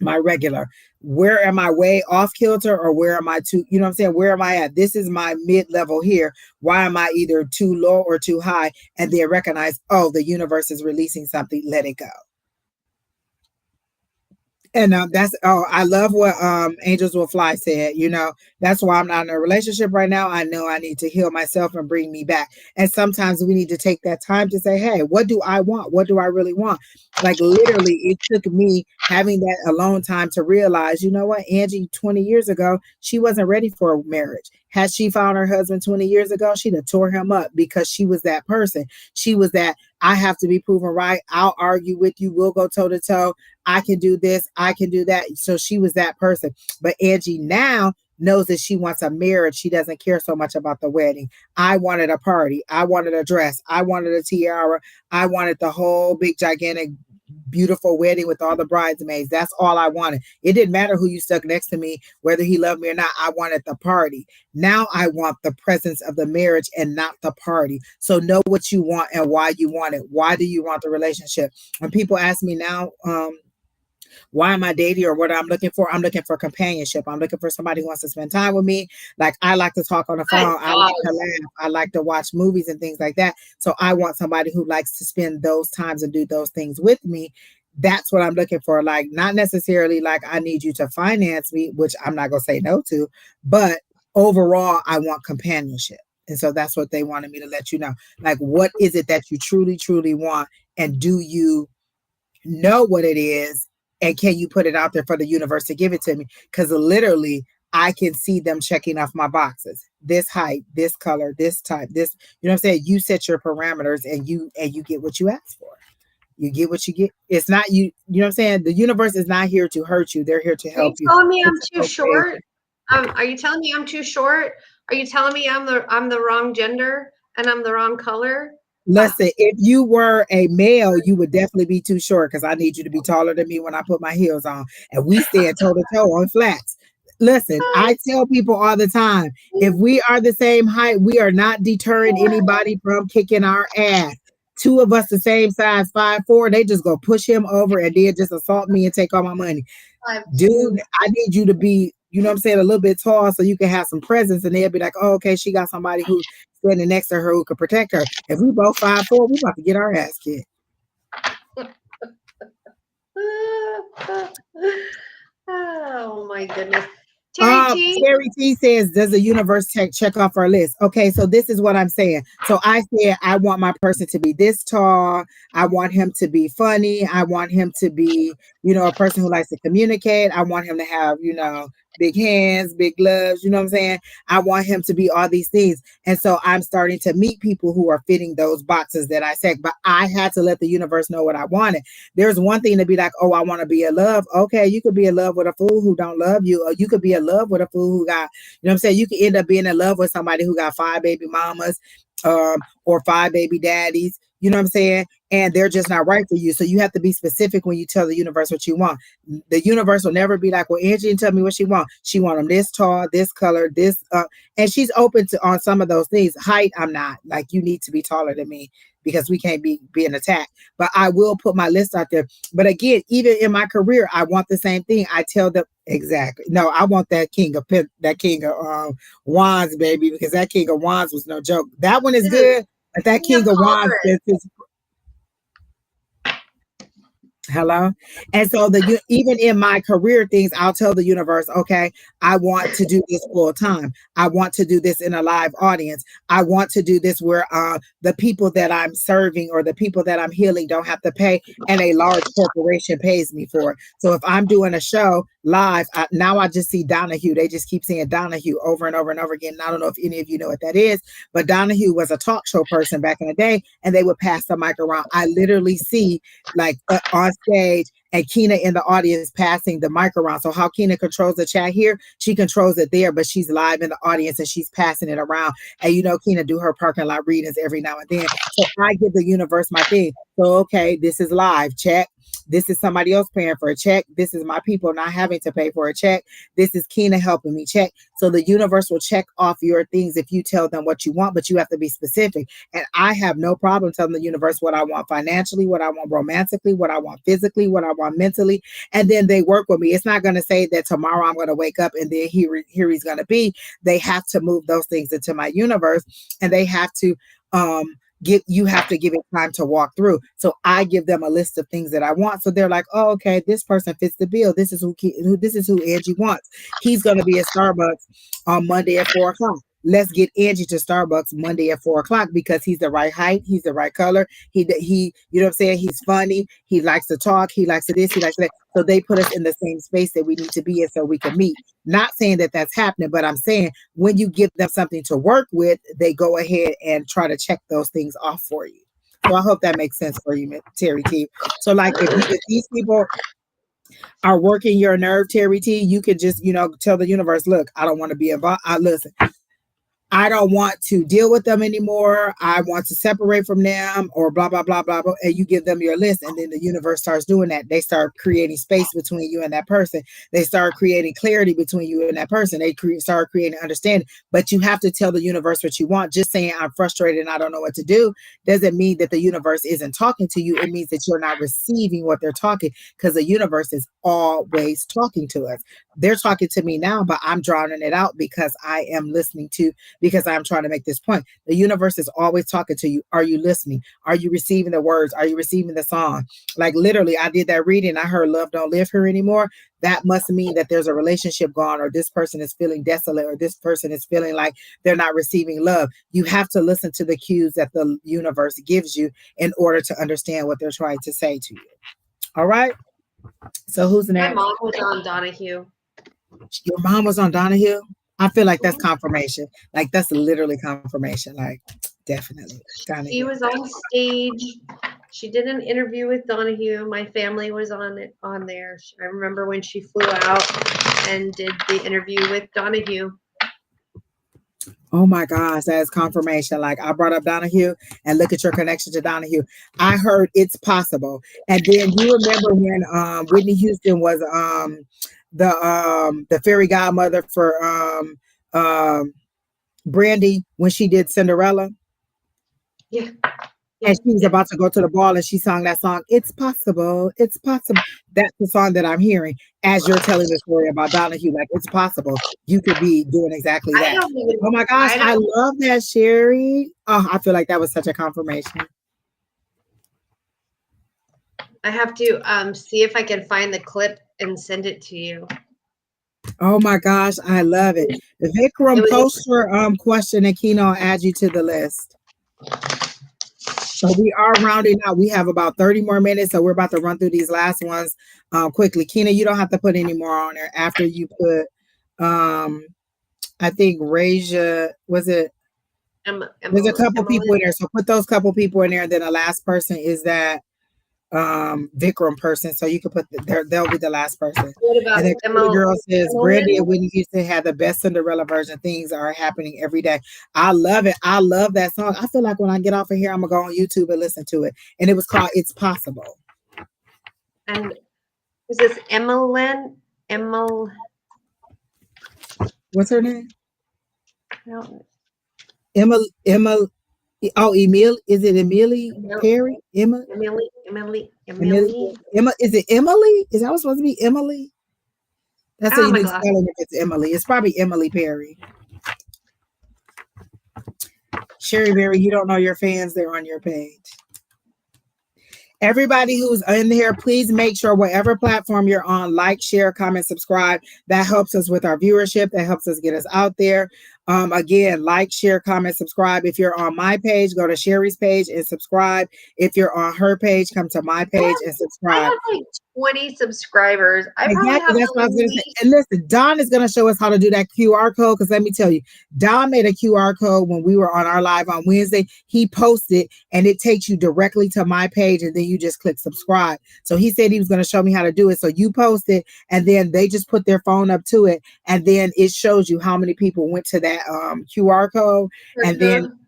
Speaker 1: regular, where am I way off kilter or where am I too, what I'm saying? Where am I at? This is my mid-level here. Why am I either too low or too high? And then recognize, oh, the universe is releasing something. Let it go. And I love what Angels Will Fly said. That's why I'm not in a relationship right now. I know I need to heal myself and bring me back. And sometimes we need to take that time to say, hey, what do I want? What do I really want? Like literally, it took me having that alone time to realize, you know what, Angie, 20 years ago, she wasn't ready for a marriage. Had she found her husband 20 years ago, she'd have tore him up because she was that person. She was that, I have to be proven right. I'll argue with you. We'll go toe to toe. I can do this. I can do that. So she was that person. But Angie now knows that she wants a marriage. She doesn't care so much about the wedding. I wanted a party. I wanted a dress. I wanted a tiara. I wanted the whole big, gigantic, beautiful wedding with all the bridesmaids. That's all I wanted. It didn't matter who you stuck next to me, whether he loved me or not. I wanted the party. Now I want the presence of the marriage and not the party. So know what you want and why you want it. Why do you want the relationship? When people ask me now, why am I dating or what I'm looking for? I'm looking for companionship. I'm looking for somebody who wants to spend time with me. Like I like to talk on the phone. I like to laugh. I like to watch movies and things like that. So I want somebody who likes to spend those times and do those things with me. That's what I'm looking for. Like not necessarily like I need you to finance me, which I'm not gonna say no to, but overall I want companionship. And so that's what they wanted me to let you know. Like, what is it that you truly, truly want? And do you know what it is, and can you put it out there for the universe to give it to me? Because literally I can see them checking off my boxes. This height, this color, this type, this, you know what I'm saying? You set your parameters and you get what you ask for. You get what you get. It's not you, you know what I'm saying? The universe is not here to hurt you. They're here to help you.
Speaker 2: Are you telling me I'm
Speaker 1: It's
Speaker 2: too
Speaker 1: okay.
Speaker 2: short? Are you telling me I'm too short? Are you telling me I'm the wrong gender and I'm the wrong color?
Speaker 1: Listen, if you were a male, you would definitely be too short because I need you to be taller than me when I put my heels on. And we stand toe to toe on flats. Listen, I tell people all the time, if we are the same height, we are not deterring anybody from kicking our ass. Two of us the same size, 5'4", they just go push him over and then just assault me and take all my money. Dude, I need you to be, you know what I'm saying, a little bit tall so you can have some presence. And they'll be like, oh, okay, she got somebody who's standing next to her who could protect her. If we both 5'4", we about to get our ass kicked.
Speaker 2: Oh my goodness.
Speaker 1: Terry T says, does the universe check off our list? Okay, so this is what I'm saying. So I said, I want my person to be this tall. I want him to be funny. I want him to be, a person who likes to communicate. I want him to have, big hands, big gloves. You know what I'm saying? I want him to be all these things. And so I'm starting to meet people who are fitting those boxes that I said, but I had to let the universe know what I wanted. There's one thing to be like, oh, I want to be in love. Okay, you could be in love with a fool who don't love you, or you could be in love with a fool who got, you know what I'm saying? You could end up being in love with somebody who got 5 baby mamas, or 5 baby daddies. You know what I'm saying? And they're just not right for you. So you have to be specific when you tell the universe what you want. The universe will never be like, well, Angie didn't tell me what she wants. She want them this tall, this color, this, and she's open to on some of those things. Height, I'm not. Like, you need to be taller than me because we can't be being attacked. But I will put my list out there. But again, even in my career, I want the same thing. I tell them exactly. No, I want that king of wands, baby, because that king of wands was no joke. That one is good. But that king of wands is hello. And so even in my career things, I'll tell the universe, okay, I want to do this full time. I want to do this in a live audience. I want to do this where the people that I'm serving or the people that I'm healing don't have to pay, and a large corporation pays me for it. So if I'm doing a show live, now I just see Donahue. They just keep saying Donahue over and over and over again. And I don't know if any of you know what that is, but Donahue was a talk show person back in the day, and they would pass the mic around. I literally see like on stage and Keena in the audience passing the mic around. So how Keena controls the chat here, she controls it there, but she's live in the audience and she's passing it around. And Keena do her parking lot readings every now and then. So I give the universe my thing. So, okay, this is live, check. This is somebody else paying for a check. This is my people not having to pay for a check. This is Keena helping me check. So the universe will check off your things if you tell them what you want, but you have to be specific. And I have no problem telling the universe what I want financially, what I want romantically, what I want physically, what I want mentally. And then they work with me. It's not going to say that tomorrow I'm going to wake up and then here he's going to be. They have to move those things into my universe, and they have to, you have to give it time to walk through. So I give them a list of things that I want. So they're like, oh, okay, this person fits the bill. This is who Angie wants. He's going to be at Starbucks on Monday at 4:00. Let's get Angie to Starbucks Monday at 4:00 because he's the right height. He's the right color. He, you know what I'm saying? He's funny. He likes to talk. He likes to this. He likes to that. So they put us in the same space that we need to be in so we can meet. Not saying that that's happening, but I'm saying when you give them something to work with, they go ahead and try to check those things off for you. So I hope that makes sense for you, Terry T. So like if these people, are working your nerve, Terry T, you can just, tell the universe, look, I don't want to be involved. Listen, I don't want to deal with them anymore. I want to separate from them or blah, blah, blah, blah, blah. And you give them your list. And then the universe starts doing that. They start creating space between you and that person. They start creating clarity between you and that person. They start creating understanding. But you have to tell the universe what you want. Just saying I'm frustrated and I don't know what to do doesn't mean that the universe isn't talking to you. It means that you're not receiving what they're talking, because the universe is always talking to us. They're talking to me now, but I'm drowning it out because I am listening to, because I'm trying to make this point. The universe is always talking to you. Are you listening? Are you receiving the words? Are you receiving the song? Like literally, I did that reading. I heard love don't live here anymore. That must mean that there's a relationship gone, or this person is feeling desolate, or this person is feeling like they're not receiving love. You have to listen to the cues that the universe gives you in order to understand what they're trying to say to you. All right. So who's next?
Speaker 2: My mom was on Donahue.
Speaker 1: Your mom was on Donahue? I feel like that's confirmation. Like that's literally confirmation. Like definitely. Donahue.
Speaker 2: She was on stage. She did an interview with Donahue. My family was on there. I remember when she flew out and did the interview with Donahue.
Speaker 1: Oh my gosh, that is confirmation. Like I brought up Donahue, and look at your connection to Donahue. I heard it's possible. And then you remember when Whitney Houston was the fairy godmother for Brandy when she did Cinderella?
Speaker 2: Yeah.
Speaker 1: And she was about to go to the ball and she sang that song, It's Possible, It's Possible. That's the song that I'm hearing as you're telling the story about Donahue. Like, it's possible you could be doing exactly that. Oh my gosh, I love that, Sheri. Oh, I feel like that was such a confirmation.
Speaker 2: I have to see if I can find the clip and send it to you.
Speaker 1: Oh my gosh, I love it. Vikram, post your question and Kino will add you to the list. So we are rounding out. We have about 30 more minutes, so we're about to run through these last ones quickly. Kina, you don't have to put any more on there. After you put, I think Raja, was it? There's a couple people in there, so put those couple people in there. And then the last person is that Vikram person, so you can put they'll be the last person.
Speaker 2: What about
Speaker 1: and then the girl says Brandy and Whitney Houston had the best Cinderella version. Things are happening every day. I love it. I love that song. I feel like when I get off of here, I'm gonna go on YouTube and listen to it. And it was called It's Possible.
Speaker 2: And is this Emil?
Speaker 1: What's her name?
Speaker 2: No.
Speaker 1: Emma. Oh, Emil. Is it Emily Perry? Emily. Emma. Is it Emily? Is that what's supposed to be Emily? That's what you need to tell him if it's Emily. It's probably Emily Perry. Sheri Beery, you don't know your fans. They're on your page. Everybody who's in here, please make sure whatever platform you're on, like, share, comment, subscribe. That helps us with our viewership. That helps us get us out there. Again, like, share, comment, subscribe. If you're on my page, go to Sheri's page and subscribe. If you're on her page, come to my page and subscribe.
Speaker 2: I have like 20 subscribers. Exactly.
Speaker 1: That's what I was going to say. And listen, Don is going to show us how to do that QR code, because let me tell you, Don made a QR code when we were on our live on Wednesday. He posted and it takes you directly to my page, and then you just click subscribe. So he said he was going to show me how to do it. So you post it, and then they just put their phone up to it, and then it shows you how many people went to that QR code. And then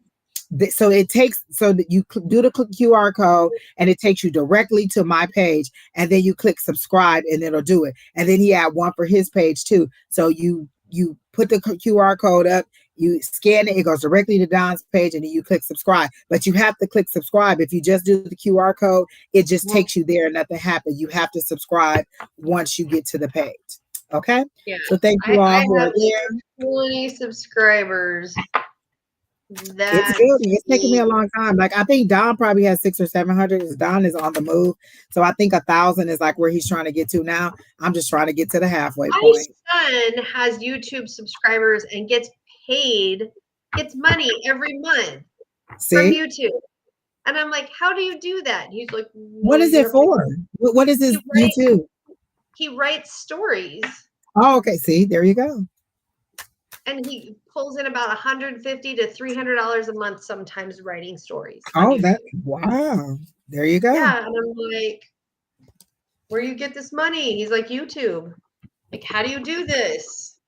Speaker 1: so it takes, so that you do the QR code and it takes you directly to my page, and then you click subscribe and it'll do it. And then he had one for his page too. So you put the QR code up, you scan it, it goes directly to Don's page, and then you click subscribe. But you have to click subscribe. If you just do the QR code, it just takes you there and nothing happens. You have to subscribe once you get to the page. Okay?
Speaker 2: Yeah.
Speaker 1: So thank you all who are there.
Speaker 2: 20 subscribers.
Speaker 1: It's building. It's taking me a long time. Like I think Don probably has 600 or 700. Don is on the move, so I think 1,000 is like where he's trying to get to now. I'm just trying to get to the halfway point.
Speaker 2: My son has YouTube subscribers and gets money every month from YouTube, and I'm like, how do you do that? He's like,
Speaker 1: what is it for? What is his YouTube?
Speaker 2: He writes stories.
Speaker 1: Oh, okay. See, there you go.
Speaker 2: And he pulls in about $150 to $300 a month sometimes writing stories.
Speaker 1: Oh, wow. There you go.
Speaker 2: Yeah, and I'm like, where you get this money? He's like, YouTube. Like, how do you do this?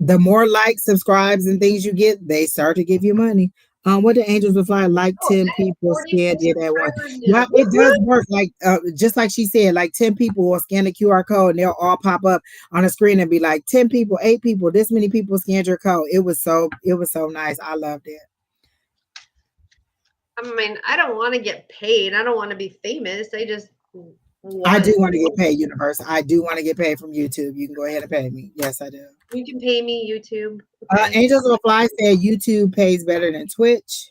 Speaker 1: The more likes, subscribes, and things you get, they start to give you money. What the angels will fly like
Speaker 2: Oh,
Speaker 1: 10
Speaker 2: I have
Speaker 1: people
Speaker 2: 42
Speaker 1: scanned it at once.
Speaker 2: subscribers
Speaker 1: Yeah,
Speaker 2: now.
Speaker 1: it
Speaker 2: Woo-hoo!
Speaker 1: does work. Like just like she said, like 10 people will scan the QR code and they'll all pop up on a screen and be like 10 people, 8 people, this many people scanned your code. It was so nice. I loved it.
Speaker 2: I mean, I don't want to get paid. I don't want to be famous. I just
Speaker 1: I
Speaker 2: want
Speaker 1: do
Speaker 2: to
Speaker 1: want to
Speaker 2: do
Speaker 1: get paid, Universe. I do want to get paid from YouTube. You can go ahead and pay me. Yes, I do.
Speaker 2: You can pay me, YouTube. Okay.
Speaker 1: Angels will fly said YouTube pays better than Twitch.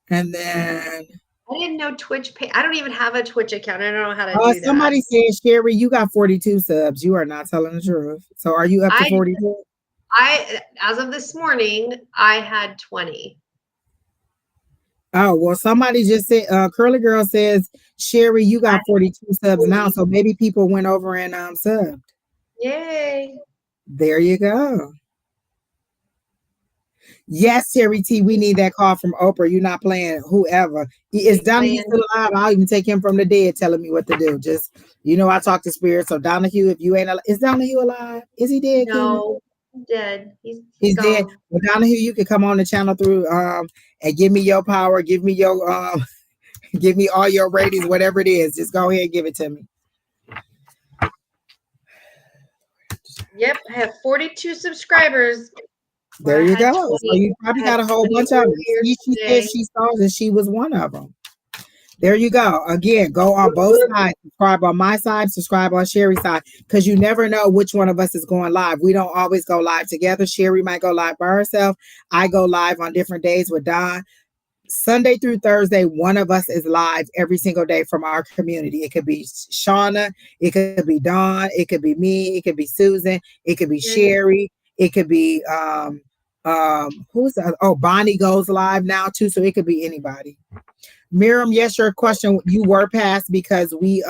Speaker 1: And then
Speaker 2: I didn't know Twitch pay. I don't even have a Twitch account. I don't know how to do that.
Speaker 1: somebody said, Sheri, you got 42 subs. You are not telling the truth. So are you up to
Speaker 2: I
Speaker 1: 42?
Speaker 2: as of this morning, I had 20.
Speaker 1: Oh, well, somebody just said, Curly Girl says, Sheri, you got 42 subs now.
Speaker 2: 40.
Speaker 1: So maybe people went over and subbed.
Speaker 2: Yay.
Speaker 1: There you go. Yes, Terry T, we need that call from Oprah. You're not playing whoever. Is Donahue
Speaker 2: Playing.
Speaker 1: still alive? I'll even take him from the dead telling me what to do. Just, I talk to spirits. So Donahue, if you ain't alive, is Donahue alive? Is he dead, Keena?
Speaker 2: No, he's dead. He's
Speaker 1: He's dead.
Speaker 2: gone.
Speaker 1: Well, Donahue, you can come on the channel through and give me your power, give me your give me all your ratings, whatever it is. Just go ahead and give it to me.
Speaker 2: Yep, I have 42 subscribers.
Speaker 1: There
Speaker 2: I
Speaker 1: you
Speaker 2: had
Speaker 1: go. So
Speaker 2: 20.
Speaker 1: you probably
Speaker 2: I had
Speaker 1: got a whole
Speaker 2: 20
Speaker 1: bunch of them.
Speaker 2: earlier
Speaker 1: She said
Speaker 2: today.
Speaker 1: she saw that she was one of them. There you go. Again, go on both sides. Subscribe on my side, subscribe on Sheri's side, because you never know which one of us is going live. We don't always go live together. Sheri might go live by herself. I go live on different days with Don. Sunday through Thursday, one of us is live every single day from our community. It could be Shauna, it could be Dawn, it could be me, it could be Susan, it could be Sheri, it could be who's that? Oh, Bonnie goes live now too, so it could be anybody. Miriam, yes, your question, you were passed because we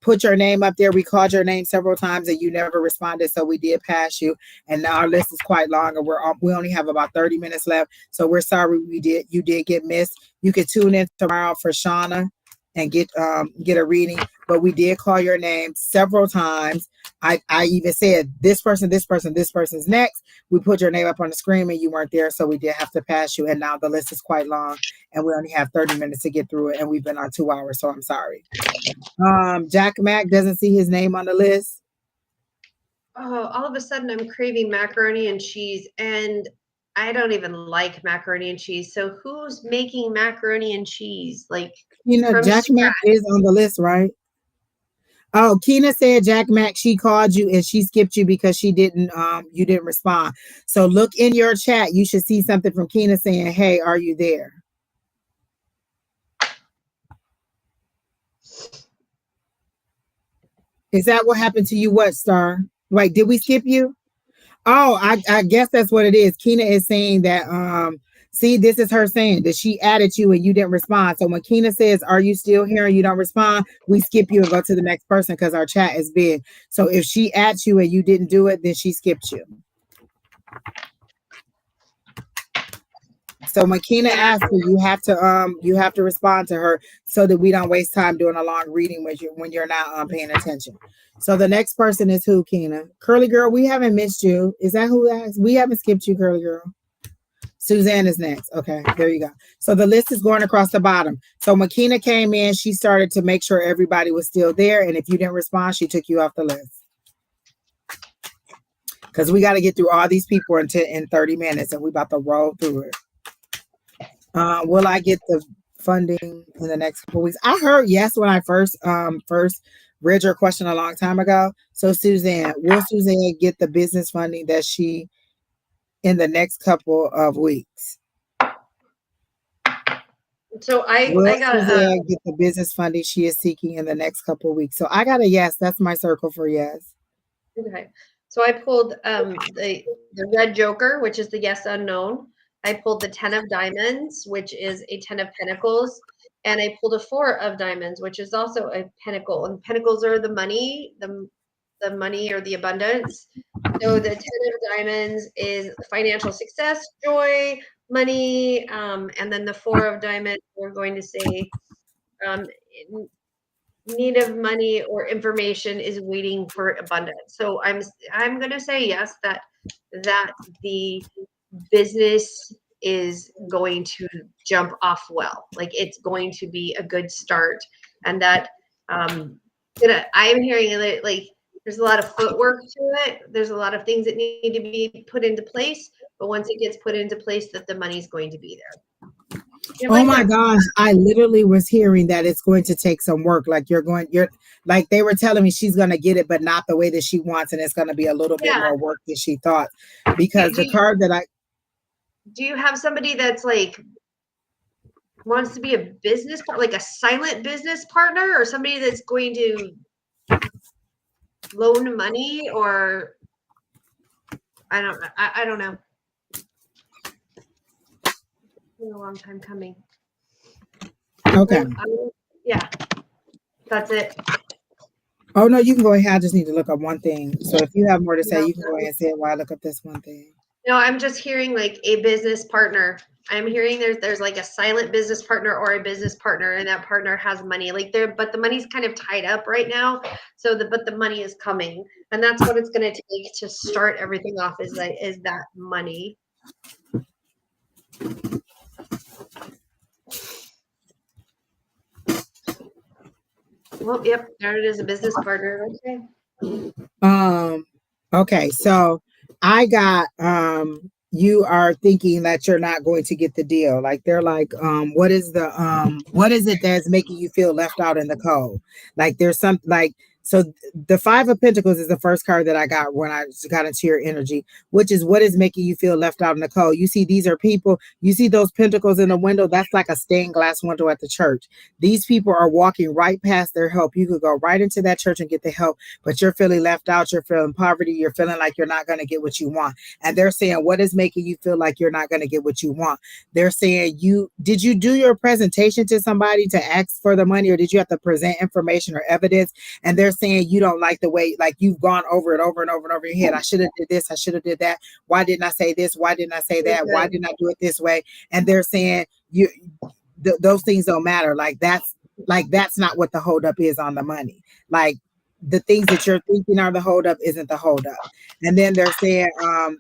Speaker 1: put your name up there. We called your name several times and you never responded, so we did pass you. And now our list is quite long, and we only have about 30 minutes left. So we're sorry you did get missed. You could tune in tomorrow for Shauna and get a reading. But we did call your name several times. I even said this person, this person, this person's next. We put your name up on the screen and you weren't there, so we did have to pass you. And now the list is quite long, and we only have 30 minutes to get through it, and we've been on 2 hours, so I'm sorry. Jack Mack doesn't see his name on the list.
Speaker 2: Oh, all of a sudden I'm craving macaroni and cheese, and I don't even like macaroni and cheese. So who's making macaroni and cheese? Like from
Speaker 1: Jack
Speaker 2: scratch?
Speaker 1: Mack is on the list, right? Oh, Keena said Jack Mack, she called you and she skipped you because you didn't respond. So look in your chat. You should see something from Keena saying, hey, are you there? Is that what happened to you? What, Star? Wait, did we skip you? Oh, I guess that's what it is. Keena is saying that see, this is her saying that she added you and you didn't respond. So when Keena says, are you still here and you don't respond, we skip you and go to the next person because our chat is big. So if she adds you and you didn't do it, then she skipped you. So when Keena asks you, you have to respond to her so that we don't waste time doing a long reading when you're not paying attention. So the next person is who, Keena? Curly Girl, we haven't missed you. Is that who asked? We haven't skipped you, Curly Girl. Suzanne is next. Okay, there you go. So the list is going across the bottom. So when Keena came in, she started to make sure everybody was still there. And if you didn't respond, she took you off the list. Because we got to get through all these people in 30 minutes, and we're about to roll through it. Will I get the funding in the next couple weeks? I heard yes when I first read your question a long time ago. So Suzanne, will Suzanne get the business funding that she in the next couple of weeks?
Speaker 2: So
Speaker 1: Will
Speaker 2: I got
Speaker 1: Suzanne get the business funding she is seeking in the next couple of weeks? So I got a yes. That's my circle for yes.
Speaker 2: okay. So I pulled the red joker, which is the yes unknown. I pulled the 10 of diamonds, which is a 10 of pentacles, and I pulled a 4 of diamonds, which is also a pentacle. And pentacles are the money, the money or the abundance. So the 10 of diamonds is financial success, joy, money, and then the 4 of diamonds, we're going to say need of money or information is waiting for abundance. So I'm going to say yes, that the business is going to jump off well. Like it's going to be a good start, and that I'm hearing that like there's a lot of footwork to it. There's a lot of things that need to be put into place, but once it gets put into place, that the money's going to be there. You know,
Speaker 1: Oh
Speaker 2: like
Speaker 1: my
Speaker 2: a
Speaker 1: gosh, I literally was hearing that it's going to take some work. Like you're like they were telling me she's going to get it, but not the way that she wants, and it's going to be a little bit
Speaker 2: yeah.
Speaker 1: more work than she thought.
Speaker 2: Do,
Speaker 1: Because
Speaker 2: do
Speaker 1: the
Speaker 2: you
Speaker 1: card that I
Speaker 2: do you have somebody that's like wants to be a business part, like a silent business partner, or somebody that's going to loan money, or I don't know. It's been a long time coming.
Speaker 1: okay.
Speaker 2: Yeah, that's it.
Speaker 1: Oh no, you can go ahead. I just need to look up one thing. So if you have more to say,
Speaker 2: No,
Speaker 1: you can go ahead and say it while I look up this one thing.
Speaker 2: no, I'm just hearing like a business partner. I'm hearing there's like a silent business partner or a business partner, and that partner has money. Like there, but the money's kind of tied up right now. So but the money is coming, and that's what it's going to take to start everything off. Is that money? Well, yep, there it is, a business partner. Okay.
Speaker 1: Um, okay, so I got you are thinking that you're not going to get the deal. Like they're like, what is it that's making you feel left out in the cold? Like there's some like so the five of pentacles is the first card that I got when I got into your energy, which is what is making you feel left out in the cold. You see, these are people, you see those pentacles in the window, that's like a stained glass window at the church. These people are walking right past their help. You could go right into that church and get the help, but you're feeling left out, you're feeling poverty, you're feeling like you're not going to get what you want. And they're saying, what is making you feel like you're not going to get what you want? They're saying, did you do your presentation to somebody to ask for the money, or did you have to present information or evidence? And they're saying you don't like the way, like you've gone over it over and over and over your head. I should have did this, I should have did that. Why didn't I say this? Why didn't I say that? Why didn't I do it this way? And they're saying those things don't matter. Like that's not what the holdup is on the money. Like the things that you're thinking are the holdup isn't the holdup. And then they're saying,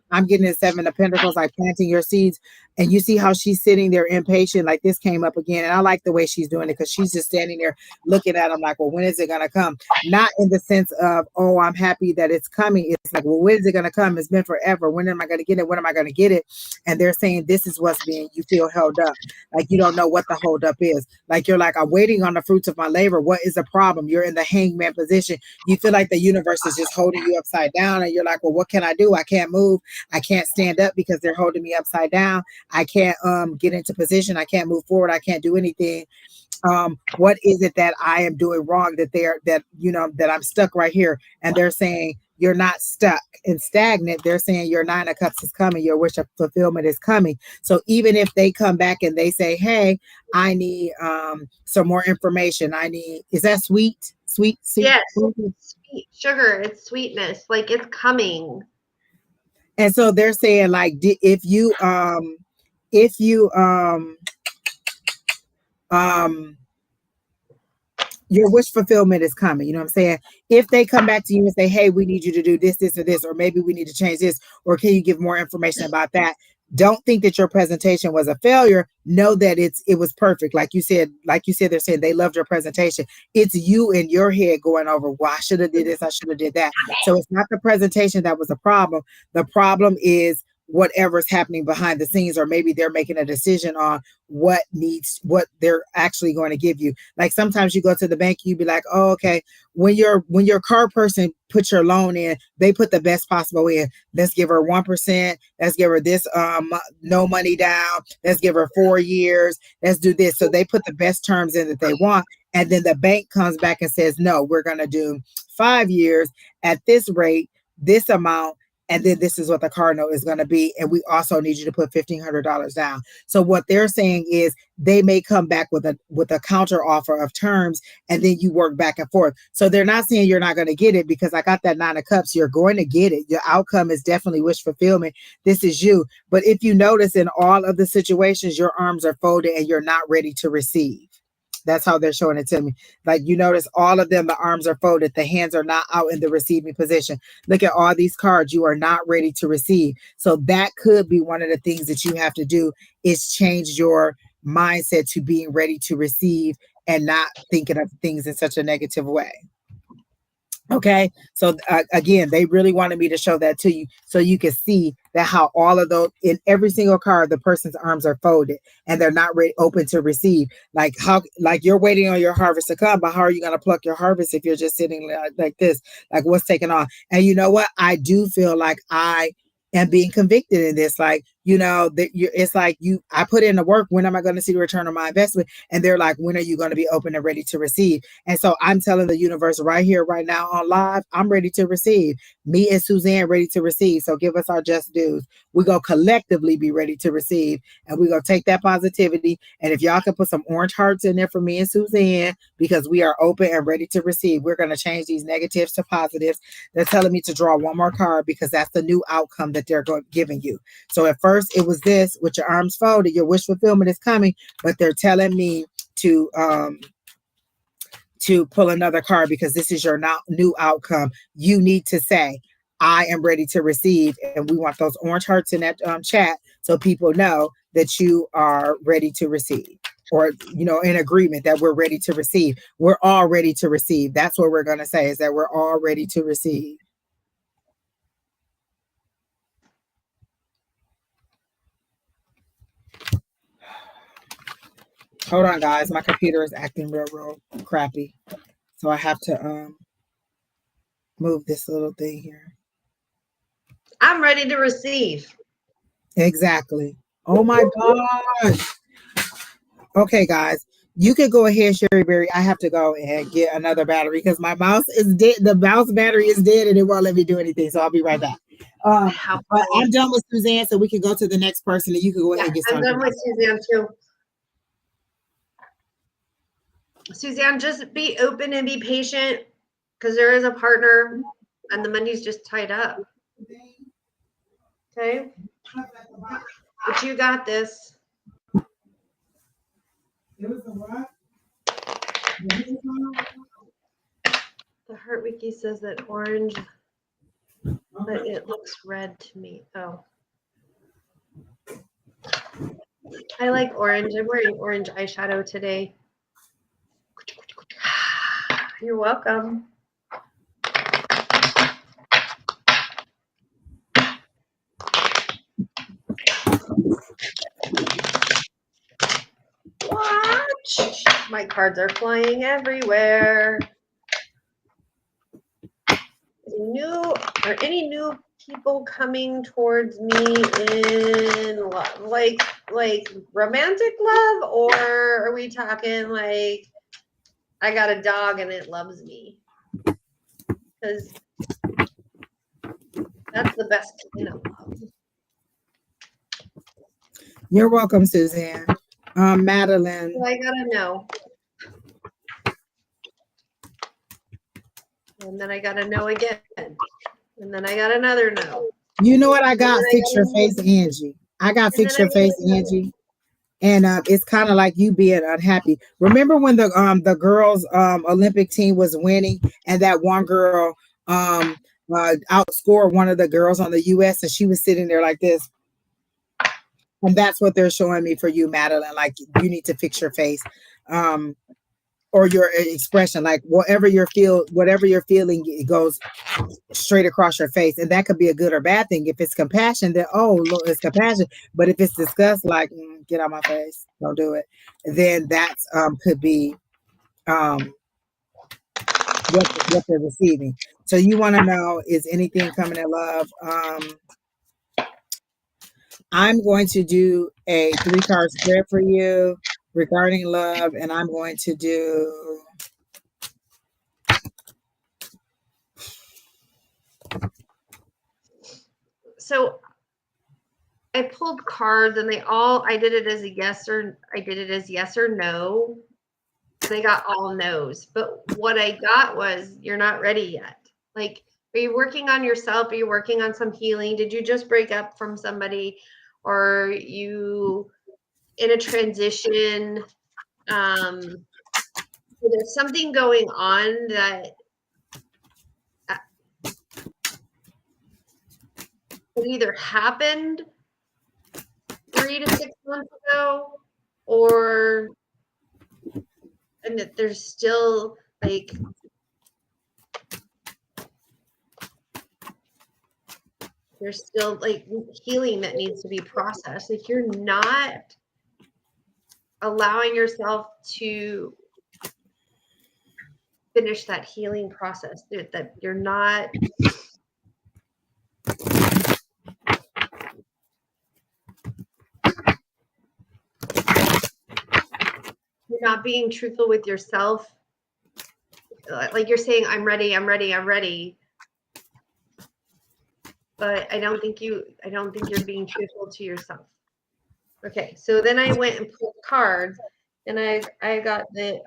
Speaker 1: I'm getting the seven of pentacles, like planting your seeds. And you see how she's sitting there impatient, like this came up again. And I like the way she's doing it because she's just standing there looking at them like, well, when is it gonna come? Not in the sense of, oh, I'm happy that it's coming. It's like, well, when is it gonna come? It's been forever. When am I gonna get it? When am I gonna get it? And they're saying this is what's being, you feel held up. Like you don't know what the holdup is. Like you're like, I'm waiting on the fruits of my labor. What is the problem? You're in the hangman position. You feel like the universe is just holding you upside down, and you're like, well, what can I do? I can't move. I can't stand up because they're holding me upside down. I can't get into position. I can't move forward. I can't do anything. What is it that I am doing wrong, that I'm stuck right here? And they're saying you're not stuck and stagnant. They're saying your nine of cups is coming, your wish of fulfillment is coming. So even if they come back and they say, hey, I need some more information, is that sweet?
Speaker 2: Yes, sweet sugar, it's sweetness, like it's coming.
Speaker 1: And so they're saying like, if you um your wish fulfillment is coming. You know what I'm saying? If they come back to you and say, hey, we need you to do this, or this, or maybe we need to change this, or can you give more information about that? Don't think that your presentation was a failure. Know that it was perfect. Like you said, they're saying they loved your presentation. It's you in your head going over, well, I should have did this, I should have did that. So it's not the presentation that was a problem. The problem is whatever's happening behind the scenes, or maybe they're making a decision on what they're actually going to give you. Like sometimes you go to the bank, you be like, oh, okay, when your car person puts your loan in, they put the best possible in. Let's give her 1%. Let's give her this no money down. Let's give her 4 years. Let's do this. So they put the best terms in that they want. And then the bank comes back and says, no, we're going to do 5 years at this rate, this amount. And then this is what the car note is going to be. And we also need you to put $1,500 down. So what they're saying is they may come back with a counter offer of terms, and then you work back and forth. So they're not saying you're not going to get it, because I got that nine of cups. You're going to get it. Your outcome is definitely wish fulfillment. This is you. But if you notice, in all of the situations, your arms are folded and you're not ready to receive. That's how they're showing it to me. Like, you notice all of them, the arms are folded, the hands are not out in the receiving position. Look at all these cards. You are not ready to receive. So that could be one of the things that you have to do, is change your mindset to being ready to receive and not thinking of things in such a negative way. Okay, so again, they really wanted me to show that to you so you can see that how all of those, in every single card, the person's arms are folded and they're not ready, open to receive. Like how, like you're waiting on your harvest to come, but how are you going to pluck your harvest if you're just sitting like this? Like, what's taking on? And you know what? I do feel like I am being convicted in this. Like, you know, that it's like I put in the work. When am I going to see the return on my investment? And they're like, when are you going to be open and ready to receive? And so I'm telling the universe right here, right now on live, I'm ready to receive. Me and Suzanne ready to receive. So give us our just dues. We're going to collectively be ready to receive. And we're going to take that positivity. And if y'all can put some orange hearts in there for me and Suzanne, because we are open and ready to receive. We're going to change these negatives to positives. They're telling me to draw one more card because that's the new outcome that they're giving you. So at first it was this, with your arms folded, your wish fulfillment is coming, but they're telling me to pull another card because this is your new outcome. You need to say, I am ready to receive. And we want those orange hearts in that chat so people know that you are ready to receive, or, you know, in agreement that we're ready to receive. We're all ready to receive. That's what we're going to say, is that we're all ready to receive. Hold on, guys. My computer is acting real crappy. So I have to move this little thing here.
Speaker 2: I'm ready to receive.
Speaker 1: Exactly. Oh my gosh. Okay, guys. You can go ahead, Sheri Beery. I have to go and get another battery because my mouse is dead. The mouse battery is dead and it won't let me do anything. So I'll be right back. But I'm done with Suzanne, so we can go to the next person and you can go ahead and get started.
Speaker 2: I'm done with Suzanne too. Suzanne, just be open and be patient because there is a partner and the money's just tied up. Okay? But you got this. The Heart Wiki says that orange, but it looks red to me. Oh. I like orange. I'm wearing orange eyeshadow today. You're welcome. Watch. My cards are flying everywhere. Any new people coming towards me in love, like romantic love, or are we talking like I got a dog and it loves me? Because that's the best kind of love.
Speaker 1: You're welcome, Suzanne. Madeline.
Speaker 2: So I gotta know. And then I gotta know again. And then I got another no.
Speaker 1: You know what I got? Fix Your Face, Angie. I got Fix Your Face, Angie. And it's kind of like you being unhappy. Remember when the girls Olympic team was winning, and that one girl outscored one of the girls on the US, and she was sitting there like this. And that's what they're showing me for you, Madeline. Like, you need to fix your face. Or your expression, like whatever you're feeling, it goes straight across your face. And that could be a good or bad thing. If it's compassion, then look, it's compassion. But if it's disgust, like get out my face, don't do it, then that's could be what they're receiving. So you want to know, is anything coming in love? I'm going to do a 3-card spread for you regarding love, and I'm going to do
Speaker 2: so I pulled cards and I did it as yes or no. They got all no's. But what I got was, you're not ready yet. Like, are you working on yourself? Are you working on some healing? Did you just break up from somebody? Or are you in a transition? there's something going on that it either happened 3 to 6 months ago, or and that there's still like there's still like healing that needs to be processed. Like you're not allowing yourself to finish that healing process, that you're not being truthful with yourself. Like you're saying, I'm ready, I'm ready, I'm ready. But I don't think you're being truthful to yourself. Okay, so then I went and pulled cards, and I got the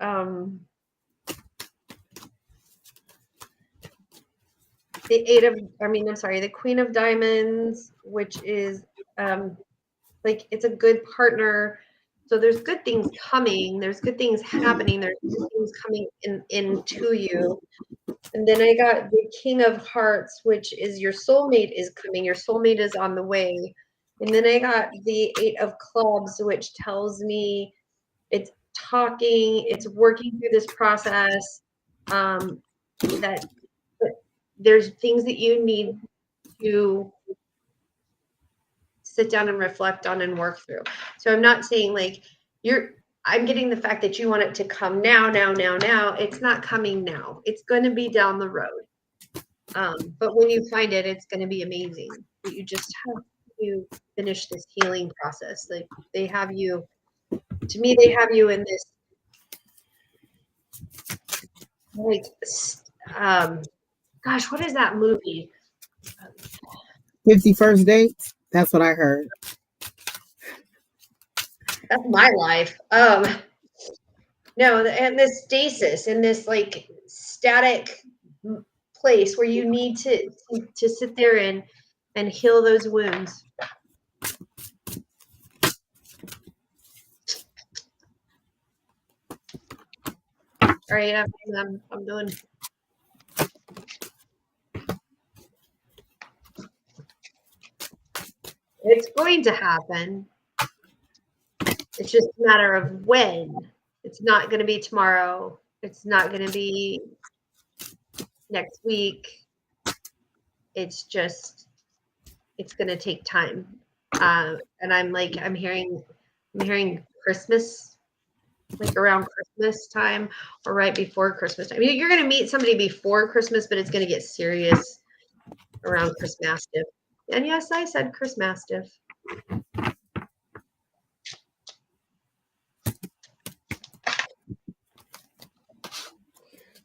Speaker 2: the Queen of Diamonds, which is like it's a good partner. So there's good things coming, there's good things happening, there's good things coming into you. And then I got the King of Hearts, which is your soulmate is coming, your soulmate is on the way. And then I got the Eight of Clubs, which tells me it's talking, it's working through this process, that there's things that you need to sit down and reflect on and work through. So I'm not saying like I'm getting the fact that you want it to come now. It's not coming now. It's going to be down the road. But when you find it, it's going to be amazing. But you just have to finish this healing process. Like they have you in this like gosh, what is that movie?
Speaker 1: 50 First Dates. That's what I heard.
Speaker 2: That's my life. No, and this stasis, in this like static place where you need to sit there and heal those wounds. All right, I'm doing. It's going to happen. It's just a matter of when. It's not going to be tomorrow. It's not going to be next week. It's going to take time. And I'm hearing Christmas, like around Christmas time or right before Christmas time. I mean, you're going to meet somebody before Christmas, but it's going to get serious around Christmas. And yes, I said Christmas.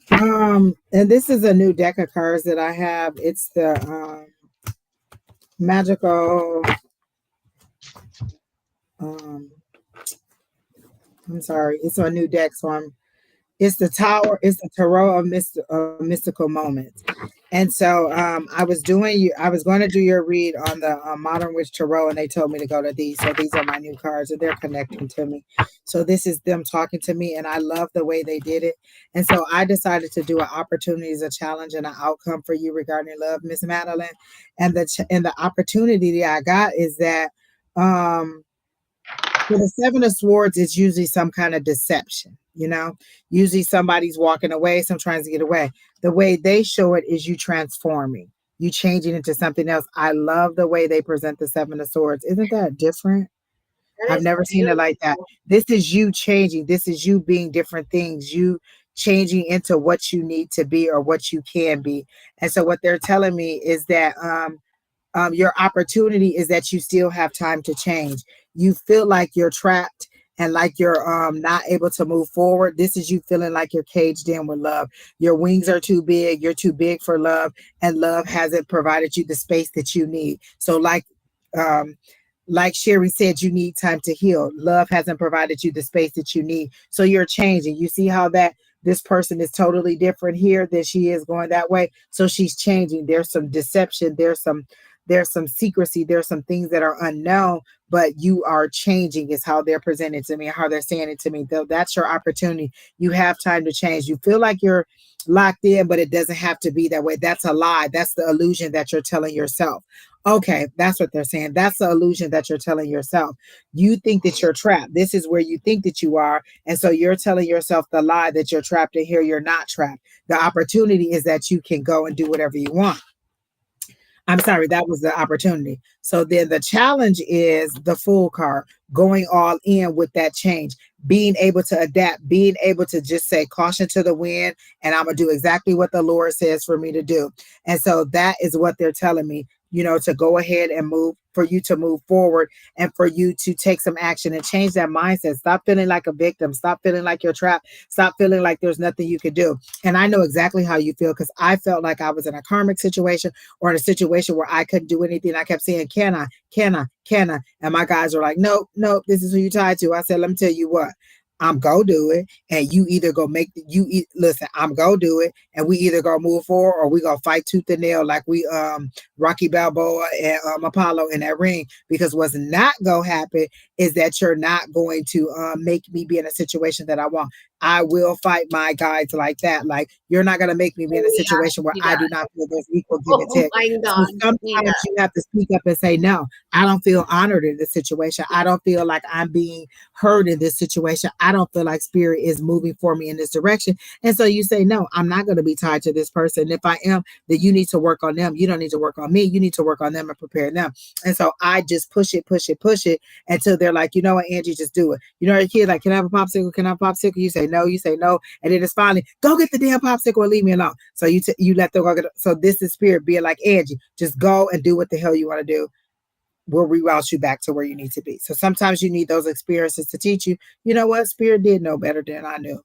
Speaker 1: And this is a new deck of cards that I have. It's the magical. I'm sorry, it's a new deck, so it's the Tower. It's the Tarot of Mystical Moments. And so I was going to do your read on the Modern Witch Tarot, and they told me to go to these. So these are my new cards, and they're connecting to me. So this is them talking to me, and I love the way they did it. And so I decided to do an opportunity as a challenge and an outcome for you regarding love, Miss Madeline. And the opportunity that I got is that for the Seven of Swords, it's usually some kind of deception, usually somebody's walking away, some trying to get away. The way they show it is you transforming, you changing into something else. I love the way they present the Seven of Swords. Isn't that different? I've never seen it like that. This is you changing. This is you being different things, you changing into what you need to be or what you can be. And so what they're telling me is that your opportunity is that you still have time to change. You feel like you're trapped and like you're not able to move forward. This is you feeling like you're caged in with love. Your wings are too big. You're too big for love, and love hasn't provided you the space that you need. So like Sheri said, you need time to heal. Love hasn't provided you the space that you need. So you're changing. You see how that this person is totally different here than she is going that way. So she's changing. There's some deception. There's there's some secrecy, there's some things that are unknown, but you are changing is how they're presented to me, how they're saying it to me. Though that's your opportunity. You have time to change. You feel like you're locked in, but it doesn't have to be that way. That's a lie. That's the illusion that you're telling yourself. Okay, that's what they're saying. That's the illusion that you're telling yourself. You think that you're trapped. This is where you think that you are. And so you're telling yourself the lie that you're trapped, and here you're not trapped. The opportunity is that you can go and do whatever you want. I'm sorry, that was the opportunity. So then the challenge is the full card, going all in with that change, being able to adapt, being able to just say caution to the wind, and I'm going to do exactly what the Lord says for me to do. And so that is what they're telling me, to go ahead and move, for you to move forward, and for you to take some action and change that mindset. Stop feeling like a victim. Stop feeling like you're trapped. Stop feeling like there's nothing you can do. And I know exactly how you feel, because I felt like I was in a karmic situation, or in a situation where I couldn't do anything. I kept saying, can I, can I, can I? And my guys were like, nope, nope, this is who you tied to. I said, let me tell you what, I'm go do it, and you either go listen, I'm go do it, and we either go move forward, or we go fight tooth and nail like we Rocky Balboa and Apollo in that ring. Because what's not gonna happen is that you're not going to make me be in a situation that I want. I will fight my guys like that. Like, you're not gonna make me be in a situation where I do not feel there's equal give and
Speaker 2: Oh
Speaker 1: take.
Speaker 2: my
Speaker 1: So
Speaker 2: God.
Speaker 1: sometimes you have to speak up and say, no, I don't feel honored in this situation. I don't feel like I'm being heard in this situation. I don't feel like spirit is moving for me in this direction. And so you say, no, I'm not going to be tied to this person. If I am, then you need to work on them. You don't need to work on me. You need to work on them and prepare them. And so I just push it, push it, push it until they're like, you know what, Angie, just do it. A kid like, can I have a popsicle? Can I have a popsicle? You say no, you say no. And then it's finally, go get the damn popsicle and leave me alone. So you let them go get it. So this is spirit being like, Angie, just go and do what the hell you want to do. Will reroute you back to where you need to be. So sometimes you need those experiences to teach you, you know what, spirit did know better than I knew.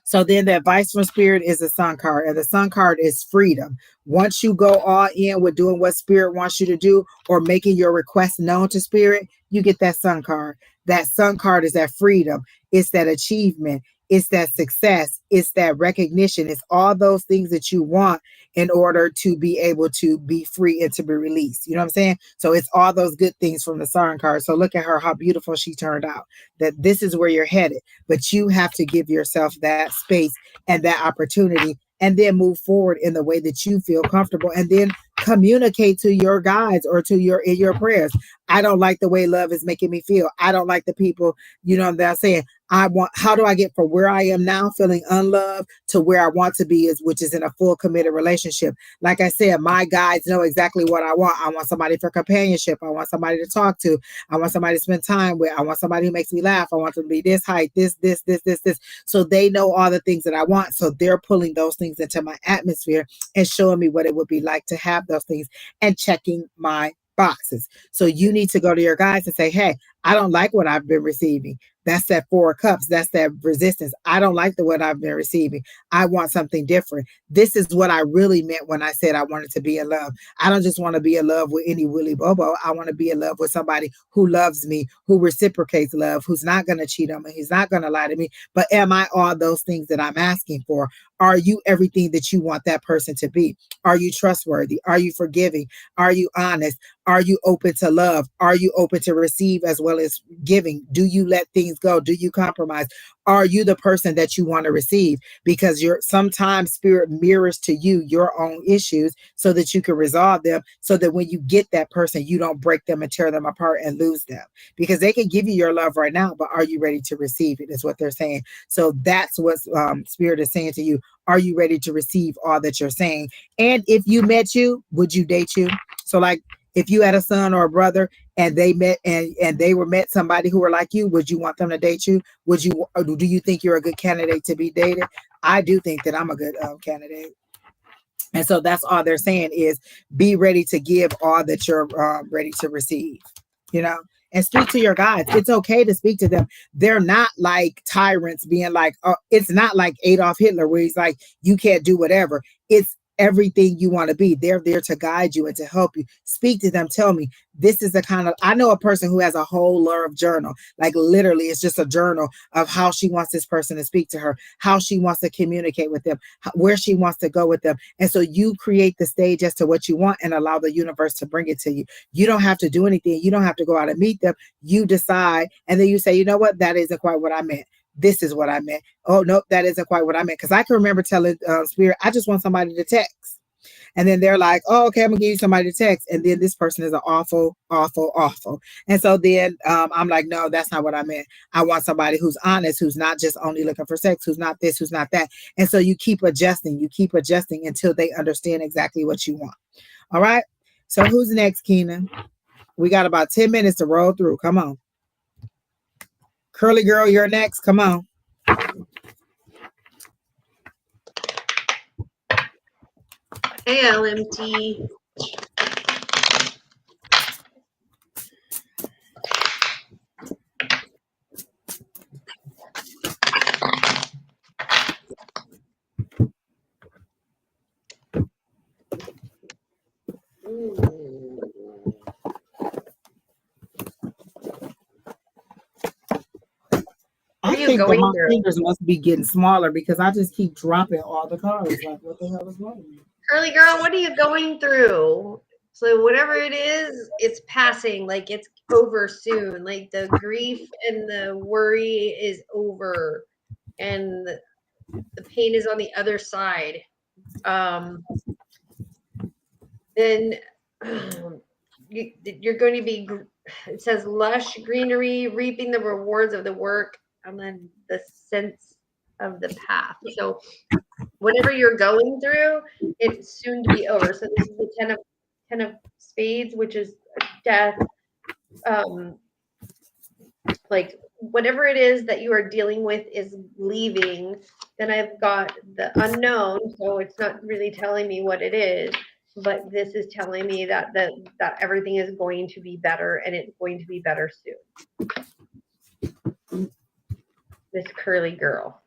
Speaker 1: So then the advice from spirit is the sun card, and the sun card is freedom. Once you go all in with doing what spirit wants you to do, or making your request known to spirit, you get that sun card. That sun card is that freedom. It's that achievement. It's that success. It's that recognition. It's all those things that you want in order to be able to be free and to be released. You know what I'm saying? So it's all those good things from the sun card. So look at her, how beautiful she turned out. That this is where you're headed, but you have to give yourself that space and that opportunity, and then move forward in the way that you feel comfortable, and then communicate to your guides or to in your prayers. I don't like the way love is making me feel. I don't like the people, that are saying, how do I get from where I am now feeling unloved to where I want to be, which is in a full committed relationship. Like I said, my guides know exactly what I want. I want somebody for companionship. I want somebody to talk to. I want somebody to spend time with. I want somebody who makes me laugh. I want them to be this height, this. So they know all the things that I want. So they're pulling those things into my atmosphere and showing me what it would be like to have those things, and checking my boxes. So you need to go to your guys and say, hey, I don't like what I've been receiving. That's that 4 of Cups. That's that resistance. I don't like what I've been receiving. I want something different. This is what I really meant when I said I wanted to be in love. I don't just want to be in love with any Willy Bobo. I want to be in love with somebody who loves me, who reciprocates love, who's not going to cheat on me, who's not going to lie to me. But am I all those things that I'm asking for? Are you everything that you want that person to be? Are you trustworthy? Are you forgiving? Are you honest? Are you open to love? Are you open to receive as well as giving? Do you let things go? Do you compromise? Are you the person that you want to receive? Because sometimes spirit mirrors to you your own issues so that you can resolve them, so that when you get that person, you don't break them and tear them apart and lose them. Because they can give you your love right now, but are you ready to receive it, is what they're saying. So that's what spirit is saying to you. Are you ready to receive all that you're saying? And if you met you, would you date you? So like, if you had a son or a brother and they met and they met somebody who were like you, would you want them to date you? Would you, or do you think you're a good candidate to be dated? I do think that I'm a good candidate. And so that's all they're saying is be ready to give all that you're ready to receive, and speak to your guides. It's okay to speak to them. They're not like tyrants being like, it's not like Adolf Hitler where he's like, you can't do whatever. It's everything you want to be. They're there to guide you and to help you. Speak to them. Tell me, this is the kind of, I know a person who has a whole love journal. Like literally, it's just a journal of how she wants this person to speak to her, how she wants to communicate with them, where she wants to go with them. And so you create the stage as to what you want and allow the universe to bring it to you. You don't have to do anything. You don't have to go out and meet them. You decide. And then you say, you know what? That isn't quite what I meant. This is what I meant. Oh, nope, that isn't quite what I meant. Because I can remember telling Spirit, I just want somebody to text. And then they're like, oh, okay, I'm going to give you somebody to text. And then this person is an awful, awful, awful. And so then I'm like, no, that's not what I meant. I want somebody who's honest, who's not just only looking for sex, who's not this, who's not that. And so you keep adjusting until they understand exactly what you want. All right. So who's next, Keena? We got about 10 minutes to roll through. Come on. Curly girl, you're next. Come on.
Speaker 2: Hey, LMT.
Speaker 1: I think that my fingers must be getting smaller because I just keep dropping all the cards. Like, what the hell is wrong with me?
Speaker 2: Curly girl, what are you going through? So whatever it is, it's passing. Like it's over soon. Like the grief and the worry is over, and the pain is on the other side. Then you're going to be. It says lush greenery, reaping the rewards of the work, and then the sense of the path. So whatever you're going through, it's soon to be over. So this is the ten of spades, which is death. Like whatever it is that you are dealing with is leaving. Then I've got the unknown, so it's not really telling me what it is, but this is telling me that everything is going to be better, and it's going to be better soon. This curly girl.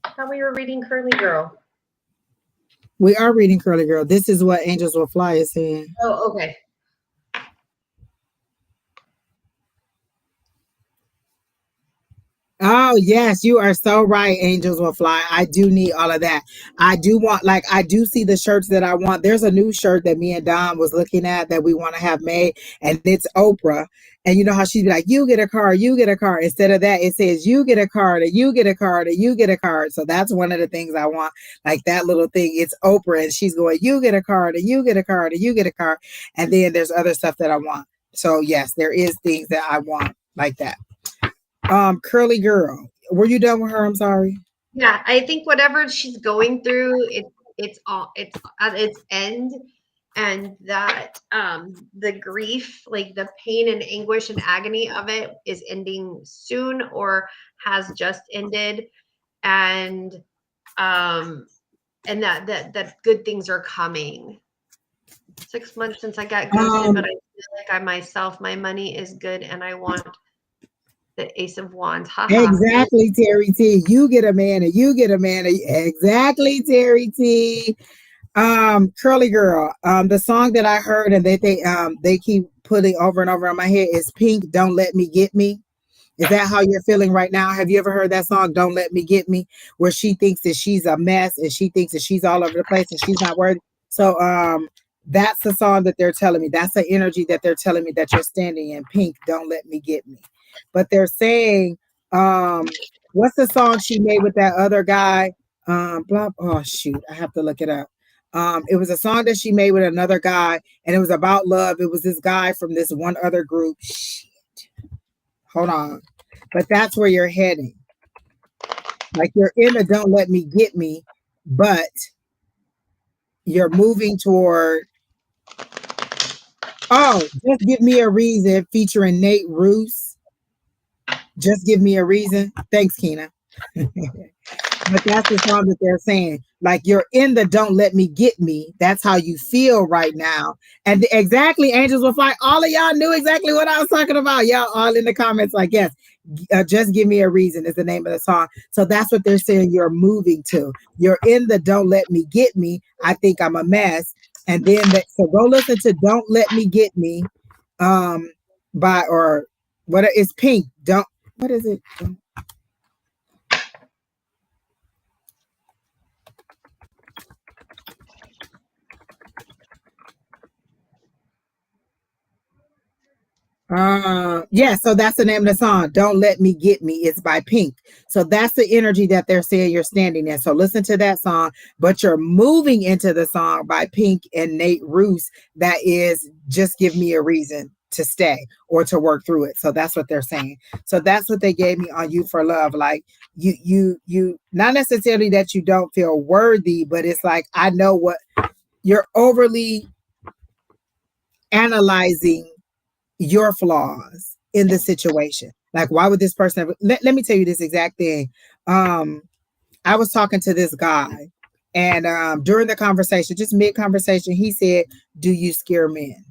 Speaker 2: I thought we were reading Curly Girl.
Speaker 1: We are reading Curly Girl. This is what Angels Will Fly is saying.
Speaker 2: Oh, okay.
Speaker 1: Oh, yes, you are so right. Angels Will Fly. I do need all of that. I do want, like, I do see the shirts that I want. There's a new shirt that me and Don was looking at that we want to have made, and it's Oprah. And you know how she'd be like, you get a card, you get a card. Instead of that, it says, you get a card, and you get a card, and you get a card. So that's one of the things I want. Like that little thing, it's Oprah, and she's going, you get a card, and you get a card, and you get a card. And then there's other stuff that I want. So yes, there is things that I want like that. Curly girl, were you done with her? I'm sorry.
Speaker 2: Yeah, I think whatever she's going through, it's at its end, and that the grief, like the pain and anguish and agony of it, is ending soon or has just ended, and that good things are coming. 6 months since I got ghosted, but I feel like my money is good, and I want the Ace of Wands.
Speaker 1: Exactly, Terry T. You get a man and you get a man. Exactly, Terry T. Curly girl. The song that I heard and they keep putting over and over on my head is Pink, Don't Let Me Get Me. Is that how you're feeling right now? Have you ever heard that song, Don't Let Me Get Me, where she thinks that she's a mess and she thinks that she's all over the place and she's not worthy? So that's the song that they're telling me. That's the energy that they're telling me that you're standing in. Pink, Don't Let Me Get Me. But they're saying, what's the song she made with that other guy? Oh shoot, I have to look it up. It was a song that she made with another guy, and it was about love. It was this guy from this one other group. Shit. Hold on. But that's where you're heading. Like you're in a Don't Let Me Get Me, but you're moving toward Just Give Me a Reason featuring Nate Roos. Just Give Me a Reason. Thanks, Keena. But that's the song that they're saying. Like, you're in the don't let me get me. That's how you feel right now. And exactly, Angels will fly. All of y'all knew exactly what I was talking about. Y'all all in the comments, like, yes, just give me a reason is the name of the song. So that's what they're saying you're moving to. You're in the don't let me get me. I think I'm a mess. And then so go listen to Don't Let Me Get Me by, or what is Pink. Don't, what is it? Yeah, so that's the name of the song. Don't Let Me Get Me. It's by Pink. So that's the energy that they're saying you're standing in. So listen to that song, but you're moving into the song by Pink and Nate Roos. That is Just Give Me a Reason to Stay or to work through it. So that's what they're saying. So that's what they gave me on You for Love. Like, you not necessarily that you don't feel worthy, but it's like, I know what you're overly analyzing your flaws in the situation. Like, why would this person ever, let me tell you this exact thing. I was talking to this guy, and during the conversation, just mid conversation, he said, "Do you scare men?"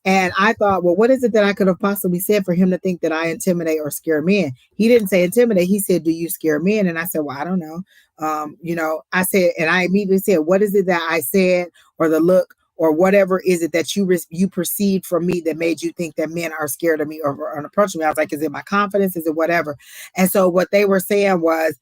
Speaker 1: And I thought, well, what is it that I could have possibly said for him to think that I intimidate or scare men? He didn't say intimidate. He said, "Do you scare men?" And I said, well, I don't know. I said, and I immediately said, what is it that I said, or the look, or whatever is it that you perceived from me that made you think that men are scared of me or approaching me? I was like, is it my confidence? Is it whatever? And so what they were saying was,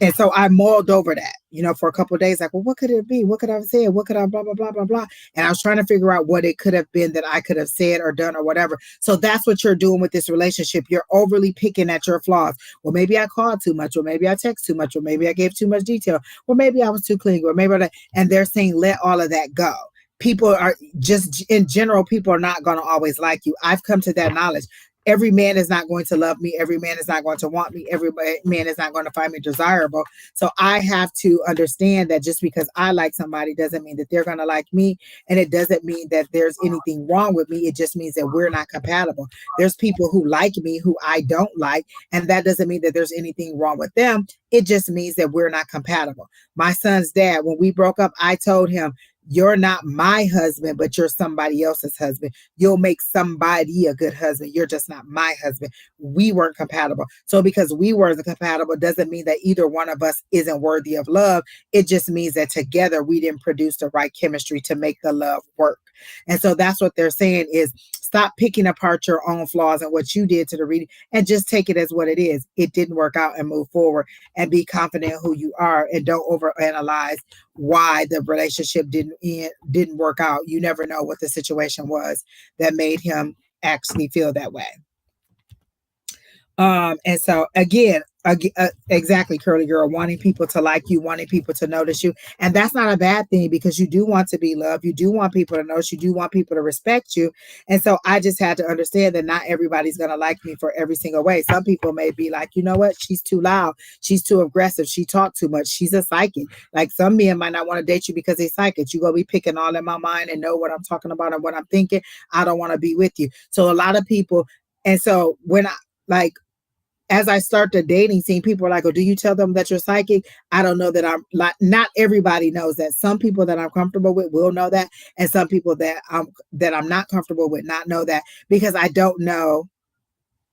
Speaker 1: and so I mulled over that, for a couple of days, like, well, what could it be? What could I have said? What could I blah, blah, blah, blah, blah. And I was trying to figure out what it could have been that I could have said or done or whatever. So that's what you're doing with this relationship. You're overly picking at your flaws. Well, maybe I called too much, or maybe I text too much, or maybe I gave too much detail, or maybe I was too clingy, or maybe and they're saying, let all of that go. People are just, in general, people are not going to always like you. I've come to that knowledge. Every man is not going to love me. Every man is not going to want me. Every man is not going to find me desirable. So I have to understand that just because I like somebody doesn't mean that they're going to like me. And it doesn't mean that there's anything wrong with me. It just means that we're not compatible. There's people who like me who I don't like. And that doesn't mean that there's anything wrong with them. It just means that we're not compatible. My son's dad, when we broke up, I told him, you're not my husband, but you're somebody else's husband. You'll make somebody a good husband. You're just not my husband. We weren't compatible. So because we weren't compatible doesn't mean that either one of us isn't worthy of love. It just means that together we didn't produce the right chemistry to make the love work. And so that's what they're saying is, stop picking apart your own flaws and what you did to the reading, and just take it as what it is. It didn't work out, and move forward and be confident who you are, and don't overanalyze why the relationship didn't work out. You never know what the situation was that made him actually feel that way. And so again, exactly, Curly Girl, wanting people to like you, wanting people to notice you. And that's not a bad thing, because you do want to be loved. You do want people to notice you. Do want people to respect you. And so I just had to understand that not everybody's going to like me for every single way. Some people may be like, you know what? She's too loud. She's too aggressive. She talked too much. She's a psychic. Like, some men might not want to date you because they're psychic. You're going to be picking all in my mind and know what I'm talking about and what I'm thinking. I don't want to be with you. So a lot of people, and so when I, like, as I start the dating scene, people are like, oh, do you tell them that you're psychic? I don't know that I'm like, not everybody knows that. Some people that I'm comfortable with will know that. And some people that I'm not comfortable with not know that, because I don't know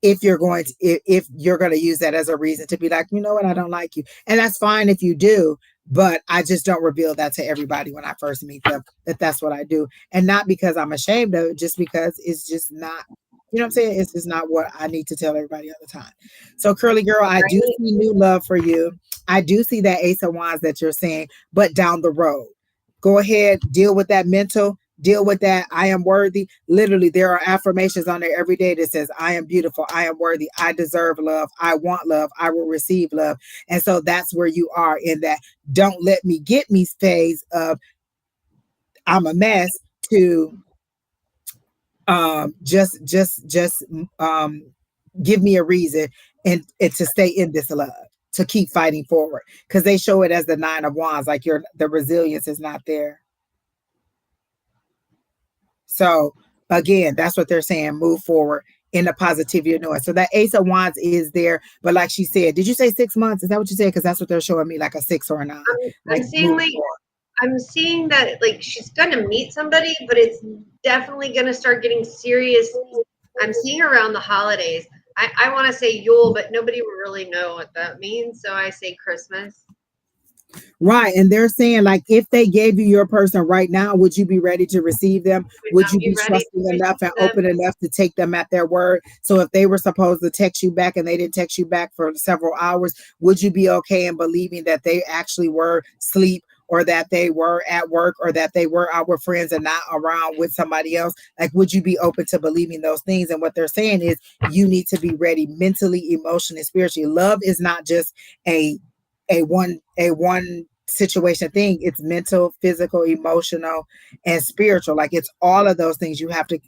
Speaker 1: if you're going to, if you're going to use that as a reason to be like, you know what, I don't like you. And that's fine if you do, but I just don't reveal that to everybody when I first meet them, that's what I do. And not because I'm ashamed of it, just because it's just not, you know what I'm saying? It's just not what I need to tell everybody all the time. So, Curly Girl, I do see new love for you. I do see that Ace of Wands that you're saying, but down the road. Go ahead, deal with that mental, deal with that. I am worthy. Literally, there are affirmations on there every day that says, I am beautiful. I am worthy. I deserve love. I want love. I will receive love. And so that's where you are in that don't let me get me phase of I'm a mess to just give me a reason and to stay in this love, to keep fighting forward, because they show it as the 9 of Wands, like the resilience is not there. So again, that's what they're saying, move forward in the positivity of knowing. So that Ace of Wands is there. But like she said, did you say 6 months? Is that what you said? Because that's what they're showing me, like a 6 or a 9.
Speaker 2: I'm
Speaker 1: Like
Speaker 2: seeing
Speaker 1: moving
Speaker 2: like
Speaker 1: forward.
Speaker 2: I'm seeing that like she's gonna meet somebody, but it's definitely gonna start getting serious. I'm seeing around the holidays. I want to say Yule, but nobody will really know what that means, so I say Christmas.
Speaker 1: Right. And they're saying, like, if they gave you your person right now, would you be ready to receive them?
Speaker 2: Would
Speaker 1: Would
Speaker 2: not
Speaker 1: you
Speaker 2: be
Speaker 1: be
Speaker 2: ready to
Speaker 1: trusting enough
Speaker 2: receive
Speaker 1: and
Speaker 2: them.
Speaker 1: open enough to take them at their word? So if they were supposed to text you back and they didn't text you back for several hours, would you be okay in believing that they actually were asleep, or that they were at work, or that they were out with friends and not around with somebody else? Like, would you be open to believing those things? And what they're saying is you need to be ready mentally, emotionally, spiritually. Love is not just a one situation thing. It's mental, physical, emotional, and spiritual. Like, it's all of those things. You have to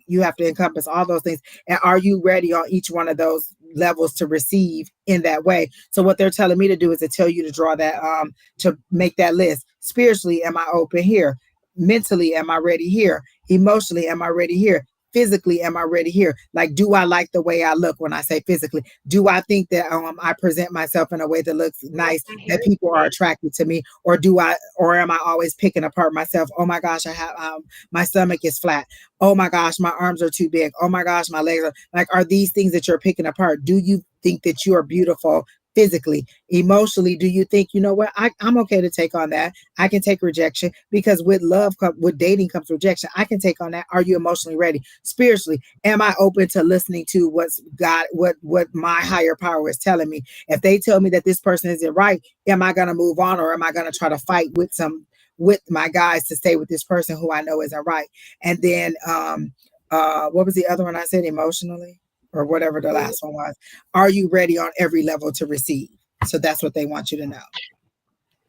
Speaker 1: encompass all those things. And are you ready on each one of those levels to receive in that way? So what they're telling me to do is to tell you to draw that, to make that list. Spiritually, am I open here? Mentally, am I ready here? Emotionally, am I ready here? Physically, am I ready here? Like, do I like the way I look? When I say physically, do I think that I present myself in a way that looks nice,
Speaker 2: My hair
Speaker 1: that
Speaker 2: is
Speaker 1: people are
Speaker 2: big.
Speaker 1: attracted to me? Or am I always picking apart myself? Oh my gosh, I have my stomach is flat. Oh my gosh, my arms are too big. Oh my gosh, my legs are like, are these things that you're picking apart? Do you think that you are beautiful physically? Emotionally, do you think, you know what, I'm okay to take on that? I can take rejection, because with with dating comes rejection. I can take on that. Are you emotionally ready? Spiritually, am I open to listening to what's God, what my higher power is telling me? If they tell me that this person isn't right, am I going to move on, or am I going to try to fight with my guys to stay with this person who I know isn't right? And then what was the other one I said? Emotionally, or whatever the
Speaker 2: Mhm.
Speaker 1: last one was. Are you ready on every level to receive? So that's what they want you to know.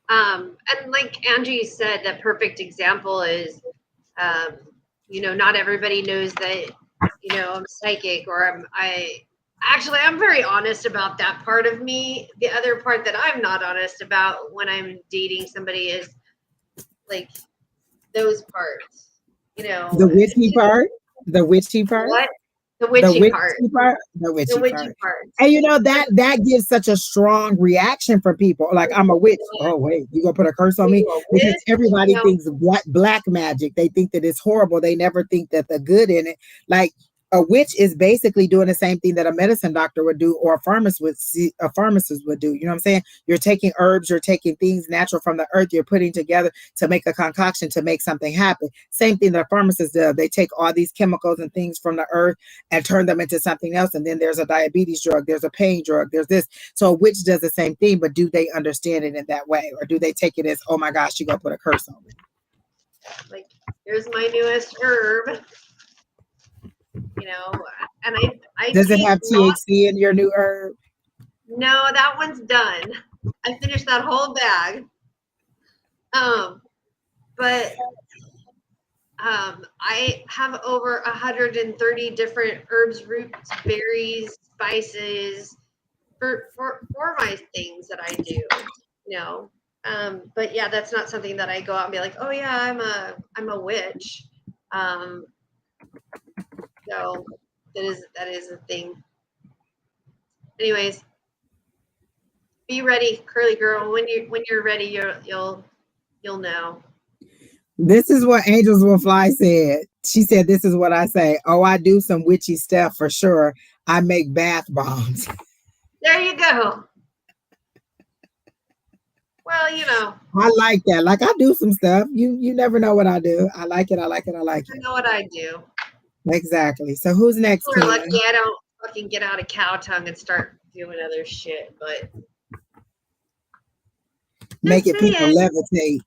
Speaker 2: And like Angie said, the perfect example is, um, not everybody knows that, I'm psychic, or I'm very honest about that part of me. The other part that I'm not honest about when I'm dating somebody is like those parts,
Speaker 1: The witchy part, the witchy part,
Speaker 2: what? The
Speaker 1: the
Speaker 2: witchy part.
Speaker 1: witchy part, the
Speaker 2: The
Speaker 1: witchy
Speaker 2: witchy
Speaker 1: part.
Speaker 2: parts.
Speaker 1: And you know
Speaker 2: But
Speaker 1: that gives such a strong reaction for people. Like, I'm a witch. Oh wait, you gonna put a curse on
Speaker 2: are
Speaker 1: me?
Speaker 2: you a
Speaker 1: Because
Speaker 2: witch?
Speaker 1: everybody thinks black magic. They think that it's horrible. They never think that the good in it. Like, a witch is basically doing the same thing that a medicine doctor would do, or a pharmacist would do. You know what I'm saying? You're taking herbs, you're taking things natural from the earth, you're putting together to make a concoction to make something happen. Same thing that a pharmacist does. They take all these chemicals and things from the earth and turn them into something else. And then there's a diabetes drug, there's a pain drug, there's this. So a witch does the same thing, but do they understand it in that way? Or do they take it as, oh my gosh, you gonna put a curse on me?
Speaker 2: Like, here's my newest herb, you know, and I
Speaker 1: Does it
Speaker 2: take
Speaker 1: have
Speaker 2: not
Speaker 1: THC in your new herb?
Speaker 2: no, that one's done. I finished that whole bag. Um, but I have over 130 different herbs, roots, berries, spices for my things that I do, you know. But yeah, that's not something that I go out and be like, oh yeah, I'm a witch. Um, so that is a thing. Anyways, be ready, curly girl. When you're ready, you'll know.
Speaker 1: This is what Angels Will Fly said. She said, this is what I say. Oh, I do some witchy stuff for sure. I make bath bombs.
Speaker 2: There you go. Well,
Speaker 1: I like that. Like, I do some stuff. You never know what I do. I like it. I like it. I like
Speaker 2: I
Speaker 1: it.
Speaker 2: know what I do.
Speaker 1: Exactly. So who's next,
Speaker 2: People are
Speaker 1: Tina?
Speaker 2: lucky I don't fucking get out of cow tongue and start doing other shit, but just
Speaker 1: Making people
Speaker 2: saying.
Speaker 1: levitate.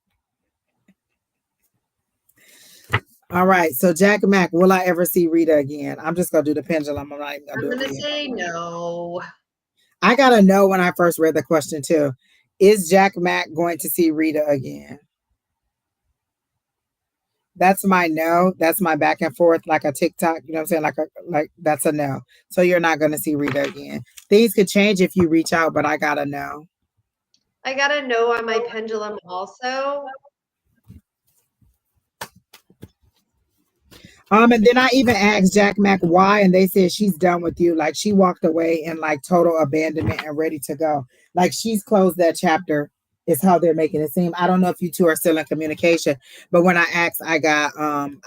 Speaker 1: All right. So Jack and Mac, will I ever see Rita again? I'm just gonna do the pendulum. I'm not even gonna
Speaker 2: I'm
Speaker 1: do it
Speaker 2: gonna
Speaker 1: again.
Speaker 2: say no.
Speaker 1: I gotta know when I first read the question too. Is Jack Mac going to see Rita again? That's my no. That's my back and forth, like a TikTok. You know what I'm saying? Like that's a no. So you're not gonna see Rita again. Things could change if you reach out, but I gotta know.
Speaker 2: I gotta know on my pendulum also.
Speaker 1: And then I even asked Jack Mac why, and they said she's done with you. Like she walked away in like total abandonment and ready to go. Like she's closed that chapter. Is how they're making it seem. I don't know if you two are still in communication, but when I asked, I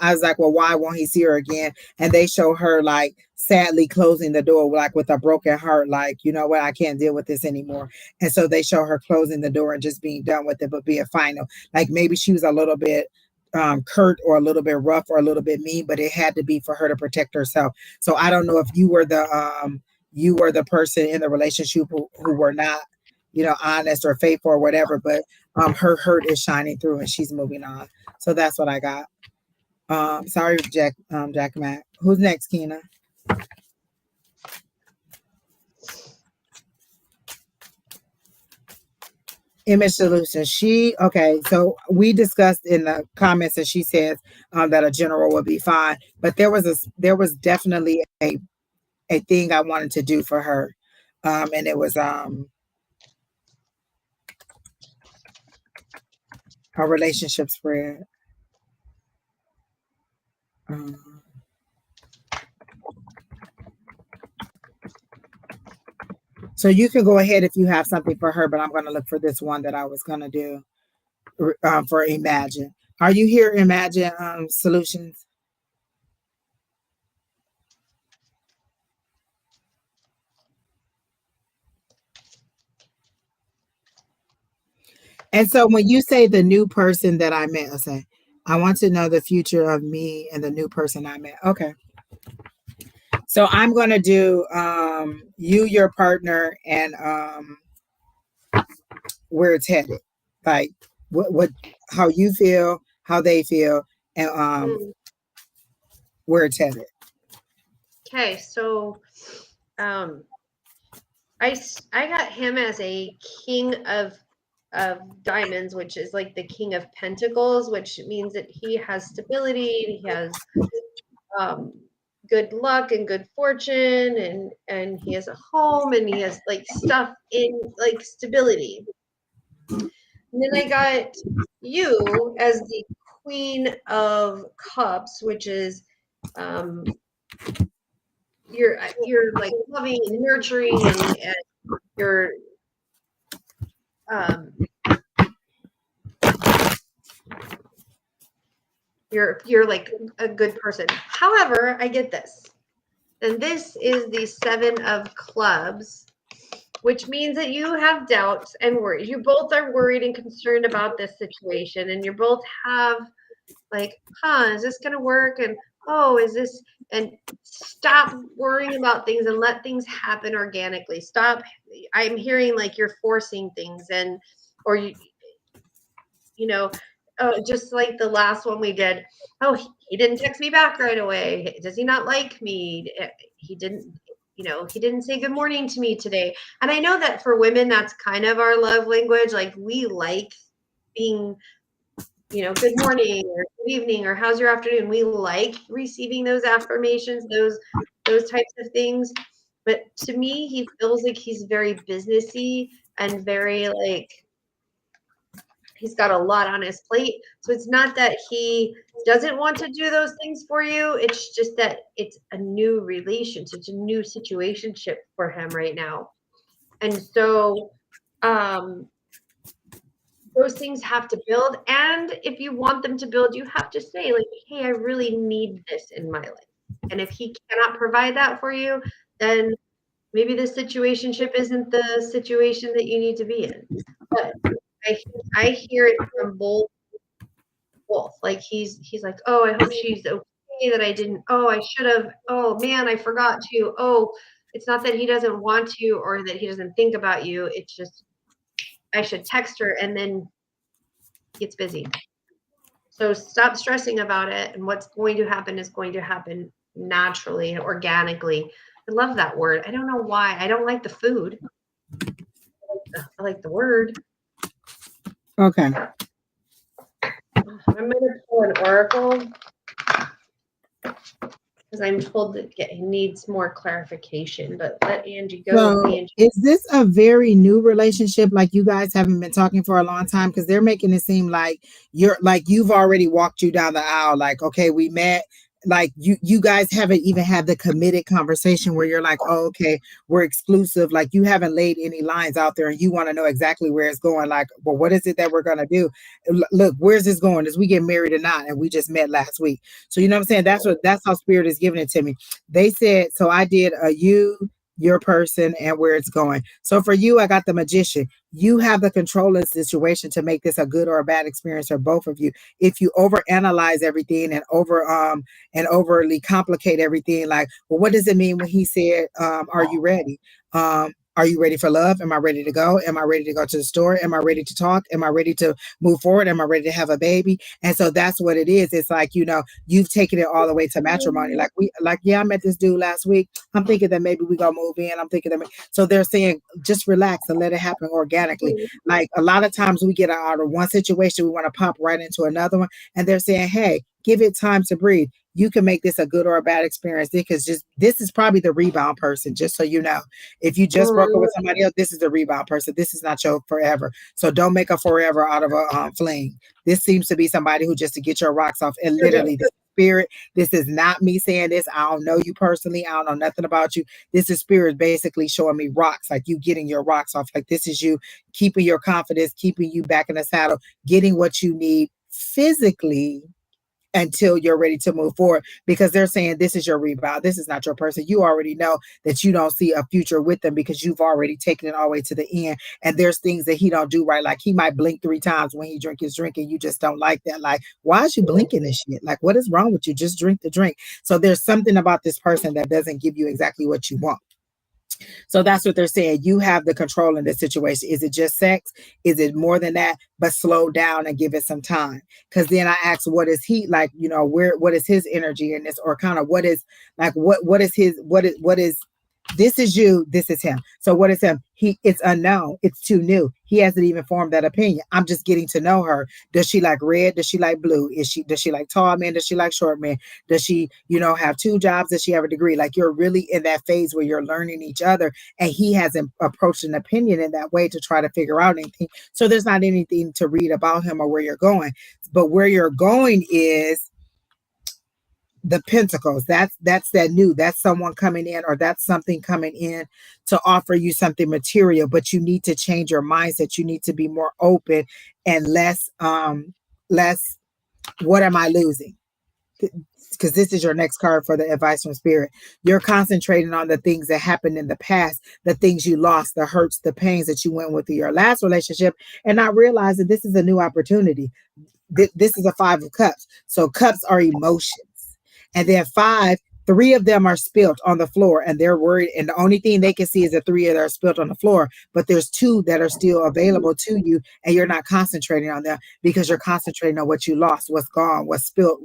Speaker 1: was like, well, why won't he see her again? And they show her like sadly closing the door, like with a broken heart, like, you know what, I can't deal with this anymore. And so they show her closing the door and just being done with it, but being final. Like maybe she was a little bit curt or a little bit rough or a little bit mean, but it had to be for her to protect herself. So I don't know if you were the person in the relationship who were not, you know, honest or faithful or whatever, but her hurt is shining through and she's moving on. So that's what I got. Sorry, Jack Mac. Who's next, Keena? Image solution. Okay. So we discussed in the comments, and she says that a general would be fine, but there was definitely a thing I wanted to do for her, and it was a relationship spread. Um, so you can go ahead if you have something for her, but I'm going to look for this one that I was going to do for Imagine. Are you here, Imagine Solutions? And so when you say the new person that I met, I say, I want to know the future of me and the new person I met. Okay. So I'm going to do you, your partner, and where it's headed. Like what how you feel, how they feel, and where it's headed.
Speaker 2: Okay, so um, I got him as a king of diamonds, which is like the king of pentacles, which means that he has stability, he has um, good luck and good fortune, and he has a home and he has like stuff in like stability. And then I got you as the queen of cups, which is um, you're like loving and nurturing and you're um, you're like a good person. However, I get this. And this is the 7 of clubs, which means that you have doubts and worries. You both are worried and concerned about this situation, and you both have like, is this going to work? And oh, is this? And stop worrying about things and let things happen organically. Stop. I'm hearing like you're forcing things, and or you know, just like the last one we did. Oh, he didn't text me back right away. Does he not like me? He didn't, he didn't say good morning to me today. And I know that for women, that's kind of our love language. Like we like being, good morning or good evening or how's your afternoon. We like receiving those affirmations, those types of things. But to me, he feels like he's very businessy and very like he's got a lot on his plate. So it's not that he doesn't want to do those things for you. It's just that it's a new relationship. It's a new situationship for him right now. And so those things have to build. And if you want them to build, you have to say, like, hey, I really need this in my life. And if he cannot provide that for you, then maybe the situationship isn't the situation that you need to be in. But I hear it from both. Like he's like, oh, I hope she's okay that I didn't. Oh, I should have. Oh man, I forgot to. Oh, it's not that he doesn't want to or that he doesn't think about you. It's just I should text her and then he gets busy. So stop stressing about it. And what's going to happen is going to happen naturally and organically. I love that word. I don't know why. I don't like the food. I like the word.
Speaker 1: Okay.
Speaker 2: I'm going to pull an oracle because I'm told that he needs more clarification. But let Angie go.
Speaker 1: So is this a very new relationship? Like you guys haven't been talking for a long time? Because they're making it seem like you've already walked you down the aisle. Like, okay, we met. like you guys haven't even had the committed conversation where you're like, oh, okay, we're exclusive. Like you haven't laid any lines out there and you want to know exactly where it's going. Like, well, what is it that we're gonna do? Look, where's this going? Is we get married or not? And we just met last week. So you know what I'm saying? That's how spirit is giving it to me. They said, so I did a you, your person, and where it's going. So for you, I got the magician. You have the control of the situation to make this a good or a bad experience for both of you. If you overanalyze everything and overly complicate everything, like, well, what does it mean when he said, are you ready? Are you ready for love? Am I ready to go? Am I ready to go to the store? Am I ready to talk? Am I ready to move forward? Am I ready to have a baby? And so that's what it is. It's like, you've taken it all the way to matrimony. Yeah, I met this dude last week. I'm thinking that maybe we gonna move in. I'm thinking that so they're saying just relax and let it happen organically. Like a lot of times we get out of one situation, we want to pop right into another one. And they're saying, hey, give it time to breathe. You can make this a good or a bad experience because just this is probably the rebound person, just so you know. If you just broke up with somebody else, this is the rebound person. This is not your forever. So don't make a forever out of a fling. This seems to be somebody who just to get your rocks off. And literally, the spirit, this is not me saying this. I don't know you personally. I don't know nothing about you. This is spirit basically showing me rocks, like you getting your rocks off. Like this is you keeping your confidence, keeping you back in the saddle, getting what you need physically until you're ready to move forward, because they're saying this is your rebound. This is not your person. You already know that you don't see a future with them because you've already taken it all the way to the end. And there's things that he don't do right. Like he might blink 3 times when he drink his drink and you just don't like that. Like, why is you blinking this shit? Like, what is wrong with you? Just drink the drink. So there's something about this person that doesn't give you exactly what you want. So that's what they're saying. You have the control in this situation. Is it just sex? Is it more than that? But slow down and give it some time. Because then I asked, what is he like? What is his energy in this, or kind of what is like, what is his, what is this is you, this is him. So what is him? It's unknown. It's too new. He hasn't even formed that opinion. I'm just getting to know her. Does she like red? Does she like blue? Does she like tall men? Does she like short men? Does she, have 2 jobs? Does she have a degree? Like you're really in that phase where you're learning each other, and he hasn't approached an opinion in that way to try to figure out anything. So there's not anything to read about him or where you're going. But where you're going is the pentacles. That's that new, that's someone coming in, or that's something coming in to offer you something material, but you need to change your mindset. You need to be more open and less what am I losing, because this is your next card for the advice from spirit. You're concentrating on the things that happened in the past, the things you lost, the hurts, the pains that you went with in your last relationship, and not realizing this is a new opportunity. This is a 5 of cups. So cups are emotions. And then 3 of them are spilt on the floor and they're worried. And the only thing they can see is the 3 that are spilt on the floor. But there's 2 that are still available to you. And you're not concentrating on them because you're concentrating on what you lost, what's gone, what's spilt,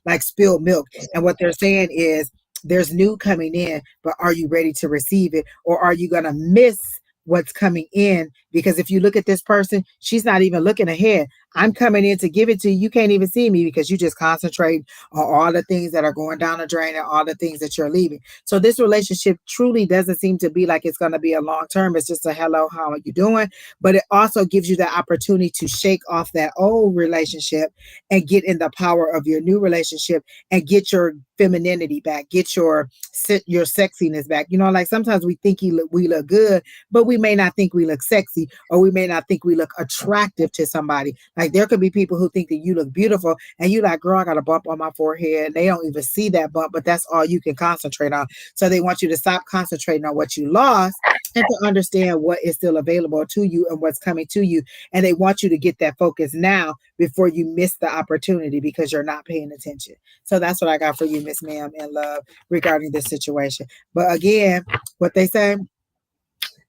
Speaker 1: like spilled milk. And what they're saying is there's new coming in, but are you ready to receive it? Or are you going to miss what's coming in? Because if you look at this person, she's not even looking ahead. I'm coming in to give it to you. You can't even see me because you just concentrate on all the things that are going down the drain and all the things that you're leaving. So this relationship truly doesn't seem to be like it's going to be a long term. It's just a hello, how are you doing? But it also gives you the opportunity to shake off that old relationship and get in the power of your new relationship and get your femininity back, get your sexiness back. Like sometimes we think we look good, but we may not think we look sexy, or we may not think we look attractive to somebody. Like there could be people who think that you look beautiful and you like, girl, I got a bump on my forehead. And they don't even see that bump, but that's all you can concentrate on. So they want you to stop concentrating on what you lost and to understand what is still available to you and what's coming to you. And they want you to get that focus now before you miss the opportunity because you're not paying attention. So that's what I got for you, Miss Ma'am, in love regarding this situation. But again, what they say,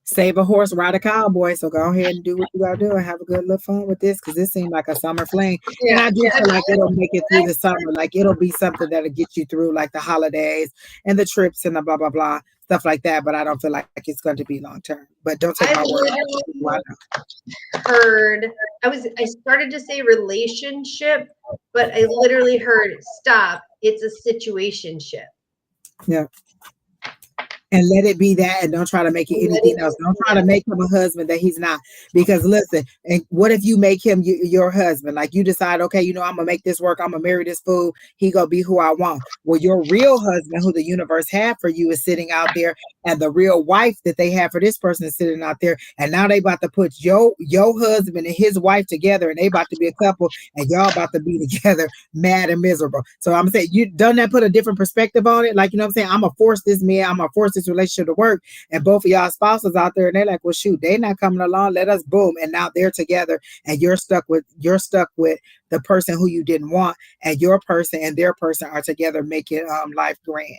Speaker 1: save a horse, ride a cowboy. So go ahead and do what you gotta do and have a good little fun with this, because this seemed like a summer fling. And I do feel like it'll make it through the summer. Like it'll be something that'll get you through like the holidays and the trips and the blah blah blah stuff like that. But I don't feel like it's going to be long term. But don't take my word.
Speaker 2: Heard I started to say relationship, but I literally heard stop. It's a situationship.
Speaker 1: Yeah. and let it be that, and don't try to make it
Speaker 2: Let
Speaker 1: anything
Speaker 2: it
Speaker 1: else.
Speaker 2: be
Speaker 1: Don't try to
Speaker 2: that.
Speaker 1: make him a husband that he's not, because listen, and what if you make him your husband, like you decide, okay, I'm gonna make this work, I'm gonna marry this fool, he gonna be who I want. Well, your real husband, who the universe had for you, is sitting out there, and the real wife that they have for this person is sitting out there, and now they about to put your husband and his wife together, and they about to be a couple, and y'all about to be together mad and miserable. So I'm saying, you done that, put a different perspective on it. Like, what I'm saying, I'm gonna force this man, I'm gonna force this relationship to work. And both of y'all spouses out there, and they're like, well, shoot, they're not coming along. Let us boom. And now they're together, and you're stuck with the person who you didn't want, and your person and their person are together, making life grand.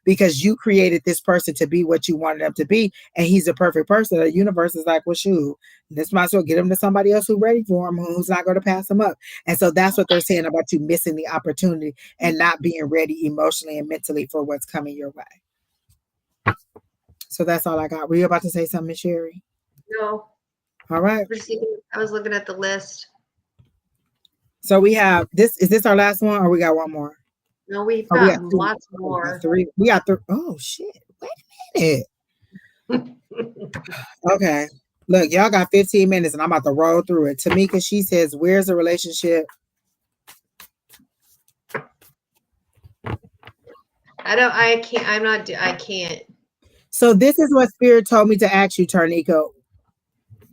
Speaker 1: Because you created this person to be what you wanted them to be, and he's a perfect person. The universe is like, well, shoot, let's might as well get him to somebody else who's ready for him, who's not going to pass him up. And so that's what they're saying about you missing the opportunity and not being ready emotionally and mentally for what's coming your way. So that's all I got. Were you about to say something, Miss Sheri?
Speaker 2: No,
Speaker 1: All right.
Speaker 2: I was looking at the list.
Speaker 1: So we have this. Is this our last one, or we got one more?
Speaker 2: No, we've
Speaker 1: Oh, we
Speaker 2: got
Speaker 1: got two.
Speaker 2: lots
Speaker 1: We got
Speaker 2: more.
Speaker 1: three. We got three. Oh shit! Wait a minute. Okay. Look, y'all got 15 minutes, and I'm about to roll through it. Tamika, she says, "Where's the relationship?"
Speaker 2: I can't.
Speaker 1: So this is what Spirit told me to ask you, Tarnico.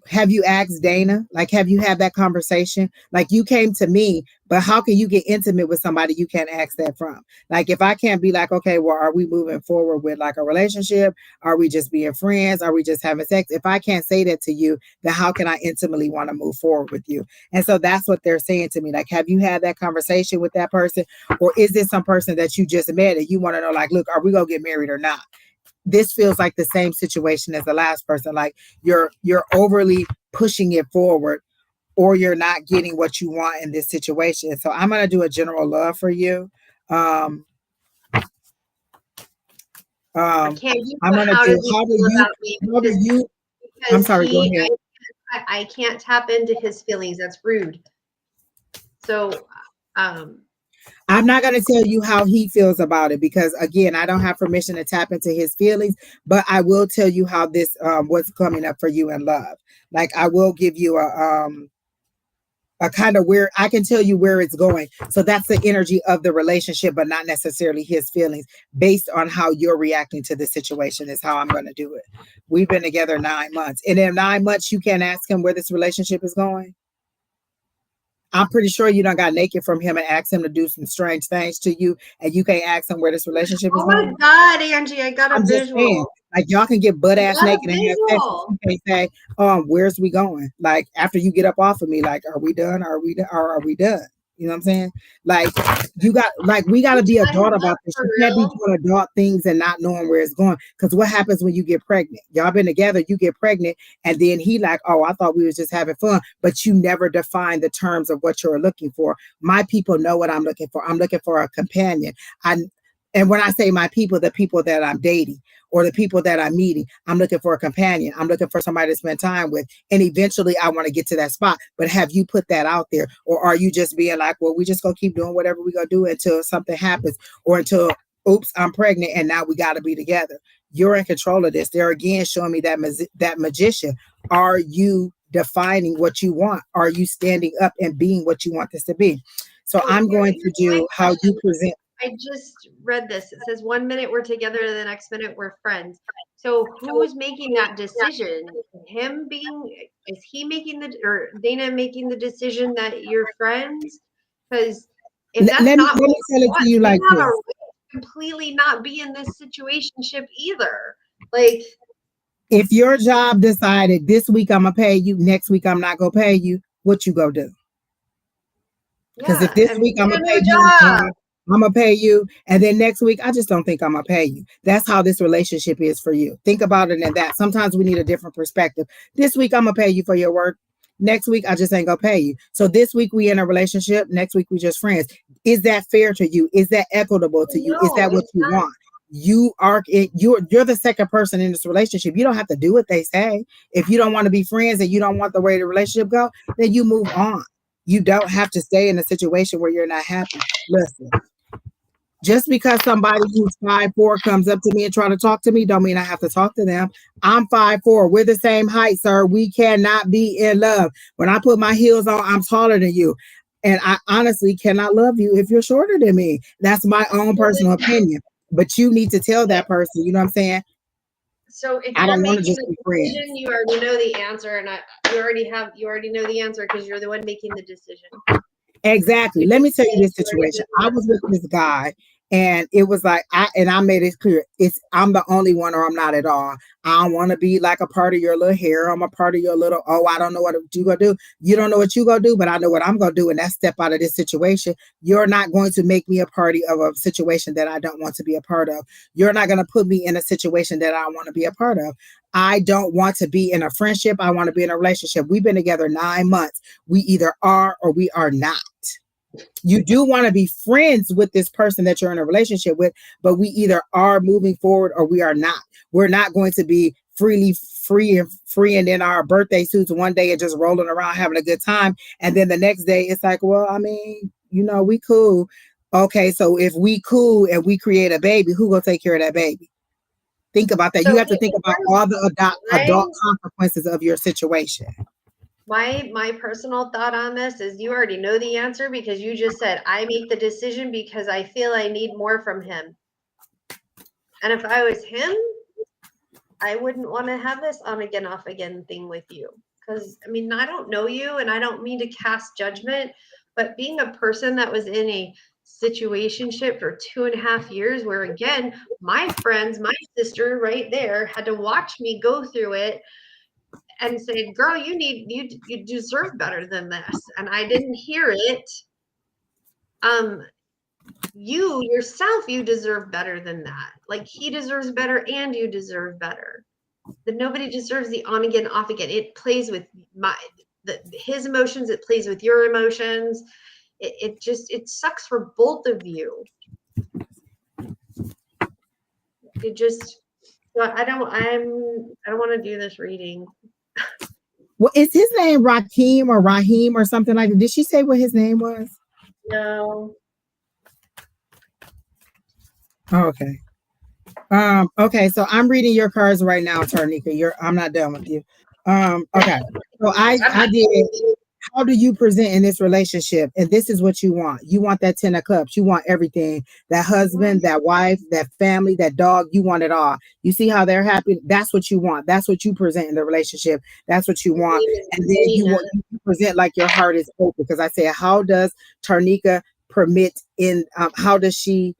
Speaker 1: Have you asked Dana? Like, have you had that conversation? Like, you came to me, but how can you get intimate with somebody you can't ask that from? Like, if I can't be like, okay, well, are we moving forward with like a relationship? Are we just being friends? Are we just having sex? If I can't say that to you, then how can I intimately want to move forward with you? And so that's what they're saying to me. Like, have you had that conversation with that person? Or is this some person that you just met and you want to know, like, look, are we going to get married or not? This feels like the same situation as the last person. Like, you're overly pushing it forward, or you're not getting what you want in this situation. So I'm gonna do a general love for you. Um,
Speaker 2: I can't.
Speaker 1: I'm gonna
Speaker 2: How
Speaker 1: do
Speaker 2: does he
Speaker 1: how do
Speaker 2: feel
Speaker 1: you
Speaker 2: about me?
Speaker 1: how do you I'm
Speaker 2: Because
Speaker 1: sorry, go ahead.
Speaker 2: I can't tap into his feelings. That's rude. So, um,
Speaker 1: I'm not going to tell you how he feels about it, because again, I don't have permission to tap into his feelings, but I will tell you how this what's coming up for you in love. Like, I will give you a kind of where I can tell you where it's going. So that's the energy of the relationship, but not necessarily his feelings, based on how you're reacting to the situation is how I'm going to do it. We've been together 9 months. And in 9 months, you can't ask him where this relationship is going. I'm pretty sure you done got naked from him and asked him to do some strange things to you, and you can't ask him where this relationship is
Speaker 2: oh my
Speaker 1: going.
Speaker 2: God, Angie, I got a
Speaker 1: I'm just saying,
Speaker 2: visual.
Speaker 1: like, y'all can get butt
Speaker 2: I
Speaker 1: ass
Speaker 2: got a
Speaker 1: naked and have sex, but
Speaker 2: visual.
Speaker 1: you can't say, where's we going? Like, after you get up off of me, like, are we done? Are we done? You know what I'm saying? Like, we got to
Speaker 2: Which
Speaker 1: be
Speaker 2: I
Speaker 1: adult
Speaker 2: love
Speaker 1: about this.
Speaker 2: for
Speaker 1: You can't be
Speaker 2: real.
Speaker 1: doing adult things and not knowing where it's going. Because what happens when you get pregnant? Y'all been together, you get pregnant, and then he like, oh, I thought we was just having fun, but you never define the terms of what you're looking for. My people know what I'm looking for. I'm looking for a companion. I And when I say my people, the people that I'm dating or the people that I'm meeting, I'm looking for a companion. I'm looking for somebody to spend time with. And eventually I want to get to that spot. But have you put that out there? Or are you just being like, well, we just gonna keep doing whatever we gonna do until something happens, or until, oops, I'm pregnant and now we gotta be together. You're in control of this. They're again showing me that magician. Are you defining what you want? Are you standing up and being what you want this to be? So
Speaker 2: So
Speaker 1: I'm going to
Speaker 2: here's my
Speaker 1: do how
Speaker 2: question.
Speaker 1: you present.
Speaker 2: I just read this. It says 1 minute we're together, the next minute we're friends. So who's making that decision? Him being, is he making or Dana making the decision that you're friends? Because if
Speaker 1: Let,
Speaker 2: that's
Speaker 1: let me
Speaker 2: not
Speaker 1: let
Speaker 2: what
Speaker 1: me tell
Speaker 2: you
Speaker 1: it to
Speaker 2: want,
Speaker 1: you
Speaker 2: you
Speaker 1: like
Speaker 2: have a
Speaker 1: this.
Speaker 2: right to completely not be in this situationship either. Like,
Speaker 1: If your job decided this week I'm gonna pay you, next week I'm not gonna pay you, what you gonna do? Because if
Speaker 2: yeah,
Speaker 1: this
Speaker 2: and
Speaker 1: week I'm
Speaker 2: get
Speaker 1: gonna
Speaker 2: a
Speaker 1: pay
Speaker 2: new
Speaker 1: you,
Speaker 2: job.
Speaker 1: I'm gonna pay you, and then next week I just don't think I'm gonna pay you. That's how this relationship is for you. Think about it in that. Sometimes we need a different perspective. This week I'm gonna pay you for your work. Next week I just ain't gonna pay you. So this week we in a relationship. Next week we just friends. Is that fair to you? Is that equitable to you? Is
Speaker 2: No,
Speaker 1: that what
Speaker 2: it's
Speaker 1: you
Speaker 2: not.
Speaker 1: want? You're the second person in this relationship. You don't have to do what they say. If you don't want to be friends and you don't want the way the relationship go, then you move on. You don't have to stay in a situation where you're not happy. Listen, Just because somebody who's 5'4" comes up to me and try to talk to me, don't mean I have to talk to them. I'm 5'4". We're the same height, sir. We cannot be in love. When I put my heels on, I'm taller than you. And I honestly cannot love you if you're shorter than me. That's my own personal opinion. But you need to tell that person, you know what I'm saying?
Speaker 2: So if
Speaker 1: I
Speaker 2: you're
Speaker 1: don't want to
Speaker 2: making
Speaker 1: just
Speaker 2: the
Speaker 1: be friends.
Speaker 2: decision, you already know the answer, and you already know the answer because you're the one making the decision.
Speaker 1: Exactly.
Speaker 2: You
Speaker 1: Let me
Speaker 2: just
Speaker 1: tell
Speaker 2: said
Speaker 1: you this
Speaker 2: you already
Speaker 1: situation.
Speaker 2: did the
Speaker 1: I was with
Speaker 2: answer.
Speaker 1: this guy and it was like I made it clear I'm the only one or I'm not at all. I don't want to be like a part of your little hair. I'm a part of your little, oh, I don't know what you gonna do. You don't know what you gonna do, but I know what I'm gonna do, and that's step out of this situation. You're not going to make me a party of a situation that I don't want to be a part of. You're not gonna put me in a situation that I want to be a part of. I don't want to be in a friendship. I want to be in a relationship. We've been together 9 months. We either are or we are not. You do want to be friends with this person that you're in a relationship with, but we either are moving forward or we are not. We're not going to be free and in our birthday suits one day and just rolling around having a good time. And then the next day it's like, well, I mean, we cool. Okay, so if we cool and we create a baby, who gonna take care of that baby? Think about that. You
Speaker 2: So
Speaker 1: have to think about all the adult
Speaker 2: my
Speaker 1: consequences of your situation.
Speaker 2: my personal thought on this is you already know the answer because you just said I make the decision because I feel I need more from him. And if I was him, I wouldn't want to have this on again, off again thing with you. Because, I mean, I don't know you and I don't mean to cast judgment, but being a person that was in a situationship for 2.5 years, where again, my friends, my sister right there had to watch me go through it and say, girl, you deserve better than this. And I didn't hear it. Um, you yourself, you deserve better than that. Like he deserves better and you deserve better. That nobody deserves the on again, off again. It plays with his emotions. It plays with your emotions. It sucks for both of you. It just, so I don't want to do this reading.
Speaker 1: Well, is his name Rakim or Rahim or something like that? Did she say what his name was?
Speaker 2: No.
Speaker 1: Oh, okay. Okay, so I'm reading your cards right now, Tarnika. I'm not done with you. Okay. So I did, how do you present in this relationship? And this is what you want. You want that 10 of cups. You want everything. That husband, that wife, that family, that dog, you want it all. You see how they're happy? That's what you want. That's what you present in the relationship. That's what you
Speaker 2: His
Speaker 1: want.
Speaker 2: name is
Speaker 1: And then you present like your heart is open. Because I said, how does Tarnika permit in how does she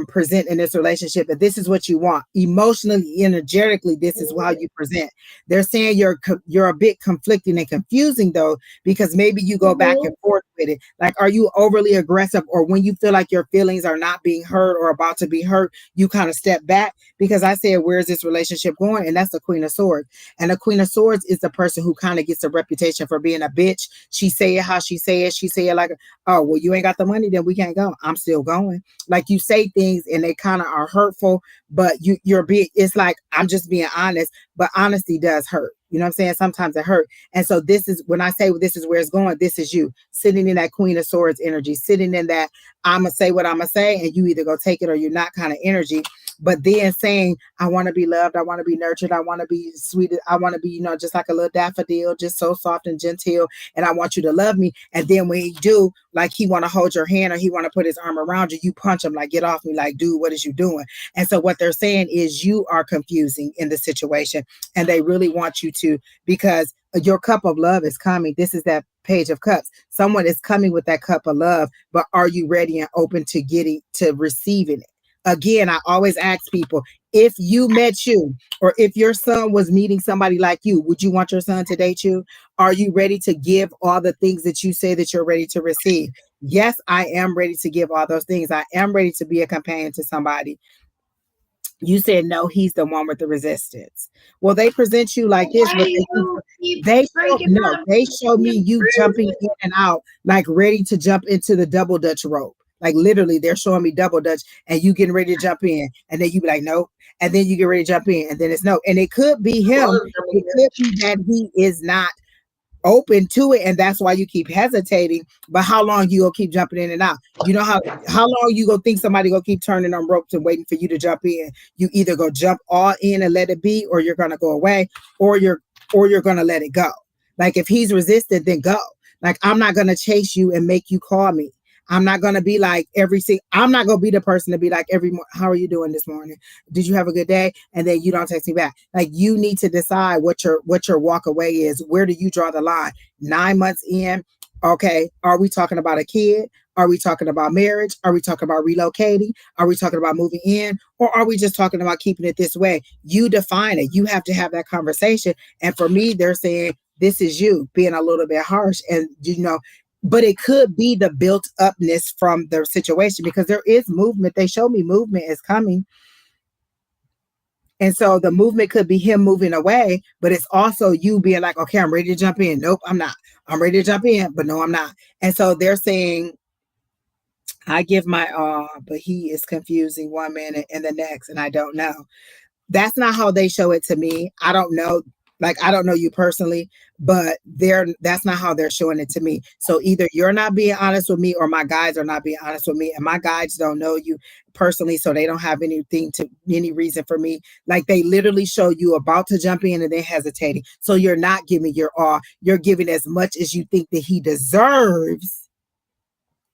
Speaker 1: present in this relationship? And this is what you want emotionally, energetically. This is how you present. They're saying you're a bit conflicting and confusing though, because maybe you go back and forth with it. Like, are you overly aggressive, or when you feel like your feelings are not being heard or about to be hurt, you kind of step back? Because I said, where's this relationship going? And that's the Queen of Swords. And the Queen of Swords is the person who kind of gets a reputation for being a bitch. She say it how she say it. She say it like, oh, well, you ain't got the money, then we can't go. I'm still going. Like, you say things and they kind of are hurtful, but you're being, it's like, I'm just being honest, but honesty does hurt. You know what I'm saying? Sometimes it hurt. And so this is, when I say this is where it's going, this is you sitting in that Queen of Swords energy, sitting in that I'm going to say what I'm going to say, and you either go take it or you're not kind of energy. But then saying, I want to be loved, I want to be nurtured, I want to be sweet, I want to be, just like a little daffodil, just so soft and genteel, and I want you to love me. And then when he do, like he want to hold your hand or he want to put his arm around you, you punch him like, get off me, like, dude, what is you doing? And so what they're saying is you are confusing in the situation, and they really want you to, because your cup of love is coming. This is that Page of Cups. Someone is coming with that cup of love, but are you ready and open to receiving it? Again, I always ask people, if you met you, or if your son was meeting somebody like you, would you want your son to date you? Are you ready to give all the things that you say that you're ready to receive? Yes, I am ready to give all those things. I am ready to be a companion to somebody. You said no, he's the one with the resistance. Well, they present you like this,
Speaker 2: Why
Speaker 1: but
Speaker 2: do you keep
Speaker 1: they show,
Speaker 2: breaking
Speaker 1: no,
Speaker 2: up?
Speaker 1: they show me you jumping in and out, like ready to jump into the double dutch rope. Like literally, they're showing me double dutch, and you getting ready to jump in, and then you be like, nope, and then you get ready to jump in, and then it's no, and it could be
Speaker 2: I
Speaker 1: him.
Speaker 2: love double
Speaker 1: It could
Speaker 2: dutch.
Speaker 1: be that he is not open to it, and that's why you keep hesitating. But how long you gonna keep jumping in and out? You know how long you gonna think somebody gonna keep turning on ropes and waiting for you to jump in? You either go jump all in and let it be, or you're gonna go away, or you're gonna let it go. Like if he's resistant, then go. Like I'm not gonna chase you and make you call me. I'm not gonna be like I'm not gonna be the person to be like how are you doing this morning? Did you have a good day? And then you don't text me back. Like you need to decide what your walk away is. Where do you draw the line? 9 months in, okay, are we talking about a kid? Are we talking about marriage? Are we talking about relocating? Are we talking about moving in? Or are we just talking about keeping it this way? You define it. You have to have that conversation. And for me, they're saying this is you being a little bit harsh. And but it could be the built upness from the situation, because there is movement. They show me movement is coming. And so the movement could be him moving away, but it's also you being like, okay, I'm ready to jump in. Nope, I'm not. I'm ready to jump in, but no, I'm not. And so they're saying, I give my but he is confusing 1 minute and the next, and I don't know. That's not how they show it to me. I don't know. Like I don't know you personally, but that's not how they're showing it to me. So either you're not being honest with me, or my guides are not being honest with me, and my guides don't know you personally, so they don't have any reason for me. Like they literally show you about to jump in and then hesitating. So you're not giving your all. You're giving as much as you think that he deserves,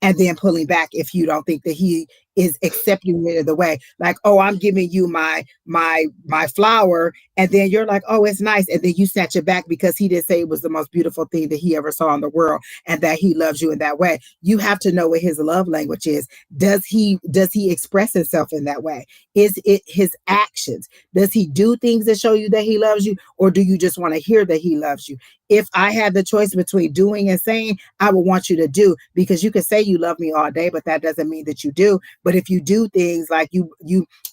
Speaker 1: and then pulling back if you don't think that he is accepting it the way. Like, oh, I'm giving you my flower, and then you're like, oh, it's nice, and then you snatch it back because he didn't say it was the most beautiful thing that he ever saw in the world, and that he loves you in that way. You have to know what his love language is. Does he express himself in that way? Is it his actions? Does he do things that show you that he loves you, or do you just want to hear that he loves you? If I had the choice between doing and saying, I would want you to do, because you can say you love me all day, but that doesn't mean that you do. But if you do things like you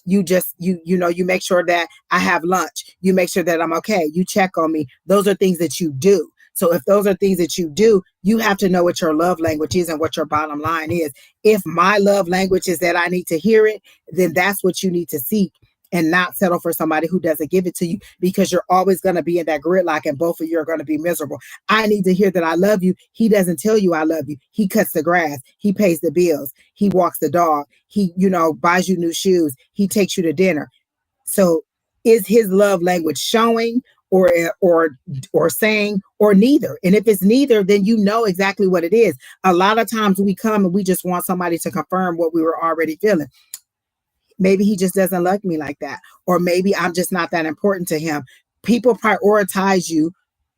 Speaker 1: make sure that I have lunch, you make sure that I'm okay, you check on me, those are things that you do. So if those are things that you do, you have to know what your love language is and what your bottom line is. If my love language is that I need to hear it, then that's what you need to seek, and not settle for somebody who doesn't give it to you, because you're always going to be in that gridlock and both of you are going to be miserable. I need to hear that I love you. He doesn't tell you I love you. He cuts the grass. He pays the bills. He walks the dog. He, buys you new shoes. He takes you to dinner. So is his love language showing or saying, or neither? And if it's neither, then you know exactly what it is. A lot of times we come and we just want somebody to confirm what we were already feeling. Maybe he just doesn't like me like that. Or maybe I'm just not that important to him. People prioritize you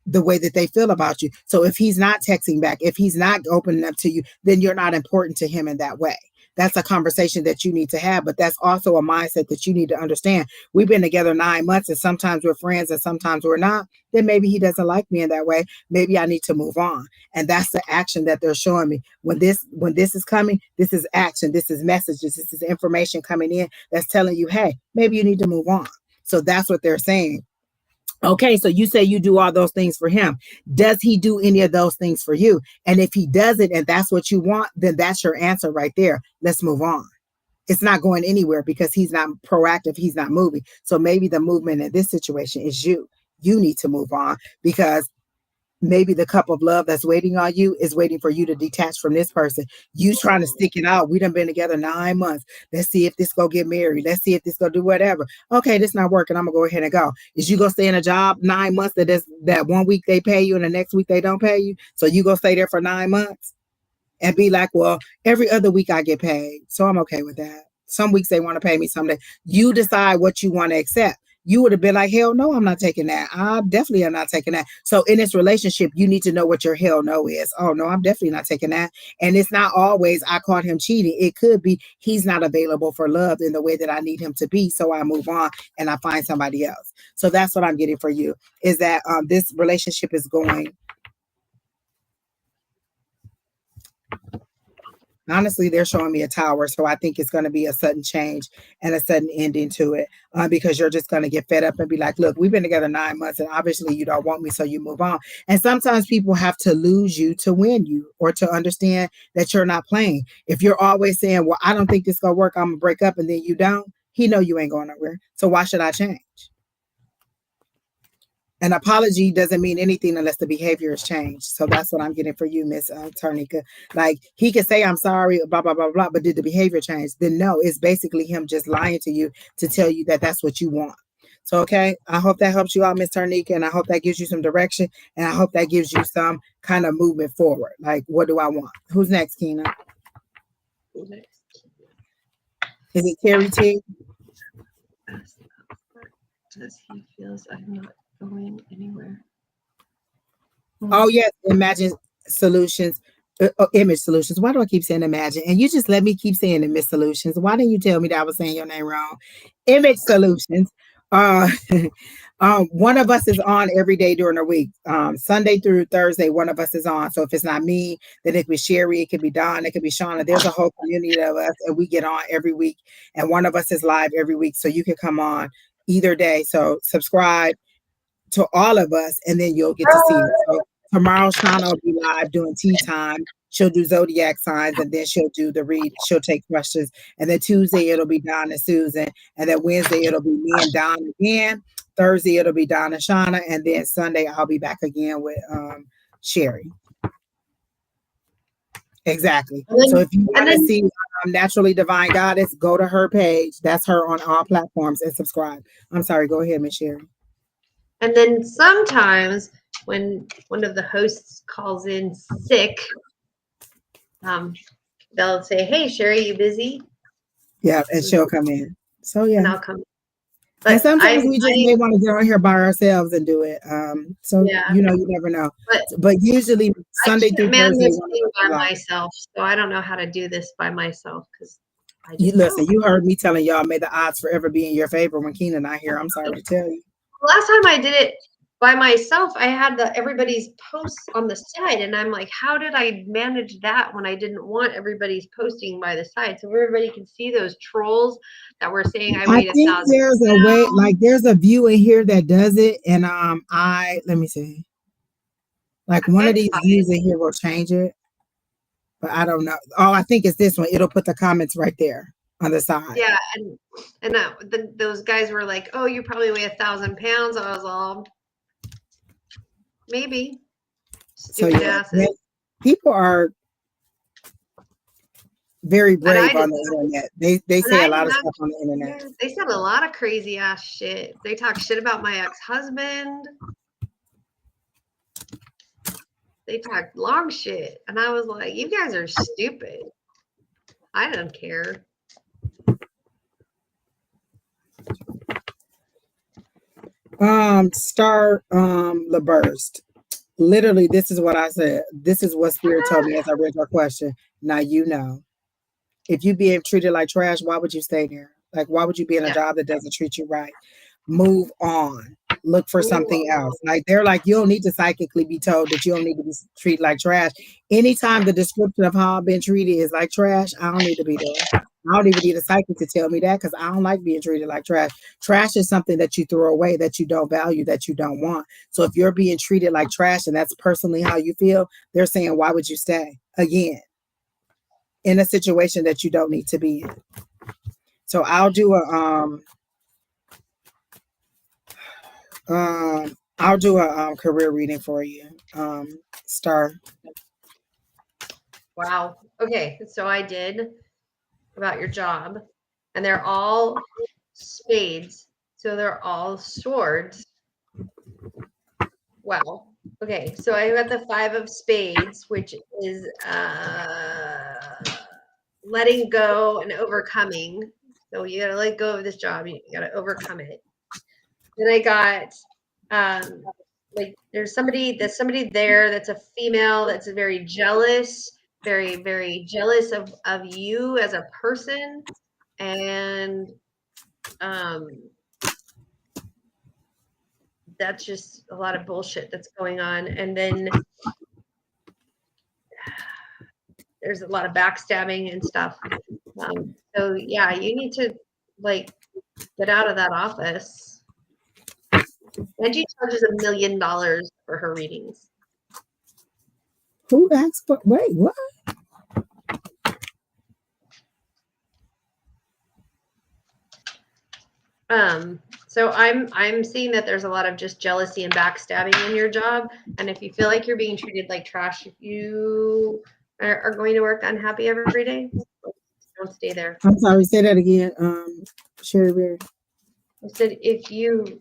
Speaker 1: the way that they feel about you. So if he's not texting back, if he's not opening up to you, then you're not important to him in that way. That's a conversation that you need to have, but that's also a mindset that you need to understand. We've been together 9 months, and sometimes we're friends and sometimes we're not. Then maybe he doesn't like me in that way. Maybe I need to move on. And that's the action that they're showing me. When this is coming, this is action, this is messages, this is information coming in that's telling you, hey, maybe you need to move on. So that's what they're saying. Okay, so you say you do all those things for him. Does he do any of those things for you? And if he doesn't, and that's what you want, then that's your answer right there. Let's move on. It's not going anywhere because he's not proactive. He's not moving. So maybe the movement in this situation is you. You need to move on, because maybe the cup of love that's waiting on you is waiting for you to detach from this person. You trying to stick it out. We done been together 9 months. Let's see if this go get married. Let's see if this go do whatever. Okay, this not working. I'm gonna go ahead and go. Is you gonna stay in a job 9 months that 1 week they pay you and the next week they don't pay you? So you gonna stay there for 9 months and be like, well, every other week I get paid, so I'm okay with that. Some weeks they want to pay me someday. You decide what you want to accept. You would have been like, hell no, I'm not taking that. I definitely am not taking that. So in this relationship, you need to know what your hell no is. Oh no, I'm definitely not taking that. And it's not always I caught him cheating. It could be he's not available for love in the way that I need him to be. So I move on and I find somebody else. So that's what I'm getting for you, is that this relationship is going. Honestly, they're showing me a tower, so I think it's going to be a sudden change and a sudden ending to it, because you're just going to get fed up and be like, look, we've been together 9 months and obviously you don't want me, so you move on. And sometimes people have to lose you to win you, or to understand that you're not playing. If you're always saying, well, I don't think this going to work, I'm going to break up, and then you don't, he know you ain't going nowhere. So why should I change? An apology doesn't mean anything unless the behavior is changed. So that's what I'm getting for you, Miss Tarnika. Like he could say, I'm sorry, blah, blah, blah, blah, but did the behavior change? Then no, it's basically him just lying to you to tell you that that's what you want. So, okay, I hope that helps you out, Miss Tarnika, and I hope that gives you some direction, and I hope that gives you some kind of movement forward. Like, what do I want? Who's next, Keena? Is it Carrie T?
Speaker 2: Says he feels I'm not going anywhere.
Speaker 1: Oh, yes, Imagine Solutions. Image Solutions. Why do I keep saying Imagine? And you just let me keep saying Image Solutions. Why didn't you tell me that I was saying your name wrong? Image Solutions. Uh, one of us is on every day during the week. Sunday through Thursday, one of us is on. So if it's not me, then it could be Sherry, it could be Don, it could be Shauna. There's a whole community of us, and we get on every week. And one of us is live every week. So you can come on either day. So subscribe to all of us, and then you'll get to see it. So tomorrow, Shauna will be live doing tea time. She'll do zodiac signs, and then she'll do the read. She'll take questions, and then Tuesday it'll be Don and Susan, and then Wednesday it'll be me and Don again. Thursday it'll be Don and Shauna, and then Sunday I'll be back again with Sherry. Exactly. So if you want to see Naturally Divine Goddess, go to her page. That's her on all platforms and subscribe. I'm sorry. Go ahead, Miss Sherry.
Speaker 2: And then sometimes when one of the hosts calls in sick, they'll say, "Hey, Sherry, you busy?"
Speaker 1: Yeah, and she'll come in. So yeah,
Speaker 2: and I'll come. But
Speaker 1: and sometimes we just may want to get on here by ourselves and do it. So
Speaker 2: yeah,
Speaker 1: you never know. But usually Sunday through Thursday,
Speaker 2: this thing by myself. So I don't know how to do this by myself because
Speaker 1: listen. You heard me telling y'all, may the odds forever be in your favor when Keenan not here. I'm sorry to tell you.
Speaker 2: Last time I did it by myself, I had everybody's posts on the side, and I'm like, how did I manage that when I didn't want everybody's posting by the side so everybody can see those trolls that were saying I weighed 1,000 pounds?
Speaker 1: There's a way, like there's a view in here that does it, and let me see, like one of these views in here will change it, but I don't know. Oh, I think it's this one. It'll put the comments right there on the side.
Speaker 2: Yeah, and those guys were like, "Oh, you probably weigh 1,000 pounds." I was all, maybe. Stupid asses.
Speaker 1: People are very brave on the internet. They say a lot of stuff on the internet.
Speaker 2: They said a lot of crazy ass shit. They talk shit about my ex-husband. They talk long shit, and I was like, "You guys are stupid." I don't care.
Speaker 1: Star LaBurst. Literally, this is what I said. This is what Spirit told me as I read your question. Now if you being treated like trash, why would you stay there? Like, why would you be in a job that doesn't treat you right? Move on. Look for something else. Like they're like, you don't need to psychically be told that you don't need to be treated like trash. Anytime the description of how I've been treated is like trash, I don't need to be there. I don't even need a psychic to tell me that because I don't like being treated like trash. Trash is something that you throw away, that you don't value, that you don't want. So if you're being treated like trash and that's personally how you feel, they're saying, why would you stay? Again, in a situation that you don't need to be in. So I'll do a career reading for you, Star.
Speaker 2: Wow. Okay, so I did about your job, and they're all spades, so they're all swords. Wow. Okay, so I got the 5 of spades, which is letting go and overcoming. So you gotta let go of this job. You gotta overcome it. Then I got like there's somebody there that's a female that's very jealous, very, very jealous of you as a person. And that's just a lot of bullshit that's going on. And then there's a lot of backstabbing and stuff. So yeah, you need to like get out of that office. Angie charges $1 million for her readings.
Speaker 1: Who asked for? Wait, what?
Speaker 2: So I'm seeing that there's a lot of just jealousy and backstabbing in your job. And if you feel like you're being treated like trash, if you are going to work unhappy every day, don't stay there.
Speaker 1: I'm sorry, say that again, Sheri Beery.
Speaker 2: I said if you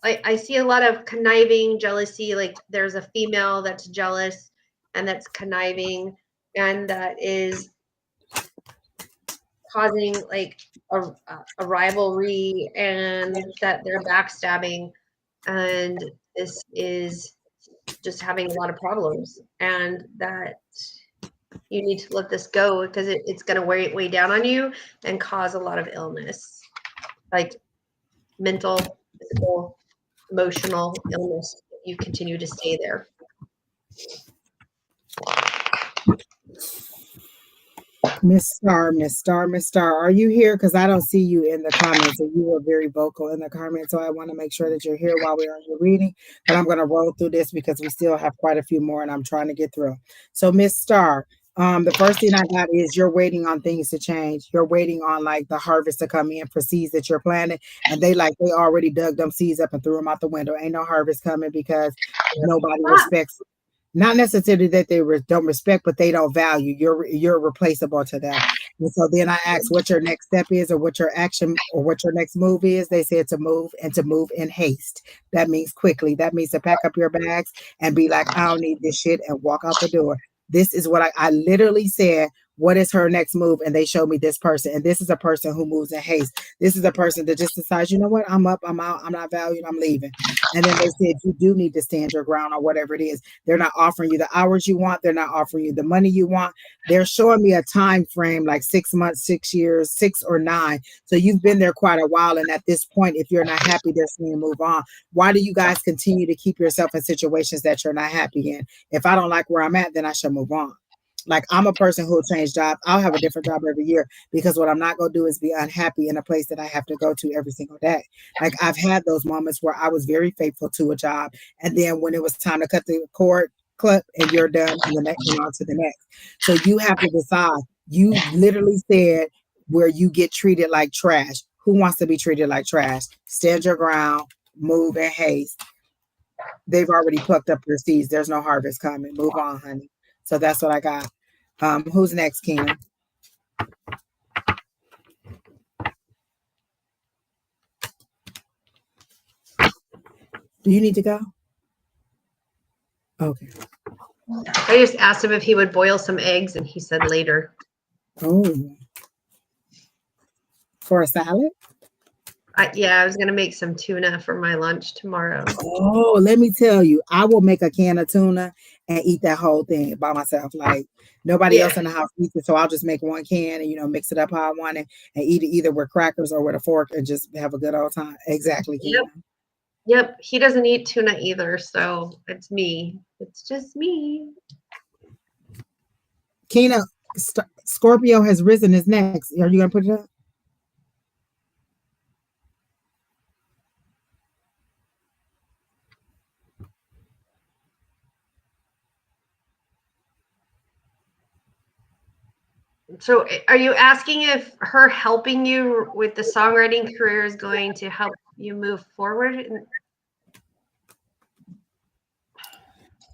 Speaker 2: I see a lot of conniving, jealousy, like there's a female that's jealous and that's conniving and that is causing like a rivalry and that they're backstabbing and this is just having a lot of problems and that you need to let this go because it's going to weigh down on you and cause a lot of illness, like mental, physical, emotional illness if you continue to stay there.
Speaker 1: Miss Star, are you here? Because I don't see you in the comments, and you were very vocal in the comments. So I want to make sure that you're here while we are reading. But I'm going to roll through this because we still have quite a few more, and I'm trying to get through. So Miss Star, the first thing I got is you're waiting on things to change. You're waiting on like the harvest to come in for seeds that you're planting, and they already dug them seeds up and threw them out the window. Ain't no harvest coming because nobody respects. Not necessarily that they don't respect, but they don't value. You're replaceable to them. And so then I asked what your next step is, or what your action, or what your next move is. They said to move, and to move in haste. That means quickly. That means to pack up your bags and be like, I don't need this shit, and walk out the door. This is what I literally said. What is her next move? And they showed me this person. And this is a person who moves in haste. This is a person that just decides, you know what? I'm up, I'm out, I'm not valued, I'm leaving. And then they said, you do need to stand your ground or whatever it is. They're not offering you the hours you want. They're not offering you the money you want. They're showing me a time frame, like 6 months, 6 years, 6 or 9. So you've been there quite a while. And at this point, if you're not happy, they're saying move on. Why do you guys continue to keep yourself in situations that you're not happy in? If I don't like where I'm at, then I should move on. Like I'm a person who'll change jobs. I'll have a different job every year because what I'm not going to do is be unhappy in a place that I have to go to every single day. Like I've had those moments where I was very faithful to a job. And then when it was time to cut the cord clip and you're done and the next and on to the next. So you have to decide. You literally said where you get treated like trash. Who wants to be treated like trash? Stand your ground, move in haste. They've already plucked up your seeds. There's no harvest coming. Move on, honey. So that's what I got. Who's next, Keenan? Do you need to go? Okay.
Speaker 2: I just asked him if he would boil some eggs, and he said later.
Speaker 1: Oh. For a salad?
Speaker 2: Yeah, I was going to make some tuna for my lunch tomorrow.
Speaker 1: Oh, let me tell you, I will make a can of tuna and eat that whole thing by myself. Like nobody else in the house eats it, so I'll just make one can and mix it up how I want it and eat it either with crackers or with a fork and just have a good old time. Exactly.
Speaker 2: Yep. He doesn't eat tuna either, so it's me. It's just me.
Speaker 1: Keena, Scorpio has risen is next. Are you gonna put it up?
Speaker 2: So are you asking if her helping you with the songwriting career is going to help you move forward?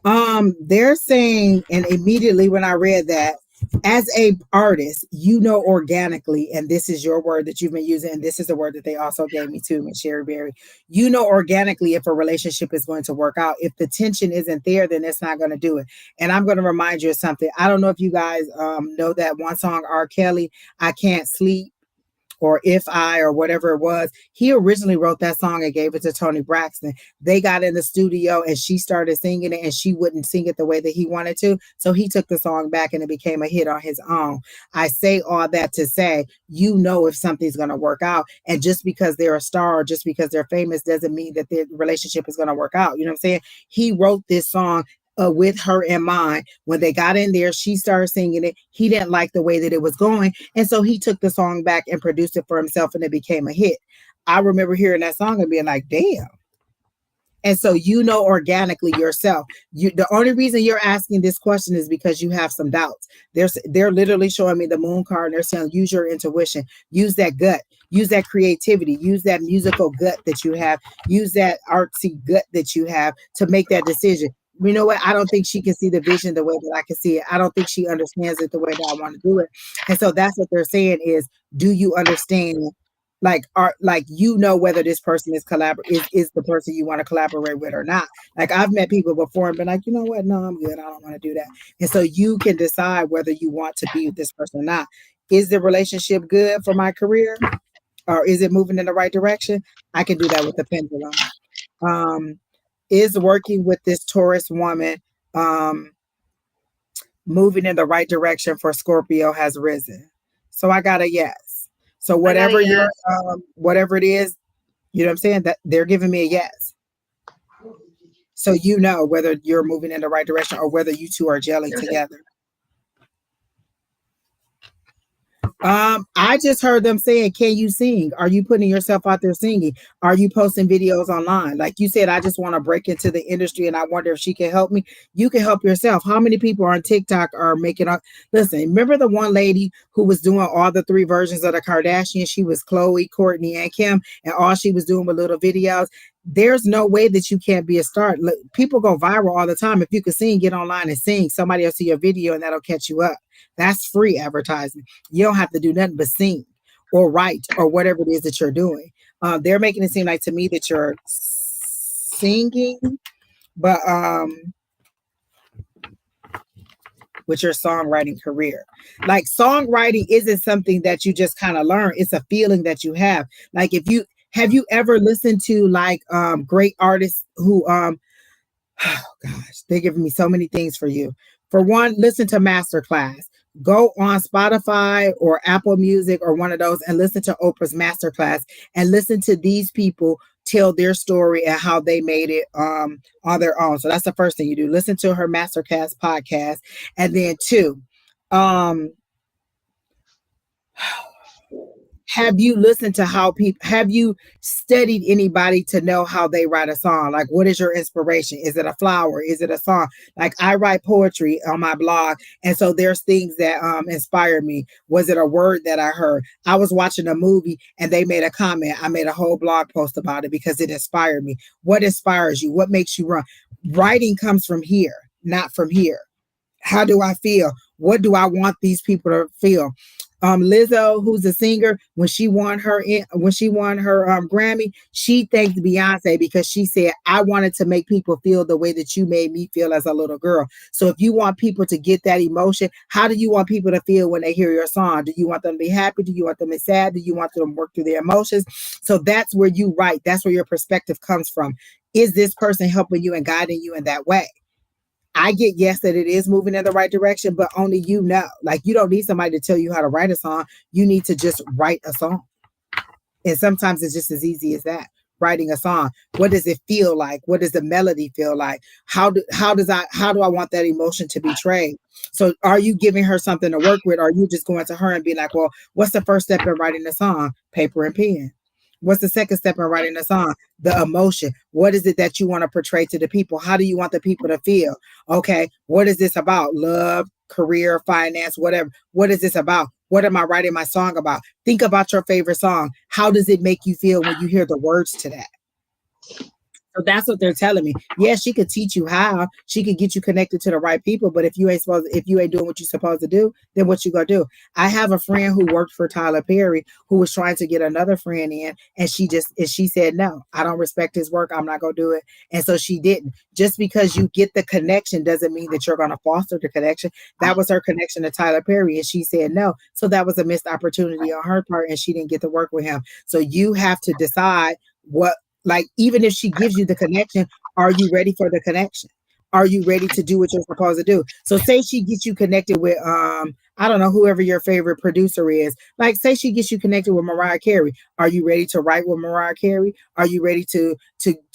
Speaker 1: They're saying, and immediately when I read that, as a artist, organically, and this is your word that you've been using, and this is the word that they also gave me too, Ms. Sheri Beery. Organically if a relationship is going to work out. If the tension isn't there, then it's not going to do it. And I'm going to remind you of something. I don't know if you guys know that one song, R. Kelly, I Can't Sleep, or If I, or whatever it was. He originally wrote that song and gave it to Toni Braxton. They got in the studio and she started singing it and she wouldn't sing it the way that he wanted to. So he took the song back and it became a hit on his own. I say all that to say, if something's going to work out. And just because they're a star or just because they're famous doesn't mean that their relationship is going to work out. You know what I'm saying? He wrote this song with her in mind. When they got in there, she started singing it. He didn't like the way that it was going. And so he took the song back and produced it for himself and it became a hit. I remember hearing that song and being like, damn. And so organically yourself. The only reason you're asking this question is because you have some doubts. They're literally showing me the moon card and they're saying use your intuition, use that gut. use that creativity, use that musical gut that you have, use that artsy gut that you have to make that decision. You know what? I don't think she can see the vision the way that I can see it. I don't think she understands it the way that I want to do it. And so that's what they're saying is, do you understand? Like, are like, you know, whether this person is the person you want to collaborate with or not. Like, I've met people before and been like, you know what? No, I'm good. I don't want to do that. And so you can decide whether you want to be with this person or not. Is the relationship good for my career, or is it moving in the right direction? I can do that with the pendulum. Um, is working with this Taurus woman um, moving in the right direction for Scorpio has risen. So I got a yes. So
Speaker 2: I got a
Speaker 1: whatever your
Speaker 2: yes.
Speaker 1: whatever it is, you know what I'm saying? That they're giving me a yes. So you know whether you're moving in the right direction or whether you two are gelling together. I just heard them saying, can you sing? Are you putting yourself out there singing? Are you posting videos online? Like you said, I just want to break into the industry and I wonder if she can help me. You can help yourself. How many people on TikTok are making up? Listen, remember the one lady who was doing all the three versions of the Kardashians? She was Chloe, Courtney, and Kim, and all she was doing were little videos. There's no way that you can't be a star. Look, people go viral all the time. If you can sing, get online and sing. Somebody will see your video and that'll catch you up. That's free advertising. You don't have to do nothing but sing or write or whatever it is that you're doing. They're making it seem like to me that you're singing, but with your songwriting career. Like, songwriting isn't something that you just kind of learn. It's a feeling that you have. Like, if you have you ever listened to like great artists who oh gosh, they're giving me so many things for you. For one, listen to Masterclass. Go on Spotify or Apple Music or one of those and listen to Oprah's Masterclass and listen to these people tell their story and how they made it on their own. So that's the first thing you do. Listen to her Masterclass podcast. And then two, um, have you listened to how people, have you studied anybody to know how they write a song? Like, what is your inspiration? Is it a flower? Is it a song? Like, I write poetry on my blog, and so there's things that inspire me. Was it a word that I heard? I was watching a movie and they made a comment. I made a whole blog post about it because it inspired me. What inspires you? What makes you run? Writing comes from here, not from here. How do I feel? What do I want these people to feel? Lizzo, who's a singer, when she won her Grammy, she thanked Beyonce because she said, I wanted to make people feel the way that you made me feel as a little girl. So if you want people to get that emotion, how do you want people to feel when they hear your song? Do you want them to be happy? Do you want them to be sad? Do you want them to work through their emotions? So that's where you write. That's where your perspective comes from. Is this person helping you and guiding you in that way? I get yes that it is moving in the right direction, but only you know. Like, you don't need somebody to tell you how to write a song. You need to just write a song. And sometimes it's just as easy as that. Writing a song. What does it feel like? What does the melody feel like? How do I want that emotion to be portrayed? So are you giving her something to work with? Or are you just going to her and be like, well, what's the first step in writing a song? Paper and pen. What's the second step in writing a song? The emotion. What is it that you want to portray to the people? How do you want the people to feel? Okay, what is this about? Love, career, finance, whatever. What is this about? What am I writing my song about? Think about your favorite song. How does it make you feel when you hear the words to that? So that's what they're telling me. Yeah, she could teach you how. She could get you connected to the right people. But if you ain't doing what you're supposed to do, then what you gonna do? I have a friend who worked for Tyler Perry who was trying to get another friend in, and she said, no, I don't respect his work. I'm not gonna do it. And so she didn't. Just because you get the connection doesn't mean that you're gonna foster the connection. That was her connection to Tyler Perry, and she said no. So that was a missed opportunity on her part, and she didn't get to work with him. So you have to decide what. Like, even if she gives you the connection, are you ready for the connection? Are you ready to do what you're supposed to do? So say she gets you connected with, I don't know, whoever your favorite producer is. Like, say she gets you connected with Mariah Carey. Are you ready to write with Mariah Carey? Are you ready to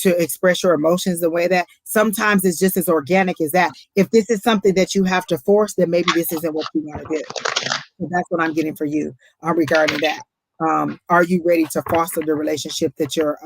Speaker 1: express your emotions the way that? Sometimes it's just as organic as that. If this is something that you have to force, then maybe this isn't what you want to do. So that's what I'm getting for you regarding that. Are you ready to foster the relationship that you're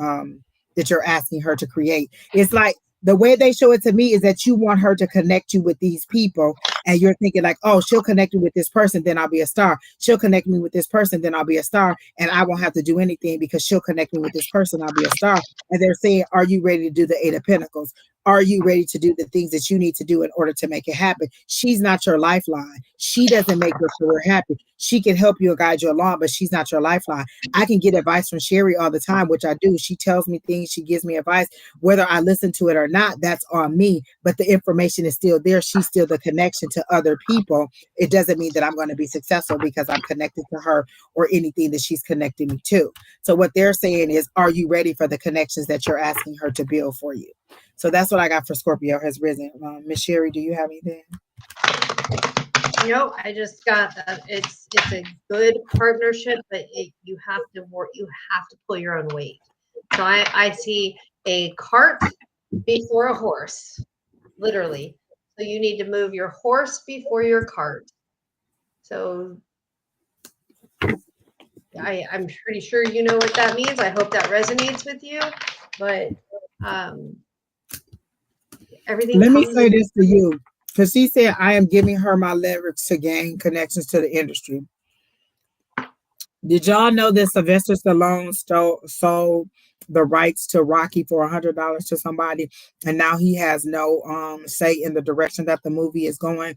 Speaker 1: asking her to create? It's like the way they show it to me is that you want her to connect you with these people and you're thinking like, oh, she'll connect me with this person, then I'll be a star. She'll connect me with this person, then I'll be a star, and I won't have to do anything because she'll connect me with this person, I'll be a star. And they're saying, are you ready to do the Eight of Pentacles? Are you ready to do the things that you need to do in order to make it happen? She's not your lifeline. She doesn't make your career happy. She can help you and guide you along, but she's not your lifeline. I can get advice from Sheri all the time, which I do. She tells me things, she gives me advice. Whether I listen to it or not, that's on me. But the information is still there. She's still the connection to other people. It doesn't mean that I'm going to be successful because I'm connected to her or anything that she's connecting me to. So what they're saying is, are you ready for the connections that you're asking her to build for you? So that's what I got for Scorpio has risen. Miss Sheri, do you have anything?
Speaker 2: No, I just got that it's a good partnership, but you have to work, you have to pull your own weight. So I see a cart before a horse, literally. So you need to move your horse before your cart. So I'm pretty sure you know what that means. I hope that resonates with you. But everything.
Speaker 1: Let me say this to you, because she said I am giving her my leverage to gain connections to the industry. Did y'all know that Sylvester Stallone sold the rights to Rocky for $100 to somebody, and now he has no say in the direction that the movie is going?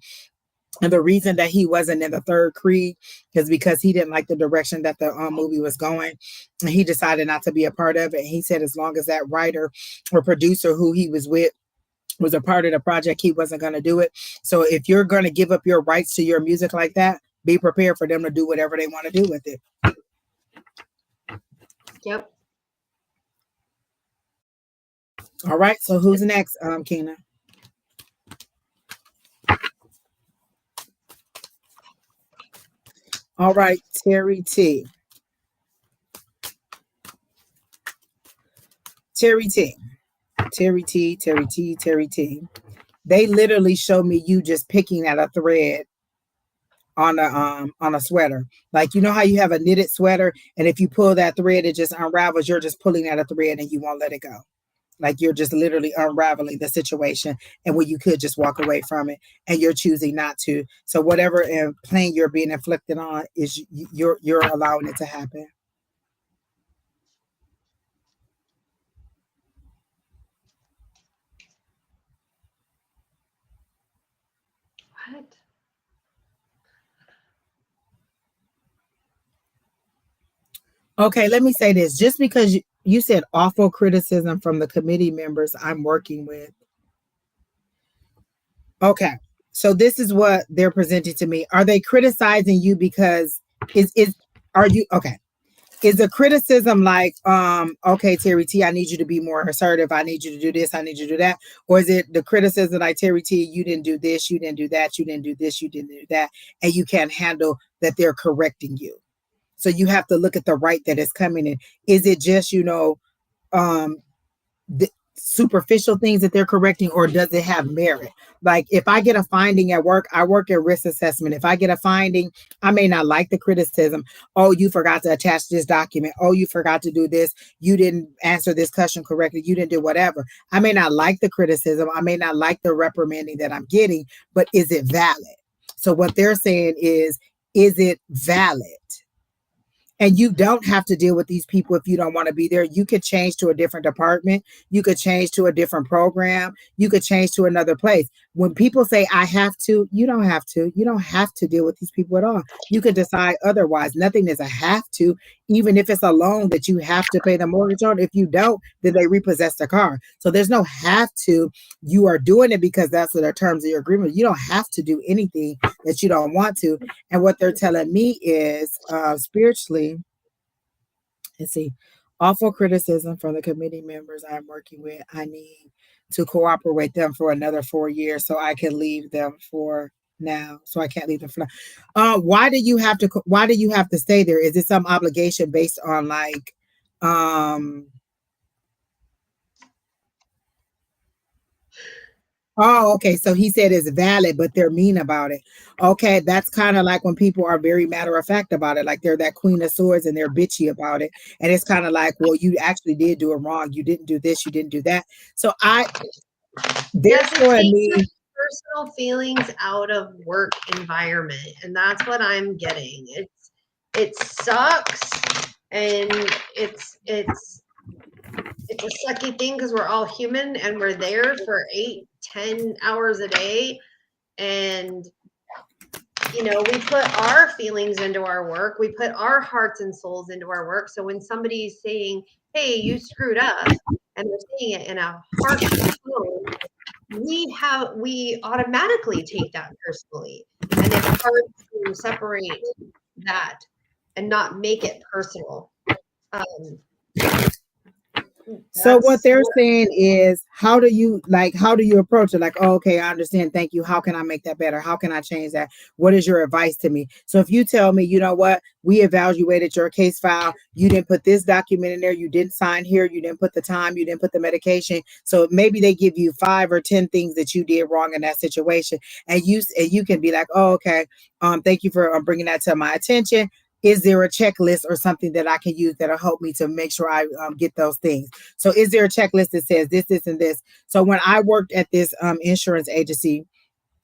Speaker 1: And the reason that he wasn't in the third Creed is because he didn't like the direction that the movie was going, and he decided not to be a part of it. And he said as long as that writer or producer who he was with was a part of the project, he wasn't going to do it. So if you're going to give up your rights to your music like that, be prepared for them to do whatever they want to do with it.
Speaker 2: Yep.
Speaker 1: All right. So who's next, Kina? All right, Terry T. Terry T. Terry T. Terry T. Terry T. They literally show me you just picking at a thread on a sweater. Like, you know how you have a knitted sweater, and if you pull that thread, it just unravels. You're just pulling at a thread and you won't let it go. Like you're just literally unraveling the situation, and when you could just walk away from it, and you're choosing not to. So whatever plane you're being inflicted on is you're allowing it to happen.
Speaker 2: What?
Speaker 1: Okay, let me say this. Just because you said awful criticism from the committee members I'm working with. Okay. So this is what they're presenting to me. Are they criticizing you because is are you okay? Is the criticism like, okay, Terry T, I need you to be more assertive. I need you to do this. I need you to do that. Or is it the criticism like, Terry T, you didn't do this, you didn't do that, you didn't do this, you didn't do that, and you can't handle that they're correcting you? So you have to look at the right that is coming in. Is it just, um, the superficial things that they're correcting, or does it have merit? Like if I get a finding at work, I work at risk assessment. If I get a finding, I may not like the criticism. Oh, you forgot to attach this document. Oh, you forgot to do this. You didn't answer this question correctly. You didn't do whatever. I may not like the criticism. I may not like the reprimanding that I'm getting, but is it valid? So what they're saying is it valid? And you don't have to deal with these people if you don't want to be there. You could change to a different department. You could change to a different program. You could change to another place. When people say, I have to, you don't have to. You don't have to deal with these people at all. You could decide otherwise. Nothing is a have to, even if it's a loan that you have to pay the mortgage on. If you don't, then they repossess the car. So there's no have to. You are doing it because that's the terms of your agreement. You don't have to do anything that you don't want to. And what they're telling me is spiritually, let's see, awful criticism from the committee members I'm working with. I need to cooperate with them for another 4 years so I can leave them for now. So I can't leave them for now. Why do you have to stay there? Is it some obligation based on like Oh, okay. So he said it's valid, but they're mean about it. Okay, that's kind of like when people are very matter of fact about it, like they're that queen of swords and they're bitchy about it. And it's kind of like, well, you actually did do it wrong. You didn't do this, you didn't do that. So they're
Speaker 2: Does it
Speaker 1: showing
Speaker 2: take
Speaker 1: me.
Speaker 2: personal feelings out of work environment, and that's what I'm getting. It sucks, and it's a sucky thing because we're all human and we're there for 8-10 hours a day, and we put our feelings into our work, we put our hearts and souls into our work. So when somebody's saying, hey, you screwed up, and they're saying it in a harsh tone, we automatically take that personally, and it's hard to separate that and not make it personal.
Speaker 1: So what
Speaker 2: That's
Speaker 1: they're saying is, how do you approach it? Like, oh, okay, I understand. Thank you. How can I make that better? How can I change that? What is your advice to me? So if you tell me, you know what, we evaluated your case file. You didn't put this document in there. You didn't sign here. You didn't put the time. You didn't put the medication. So maybe they give you 5 or 10 things that you did wrong in that situation. And you can be like, oh, okay. Thank you for bringing that to my attention. Is there a checklist or something that I can use that'll help me to make sure I get those things? So is there a checklist that says this, and this? So when I worked at this insurance agency,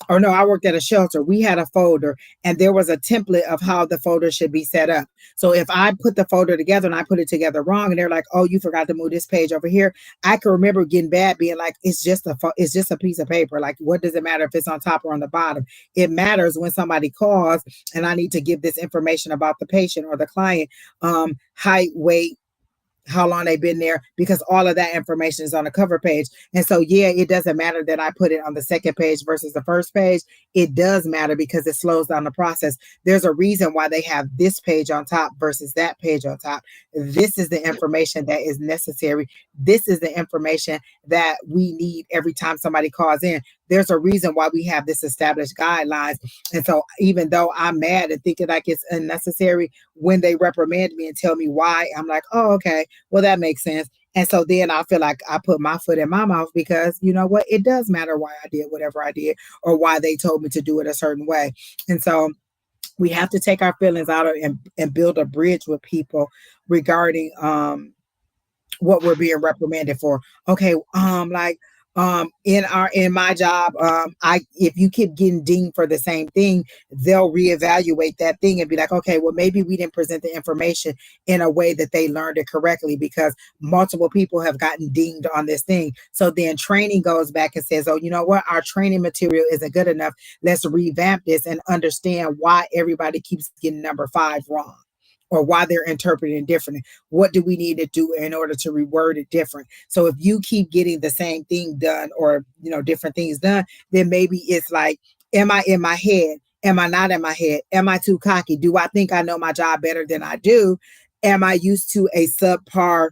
Speaker 1: or no, I worked at a shelter, we had a folder and there was a template of how the folder should be set up. So if I put the folder together and I put it together wrong and they're like, oh, you forgot to move this page over here, I can remember getting bad, being like, it's just a piece of paper. Like, what does it matter if it's on top or on the bottom? It matters when somebody calls and I need to give this information about the patient or the client, height, weight, how long they've been there, because all of that information is on the cover page. And so, yeah, it doesn't matter that I put it on the second page versus the first page. It does matter because it slows down the process. There's a reason why they have this page on top versus that page on top. This is the information that is necessary. This is the information that we need every time somebody calls in. There's a reason why we have this established guidelines. And so even though I'm mad and thinking like it's unnecessary, when they reprimand me and tell me why, I'm like, oh, okay, well, that makes sense. And so then I feel like I put my foot in my mouth, because you know what? It does matter why I did whatever I did or why they told me to do it a certain way. And so we have to take our feelings out of and build a bridge with people regarding what we're being reprimanded for. Okay, in my job, I if you keep getting dinged for the same thing, they'll reevaluate that thing and be like, okay, well, maybe we didn't present the information in a way that they learned it correctly, because multiple people have gotten dinged on this thing. So then training goes back and says, oh, you know what, our training material isn't good enough. Let's revamp this and understand why everybody keeps getting number 5 wrong, or why they're interpreting differently. What do we need to do in order to reword it different? So if you keep getting the same thing done, or different things done, then maybe it's like, am I in my head? Am I not in my head? Am I too cocky? Do I think I know my job better than I do? Am I used to a subpar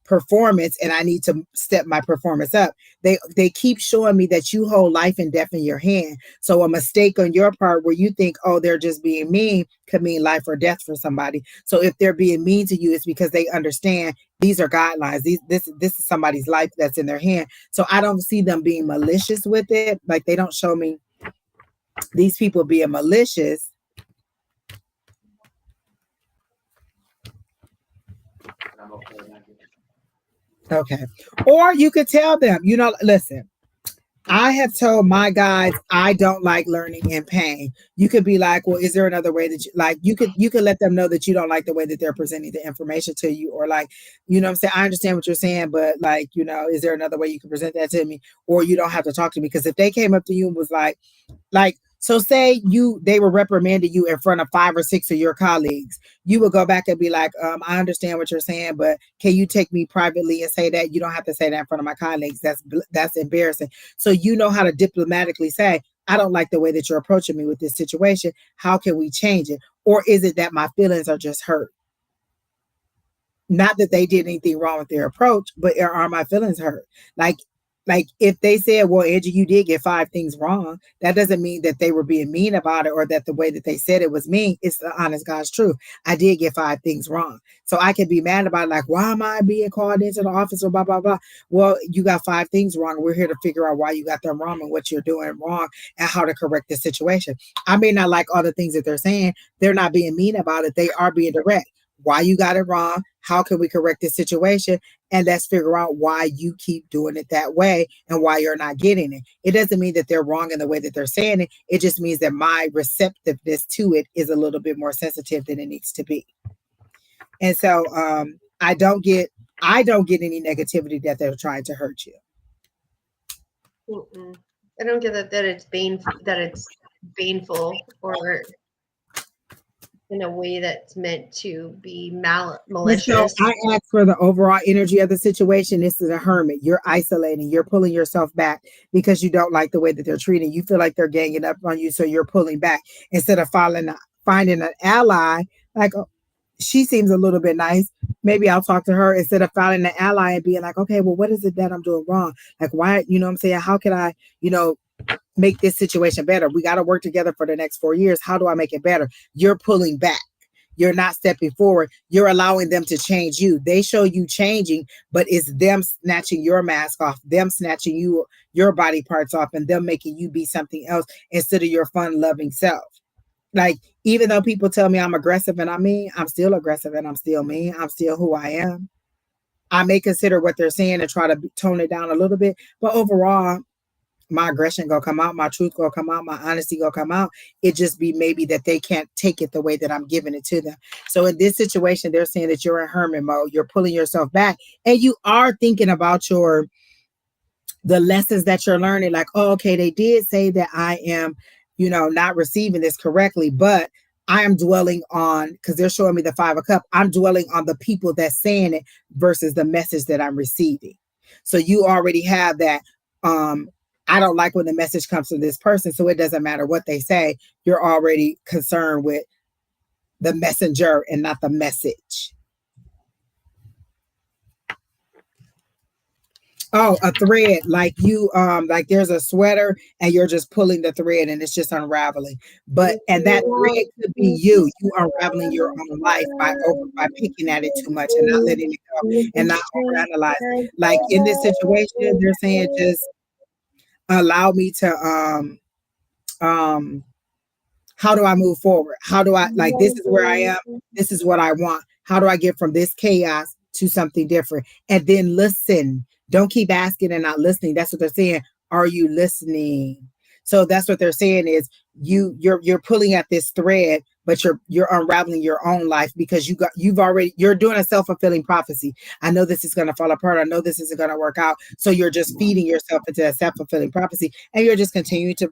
Speaker 1: performance and I need to step my performance up? They keep showing me that you hold life and death in your hand. So a mistake on your part where you think, oh, they're just being mean, could mean life or death for somebody. So if they're being mean to you, it's because they understand these are guidelines. This is somebody's life that's in their hand. So I don't see them being malicious with it. Like, they don't show me these people being malicious. Okay. Or you could tell them, listen, I have told my guys I don't like learning in pain. You could be like, well, is there another way that you could let them know that you don't like the way that they're presenting the information to you, or like, what I'm saying, I understand what you're saying, but like, is there another way you can present that to me? Or you don't have to talk to me. Because if they came up to you and was like, so say they were reprimanding you in front of 5 or 6 of your colleagues, you would go back and be like, I understand what you're saying, but can you take me privately and say that? You don't have to say that in front of my colleagues. That's embarrassing. So you know how to diplomatically say, I don't like the way that you're approaching me with this situation. How can we change it? Or is it that my feelings are just hurt? Not that they did anything wrong with their approach, but are my feelings hurt? Like if they said, well, Angie, you did get 5 things wrong, that doesn't mean that they were being mean about it, or that the way that they said it was mean. It's the honest God's truth. I did get 5 things wrong. So I can be mad about it, like, why am I being called into the office, or blah, blah, blah. Well, you got 5 things wrong. We're here to figure out why you got them wrong and what you're doing wrong and how to correct the situation. I may not like all the things that they're saying. They're not being mean about it. They are being direct. why you got it wrong. How can we correct this situation? And let's figure out why you keep doing it that way and why you're not getting it. It doesn't mean that they're wrong in the way that they're saying it. It just means that my receptiveness to it is a little bit more sensitive than it needs to be. And so I don't get any negativity that they're trying to hurt you.
Speaker 2: Mm-mm. I don't get that it's baneful or in a way that's meant to be malicious.
Speaker 1: So I ask for the overall energy of the situation. This is a hermit. You're isolating. You're pulling yourself back because you don't like the way that they're treating. You feel like they're ganging up on you, so you're pulling back instead of finding an ally. Like, oh, she seems a little bit nice. Maybe I'll talk to her instead of finding an ally and being like, okay, well, what is it that I'm doing wrong? Like, why? You know what I'm saying? How can I, make this situation better? We got to work together for the next 4 years. How do I make it better? You're pulling back. You're not stepping forward. You're allowing them to change you. They show you changing, but it's them snatching your mask off, them snatching your body parts off, and them making you be something else instead of your fun loving self. Like, even though people tell me I'm aggressive and I'm mean, I'm still aggressive and I'm still mean. I'm still who I am. I may consider what they're saying and try to tone it down a little bit, but overall, my aggression gonna come out, my truth gonna come out, my honesty gonna come out. It just be maybe that they can't take it the way that I'm giving it to them. So in this situation, they're saying that you're in hermit mode, you're pulling yourself back, and you are thinking about the lessons that you're learning. Like, oh, okay, they did say that I am, not receiving this correctly, but I am dwelling on, because they're showing me the 5 of cups, I'm dwelling on the people that's saying it versus the message that I'm receiving. So you already have that. I don't like when the message comes from this person, so it doesn't matter what they say. You're already concerned with the messenger and not the message. Oh, a thread, like like there's a sweater and you're just pulling the thread and it's just unraveling. And that thread could be you unraveling your own life by picking at it too much and not letting it go and not overanalyzing. Like in this situation, they're saying just allow me to um how do I move forward? How do I, like, this is where I am, this is what I want. How do I get from this chaos to something different? And then listen. Don't keep asking and not listening. That's what they're saying. Are you listening? So that's what they're saying is you're pulling at this thread, but you're unraveling your own life because you're doing a self-fulfilling prophecy. I know this is going to fall apart. I know this isn't going to work out. So you're just feeding yourself into a self-fulfilling prophecy, and you're just continuing to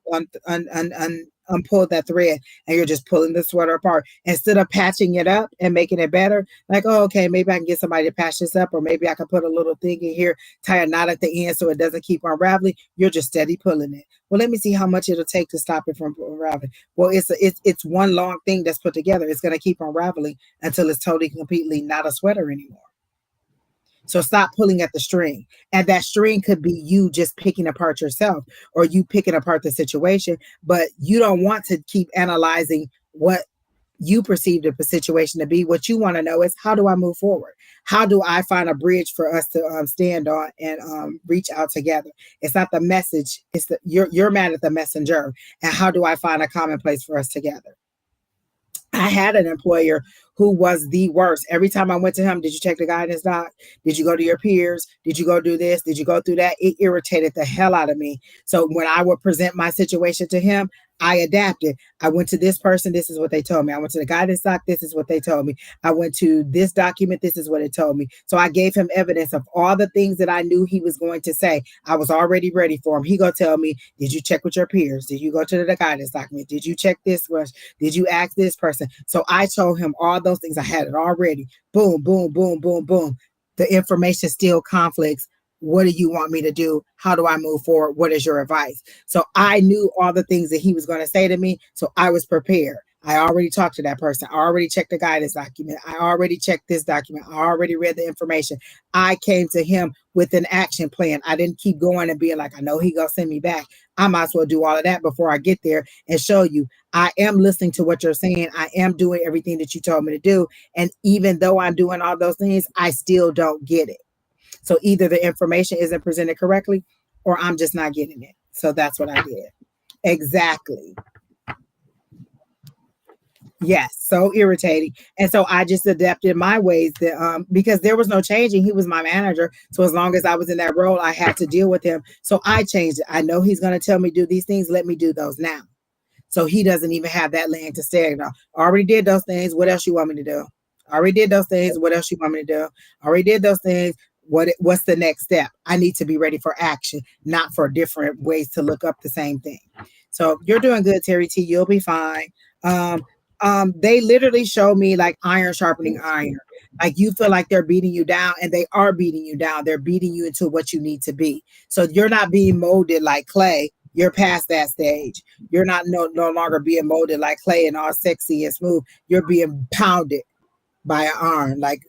Speaker 1: unpull that thread, and you're just pulling the sweater apart instead of patching it up and making it better. Like, oh, okay, maybe I can get somebody to patch this up, or maybe I can put a little thing in here, tie a knot at the end so it doesn't keep unraveling. You're just steady pulling it. Well, let me see how much it'll take to stop it from unraveling. Well, it's one long thing that's put together. It's going to keep unraveling until it's totally, completely not a sweater anymore. So stop pulling at the string. And that string could be you just picking apart yourself or you picking apart the situation, but you don't want to keep analyzing what you perceive the situation to be. What you want to know is, how do I move forward? How do I find a bridge for us to stand on and reach out together? It's not the message. It's you're mad at the messenger. And how do I find a common place for us together? I had an employer who was the worst. Every time I went to him, did you check the guidance doc? Did you go to your peers? Did you go do this? Did you go through that? It irritated the hell out of me. So when I would present my situation to him, I adapted. I went to this person. This is what they told me. I went to the guidance doc. This is what they told me. I went to this document. This is what it told me. So I gave him evidence of all the things that I knew he was going to say. I was already ready for him. He gonna tell me, did you check with your peers? Did you go to the guidance document? Did you check this? Did you ask this person? So I told him all those things. I had it already. Boom, boom, boom, boom, boom. The information still conflicts. What do you want me to do? How do I move forward? What is your advice? So I knew all the things that he was going to say to me. So I was prepared. I already talked to that person. I already checked the guidance document. I already checked this document. I already read the information. I came to him with an action plan. I didn't keep going and being like, I know he gonna send me back. I might as well do all of that before I get there and show you I am listening to what you're saying. I am doing everything that you told me to do. And even though I'm doing all those things, I still don't get it. So either the information isn't presented correctly or I'm just not getting it. So that's what I did. Exactly. Yes, so irritating. And so I just adapted my ways that because there was no changing. He was my manager. So as long as I was in that role, I had to deal with him. So I changed it. I know he's gonna tell me do these things. Let me do those now. So he doesn't even have that land to stay on. Already did those things. What else you want me to do? Already did those things. What else you want me to do? Already did those things. What's the next step? I need to be ready for action, not for different ways to look up the same thing. So you're doing good, Terry T. You'll be fine. Um, they literally show me like iron sharpening iron. Like you feel like they're beating you down, and they are beating you down. They're beating you into what you need to be. So you're not being molded like clay. You're past that stage. You're not no longer being molded like clay and all sexy and smooth. You're being pounded by an iron. Like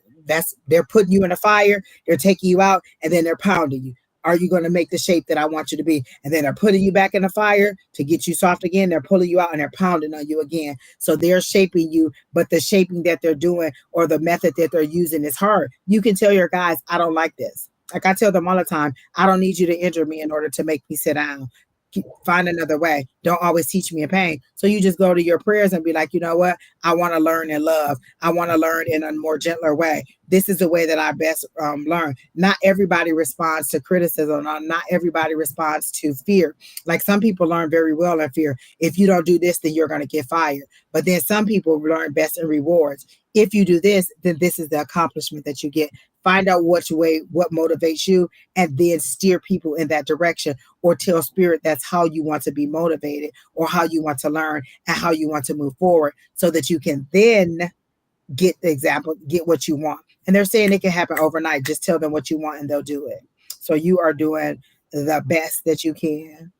Speaker 1: they're putting you in a fire, they're taking you out, and then they're pounding you. Are you going to make the shape that I want you to be? And then they're putting you back in the fire to get you soft again. They're pulling you out and they're pounding on you again. So they're shaping you, but the shaping that they're doing or the method that they're using is hard. You can tell your guys, I don't like this. Like I tell them all the time, I don't need you to injure me in order to make me sit down. Find another way. Don't always teach me in pain. So you just go to your prayers and be like, you know what? I want to learn in love. I want to learn in a more gentler way. This is the way that I best learn. Not everybody responds to criticism. Not everybody responds to fear. Like some people learn very well in fear. If you don't do this, then you're going to get fired. But then some people learn best in rewards. If you do this, then this is the accomplishment that you get. Find out what motivates you, and then steer people in that direction, or tell spirit that's how you want to be motivated, or how you want to learn, and how you want to move forward, so that you can then get the example, get what you want. And they're saying it can happen overnight. Just tell them what you want and they'll do it. So you are doing the best that you can.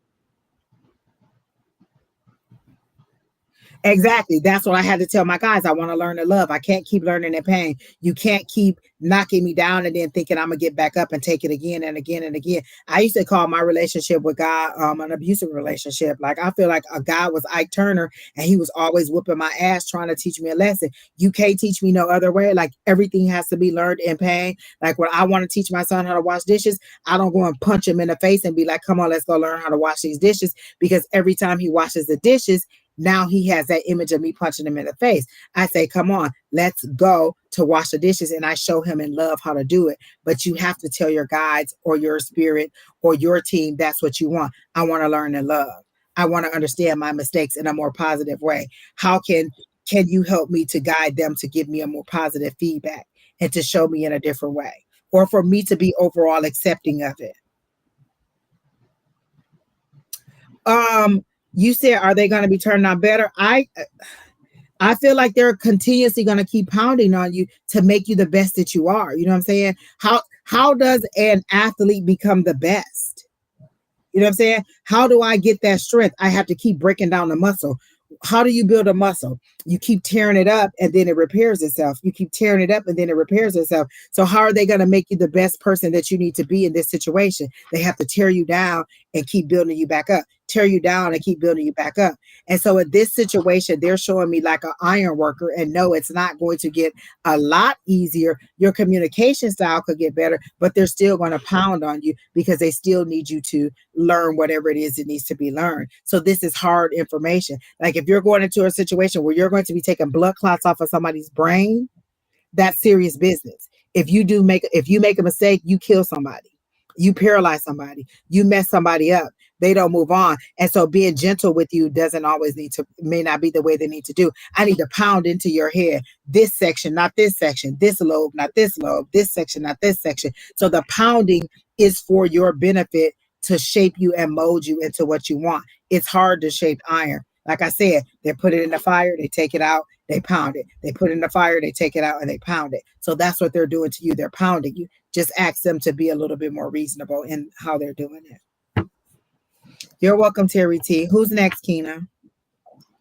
Speaker 1: Exactly. That's what I had to tell my guys. I want to learn to love. I can't keep learning in pain. You can't keep knocking me down and then thinking I'm gonna get back up and take it again and again and again. I used to call my relationship with God an abusive relationship. Like I feel like a guy was Ike Turner and he was always whooping my ass trying to teach me a lesson. You can't teach me no other way. Like everything has to be learned in pain. Like when I want to teach my son how to wash dishes, I don't go and punch him in the face and be like, come on, let's go learn how to wash these dishes. Because every time he washes the dishes, now he has that image of me punching him in the face. I say, come on, let's go to wash the dishes. And I show him in love how to do it. But you have to tell your guides or your spirit or your team that's what you want. I want to learn in love. I want to understand my mistakes in a more positive way. How can you help me to guide them to give me a more positive feedback and to show me in a different way? Or for me to be overall accepting of it. You said, are they going to be turned out better? I feel like they're continuously going to keep pounding on you to make you the best that you are. You know what I'm saying? How does an athlete become the best? You know what I'm saying? How do I get that strength? I have to keep breaking down the muscle. How do you build a muscle? You keep tearing it up and then it repairs itself. You keep tearing it up and then it repairs itself. So how are they going to make you the best person that you need to be in this situation? They have to tear you down and keep building you back up. Tear you down and keep building you back up. And so in this situation, they're showing me like an iron worker, and no, it's not going to get a lot easier. Your communication style could get better, but they're still going to pound on you because they still need you to learn whatever it is that needs to be learned. So this is hard information. Like if you're going into a situation where you're going to be taking blood clots off of somebody's brain, that's serious business. If you make a mistake, you kill somebody, you paralyze somebody, you mess somebody up, they don't move on. And so being gentle with you may not be the way they need to do. I need to pound into your head, this section, not this section, this lobe, not this lobe, this section, not this section. So the pounding is for your benefit, to shape you and mold you into what you want. It's hard to shape iron. Like I said, they put it in the fire, they take it out, they pound it. They put it in the fire, they take it out, and they pound it. So that's what they're doing to you. They're pounding you. Just ask them to be a little bit more reasonable in how they're doing it. You're welcome, Terry T. Who's next, Keena?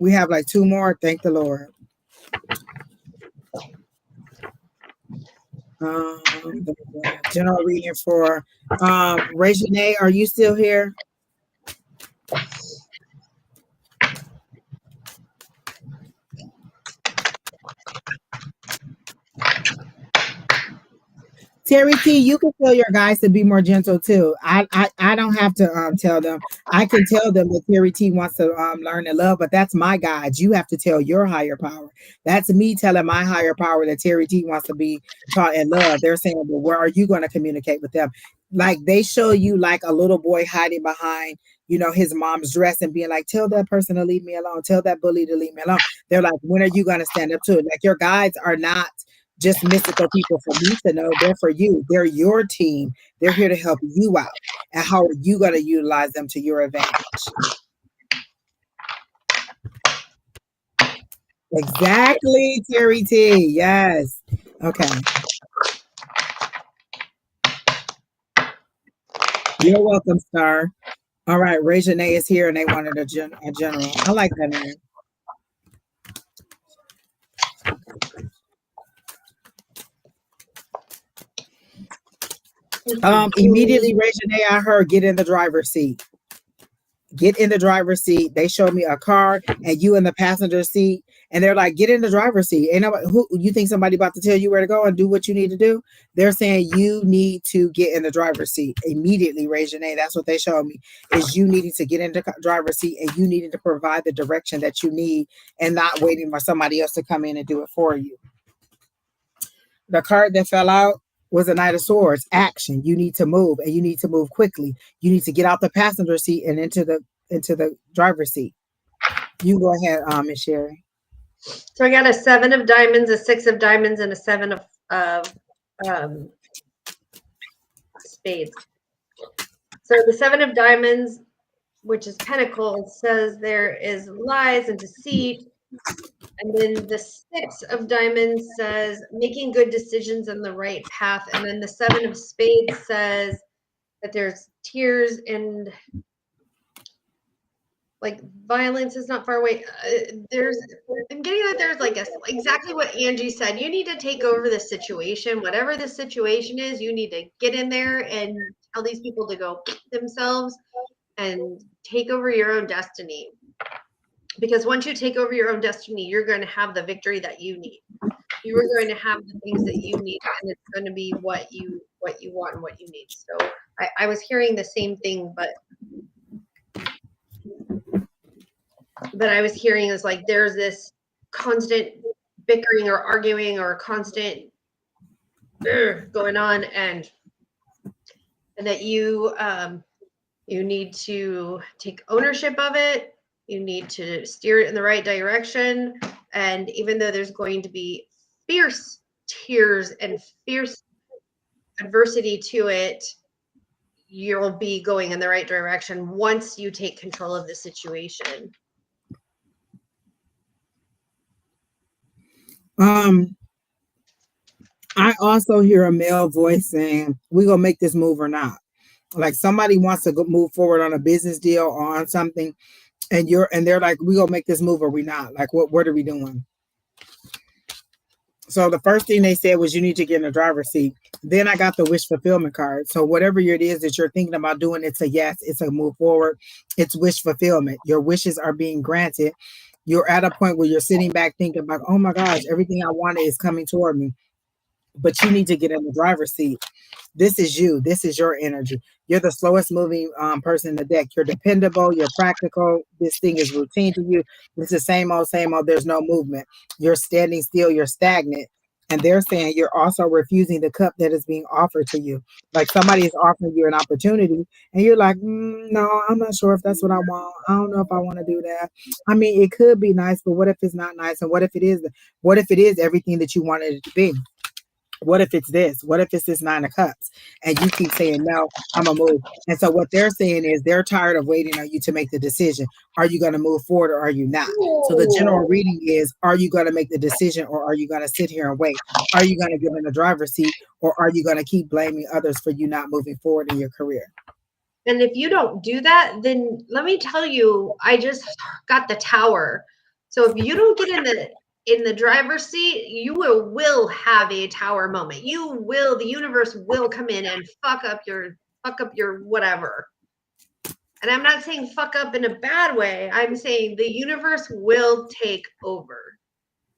Speaker 1: We have like two more. Thank the Lord. General reading for Regine. Are you still here? Terry T, you can tell your guys to be more gentle too. I don't have to tell them. I can tell them that Terry T wants to learn to love, but that's my guide. You have to tell your higher power. That's me telling my higher power that Terry T wants to be taught and love. They're saying, well, where are you going to communicate with them? Like they show you like a little boy hiding behind, his mom's dress and being like, tell that person to leave me alone. Tell that bully to leave me alone. They're like, when are you going to stand up to it? Like your guides are not just mystical people for me to know. They're for you. They're your team. They're here to help you out. And how are you going to utilize them to your advantage? Exactly, Terry T. Yes. Okay. You're welcome, Star. All right. Reginae is here and they wanted a general. I like that name. Immediately, Reginae, I heard get in the driver's seat. Get in the driver's seat. They showed me a car and you in the passenger seat. And they're like, get in the driver's seat. Ain't nobody, who you think somebody about to tell you where to go and do what you need to do? They're saying you need to get in the driver's seat immediately, Reginae. That's what they showed me. Is you needing to get in the driver's seat and you needing to provide the direction that you need and not waiting for somebody else to come in and do it for you. The card that fell out was a Knight of Swords. Action. You need to move and you need to move quickly. You need to get out the passenger seat and into the driver's seat. You go ahead, Miss Sheri.
Speaker 2: So I got a 7 of diamonds, a 6 of diamonds, and a 7 of spades. So the 7 of diamonds, which is pentacles, says there is lies and deceit. And then the 6 of diamonds says making good decisions on the right path. And then the 7 of spades says that there's tears and like violence is not far away. I'm getting that there's like exactly what Angie said. You need to take over the situation, whatever the situation is. You need to get in there and tell these people to go themselves and take over your own destiny. Because once you take over your own destiny, you're going to have the victory that you need. You are going to have the things that you need, and it's going to be what you want and what you need. So I was hearing the same thing, but I was hearing is like there's this constant bickering or arguing or constant going on, and that you need to take ownership of it. You need to steer it in the right direction. And even though there's going to be fierce tears and fierce adversity to it, you'll be going in the right direction once you take control of the situation.
Speaker 1: I also hear a male voice saying, "We gonna make this move or not." Like somebody wants to move forward on a business deal or on something, and they're like, "We gonna make this move or we not." Like, what are we doing? So the first thing they said was you need to get in the driver's seat. Then I got the wish fulfillment card. So whatever it is that you're thinking about doing, it's a yes, it's a move forward, it's wish fulfillment. Your wishes are being granted. You're at a point where you're sitting back thinking about, oh my gosh, everything I wanted is coming toward me. But you need to get in the driver's seat. This is you. This is your energy. You're the slowest moving person in the deck. You're dependable. You're practical. This thing is routine to you. It's the same old, same old. There's no movement. You're standing still. You're stagnant. And they're saying you're also refusing the cup that is being offered to you. Like somebody is offering you an opportunity, and you're like, no, I'm not sure if that's what I want. I don't know if I want to do that. I mean, it could be nice, but what if it's not nice? And what if it is? What if it is everything that you wanted it to be? What if it's this? What if it's this 9 of cups? And you keep saying, no, I'm going to move. And so what they're saying is they're tired of waiting on you to make the decision. Are you going to move forward or are you not? So the general reading is, are you going to make the decision or are you going to sit here and wait? Are you going to get in the driver's seat or are you going to keep blaming others for you not moving forward in your career?
Speaker 2: And if you don't do that, then let me tell you, I just got the tower. So if you don't get in the driver's seat, you will have a tower moment. The universe will come in and fuck up your whatever. And I'm not saying fuck up in a bad way. I'm saying the universe will take over.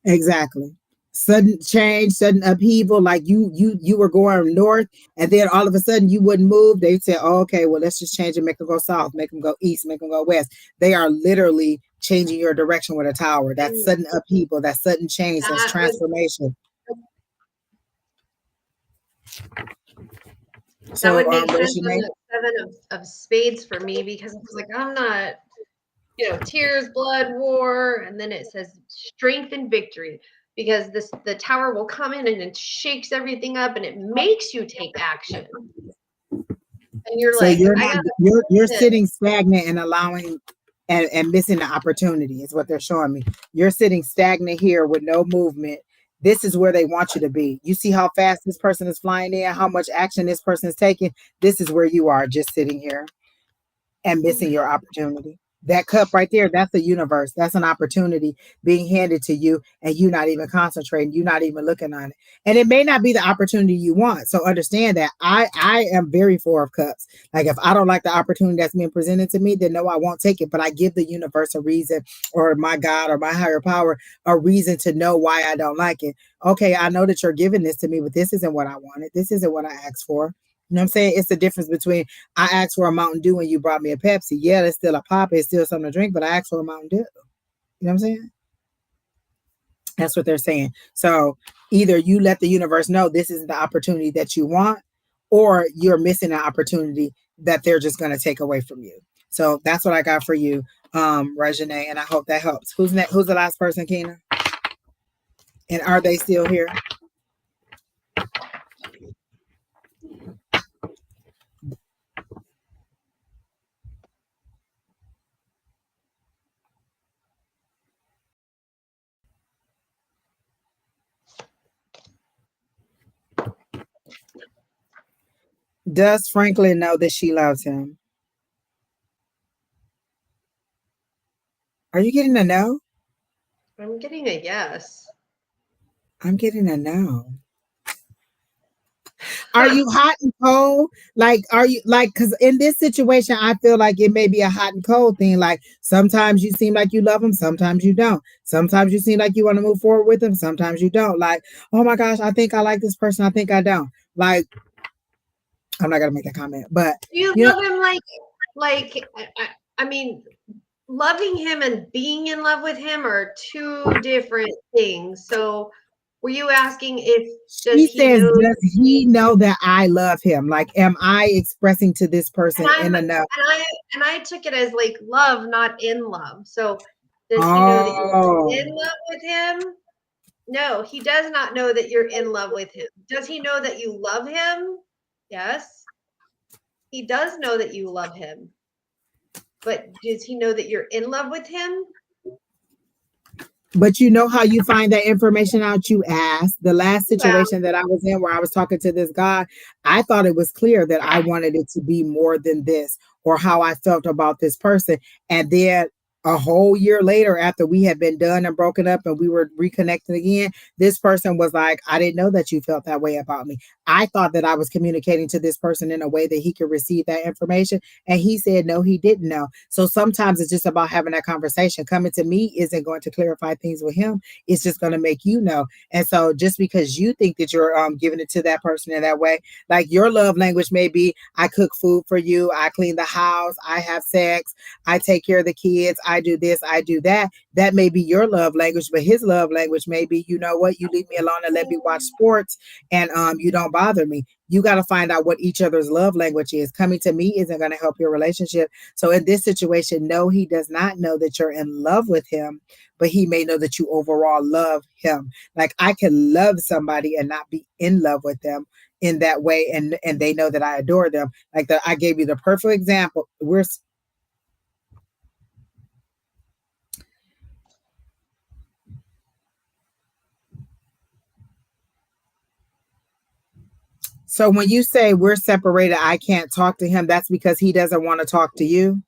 Speaker 1: Exactly. sudden change, sudden upheaval, like you were going north and then all of a sudden you wouldn't move. They said, oh, okay, well, let's just change it, make them go south, make them go east, make them go west. They are literally changing your direction with a tower. That
Speaker 2: And
Speaker 1: sudden upheaval, that sudden change, that's
Speaker 2: that would
Speaker 1: transformation.
Speaker 2: that
Speaker 1: So
Speaker 2: would make sense on
Speaker 1: Regina,
Speaker 2: the seven of spades for me, because it's like I'm not, tears, blood, war, and then it says strength and victory, because the tower will come in and it shakes everything up and it makes you take action. And you're
Speaker 1: so
Speaker 2: like,
Speaker 1: you're
Speaker 2: I
Speaker 1: not
Speaker 2: gotta
Speaker 1: you're
Speaker 2: this.
Speaker 1: sitting stagnant and allowing and missing the opportunity is what they're showing me. You're sitting stagnant here with no movement. This is where they want you to be. You see how fast this person is flying in, how much action this person is taking. This is where you are, just sitting here and missing your opportunity. That cup right there, that's the universe. That's an opportunity being handed to you, and you not even concentrating, you not even looking on it. And it may not be the opportunity you want. So understand that I am very four of cups. Like if I don't like the opportunity that's being presented to me, then no, I won't take it. But I give the universe a reason, or my God or my higher power a reason to know why I don't like it. Okay, I know that you're giving this to me, but this isn't what I wanted. This isn't what I asked for. You know what I'm saying? It's the difference between I asked for a Mountain Dew and you brought me a Pepsi. Yeah, it's still a pop, it's still something to drink, but I asked for a Mountain Dew. You know what I'm saying? That's what they're saying. So either you let the universe know this isn't the opportunity that you want, or you're missing an opportunity that they're just going to take away from you. So that's what I got for you, Regine, and I hope that helps. Who's next? Who's the last person, Keena? And are they still here? Does Franklin know that she loves him? Are you getting a no?
Speaker 2: I'm getting a yes.
Speaker 1: I'm getting a no. Are you hot and cold? Like, are you like, because in this situation, I feel like it may be a hot and cold thing. Like, sometimes you seem like you love them, sometimes you don't. Sometimes you seem like you want to move forward with them, sometimes you don't. Like, oh my gosh, I think I like this person, I think I don't. Like, I'm not gonna make a comment, but
Speaker 2: Do you
Speaker 1: you know,
Speaker 2: love him I mean, loving him and being in love with him are two different things. So were you asking if does
Speaker 1: she
Speaker 2: he
Speaker 1: says,
Speaker 2: know
Speaker 1: does he know that I love him? Like, am I expressing to this
Speaker 2: and
Speaker 1: person
Speaker 2: I'm
Speaker 1: in
Speaker 2: and
Speaker 1: enough?
Speaker 2: I took it as like love, not in love. So does he know that you're
Speaker 1: Oh,
Speaker 2: in love with him? No, he does not know that you're in love with him. Does he know that you love him? Yes. He does know that you love him. But does he know that you're in love with him?
Speaker 1: but you know how you find that information out? You ask. The last
Speaker 2: Well,
Speaker 1: situation that I was in where I was talking to this guy, I thought it was clear that I wanted it to be more than this, or how I felt about this person. And then a whole year later, after we had been done and broken up and we were reconnected again, this person was like, I didn't know that you felt that way about me. I thought that I was communicating to this person in a way that he could receive that information. And he said, no, he didn't know. So sometimes it's just about having that conversation. Coming to me isn't going to clarify things with him. It's just going to make you know. And so just because you think that you're giving it to that person in that way, like your love language may be, I cook food for you, I clean the house, I have sex, I take care of the kids, I do this, I do that. That may be your love language, but his love language may be, you know what, you leave me alone and let me watch sports, and you don't bother me. You got to find out what each other's love language is. Coming to me isn't going to help your relationship. So in this situation, no, he does not know that you're in love with him, but he may know that you overall love him. Like I can love somebody and not be in love with them in that way, and they know that I adore them. Like I gave you the perfect example. So when you say we're separated, I can't talk to him, that's because he doesn't want to talk to you.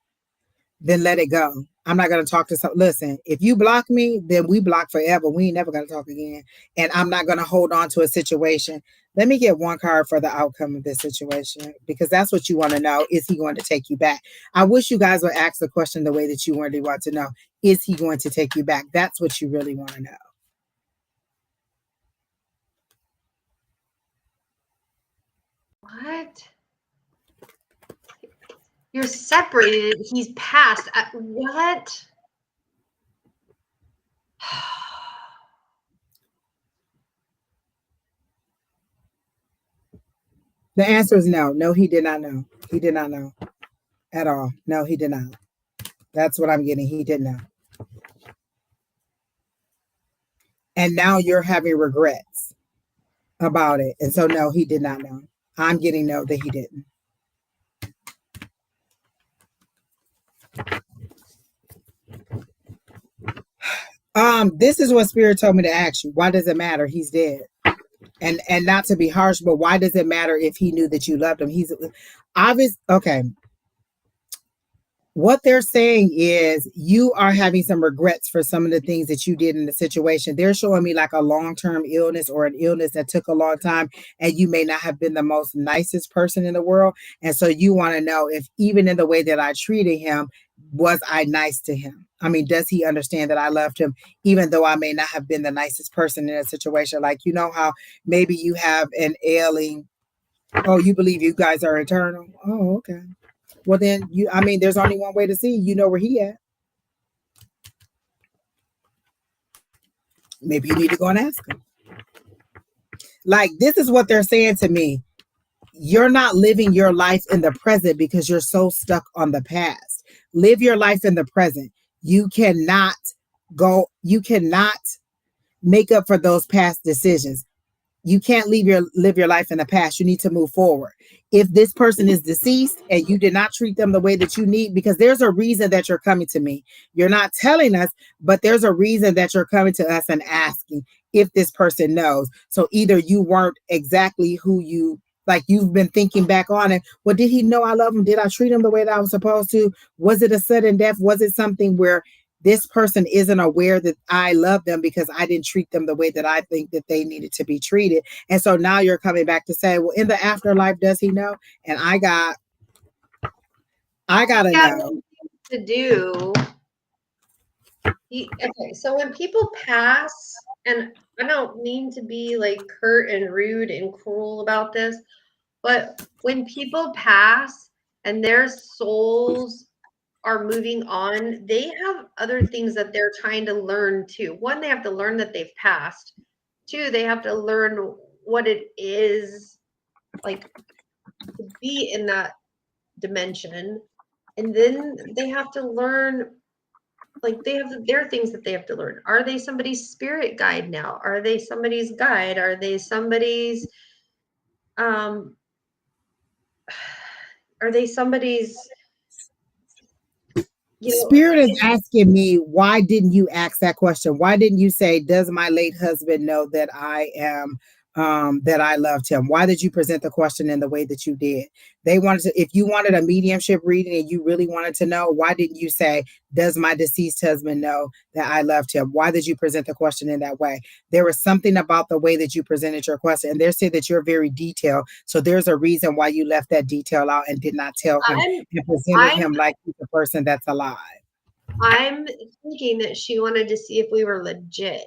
Speaker 1: Then let it go. I'm not going to talk to some. Listen, if you block me, then we block forever. We ain't never going to talk again. And I'm not going to hold on to a situation. Let me get one card for the outcome of this situation, because that's what you want to know. Is he going to take you back? I wish you guys would ask the question the way that you really want to know. Is he going to take you back? That's what you really want to know.
Speaker 2: What? You're separated. He's passed. What?
Speaker 1: The answer is no. No, he did not know. He did not know at all. No, he did not. That's what I'm getting. He didn't know. And now you're having regrets about it. And so, no, he did not know. I'm getting no that he didn't. This is what Spirit told me to ask you. Why does it matter? He's dead. And not to be harsh, but why does it matter if he knew that you loved him? He's obvious. Okay. What they're saying is you are having some regrets for some of the things that you did in the situation. They're showing me like a long-term illness or an illness that took a long time, and you may not have been the most nicest person in the world. And so you want to know if even in the way that I treated him, was I nice to him? I mean, does he understand that I loved him, even though I may not have been the nicest person in a situation? Like, you know how maybe you have an ailing, oh, you believe you guys are eternal? Oh, okay. Well, then there's only one way to see. You know where he at. Maybe you need to go and ask him. Like, this is what they're saying to me. You're not living your life in the present because you're so stuck on the past. Live your life in the present. You cannot make up for those past decisions. You can't live your life in the past. You need to move forward. If this person is deceased and you did not treat them the way that you need, because there's a reason that you're coming to me. You're not telling us, but there's a reason that you're coming to us and asking if this person knows. So either you weren't exactly who you've been thinking back on it. Well, did he know I love him? Did I treat him the way that I was supposed to? Was it a sudden death? Was it something where this person isn't aware that I love them because I didn't treat them the way that I think that they needed to be treated? And so now you're coming back to say, well, in the afterlife, does he know? And I gotta know.
Speaker 2: To do. Okay, so when people pass, and I don't mean to be like curt and rude and cruel about this, but when people pass and their souls are moving on, they have other things that they're trying to learn too. One, they have to learn that they've passed. Two, they have to learn what it is like to be in that dimension. And then they have to learn, like there are things that they have to learn. Are they somebody's spirit guide now? Are they somebody's guide? Are they somebody's are they somebody's
Speaker 1: Spirit is asking me, why didn't you ask that question? Why didn't you say, does my late husband know that I am that I loved him? Why did you present the question in the way that you did? They wanted to, if you wanted a mediumship reading and you really wanted to know, why didn't you say, does my deceased husband know that I loved him? Why did you present the question in that way? There was something about the way that you presented your question, and they say that you're very detailed. So there's a reason why you left that detail out and did not tell him and presented him like he's a person that's alive.
Speaker 2: I'm thinking that she wanted to see if we were legit.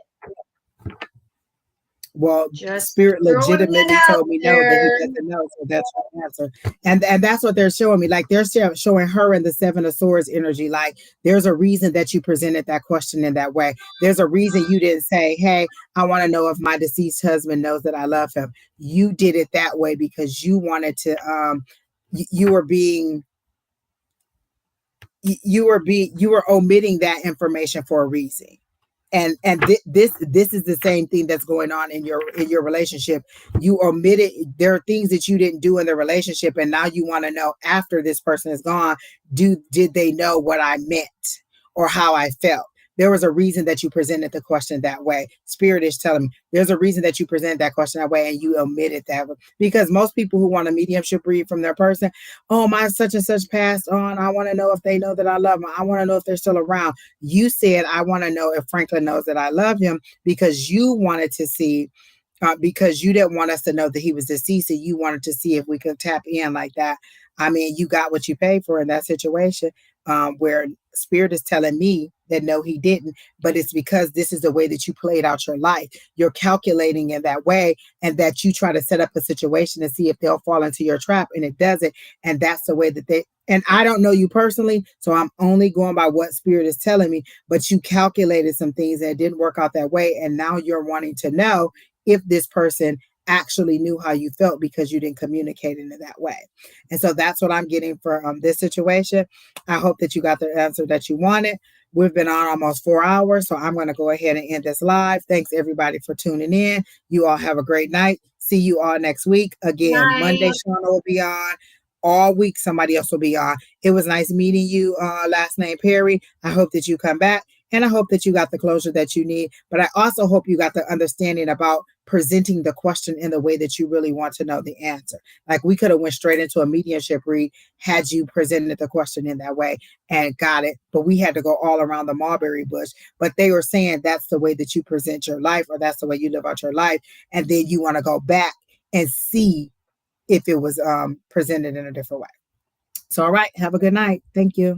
Speaker 1: Well, just Spirit legitimately told me no, that he doesn't know. So that's the answer. And that's what they're showing me. Like, they're showing her in the Seven of Swords energy. Like, there's a reason that you presented that question in that way. There's a reason you didn't say, hey, I want to know if my deceased husband knows that I love him. You did it that way because you wanted to, you were omitting that information for a reason. And this is the same thing that's going on in your relationship. You omitted, there are things that you didn't do in the relationship, and now you want to know, after this person is gone, did they know what I meant or how I felt? There was a reason that you presented the question that way. Spirit is telling me there's a reason that you present that question that way, and you omitted that, because most people who want a mediumship read from their person, oh, my such and such passed on, I want to know if they know that I love them. I want to know if they're still around. You said, I want to know if Franklin knows that I love him, because you wanted to see, because you didn't want us to know that he was deceased, and you wanted to see if we could tap in like that. I mean, you got what you paid for in that situation. where spirit is telling me that no, he didn't, but it's because this is the way that you played out your life. You're calculating in that way, and that you try to set up a situation and see if they'll fall into your trap, and it doesn't. And that's the way that they, and I don't know you personally, so I'm only going by what spirit is telling me, but you calculated some things that didn't work out that way. And now you're wanting to know if this person actually knew how you felt because you didn't communicate in it that way. And so that's what I'm getting for this situation. I hope that you got the answer that you wanted. We've been on almost 4 hours, so I'm going to go ahead and end this live. Thanks everybody for tuning in. You all have a great night. See you all next week. Again, Monday,
Speaker 2: Night.
Speaker 1: Shauna will be on. All week, somebody else will be on. It was nice meeting you, last name Perry. I hope that you come back. And I hope that you got the closure that you need. But I also hope you got the understanding about presenting the question in the way that you really want to know the answer. Like we could have went straight into a mediumship read had you presented the question in that way and got it. But we had to go all around the mulberry bush. But they were saying that's the way that you present your life, or that's the way you live out your life. And then you want to go back and see if it was presented in a different way. So, all right. Have a good night. Thank you.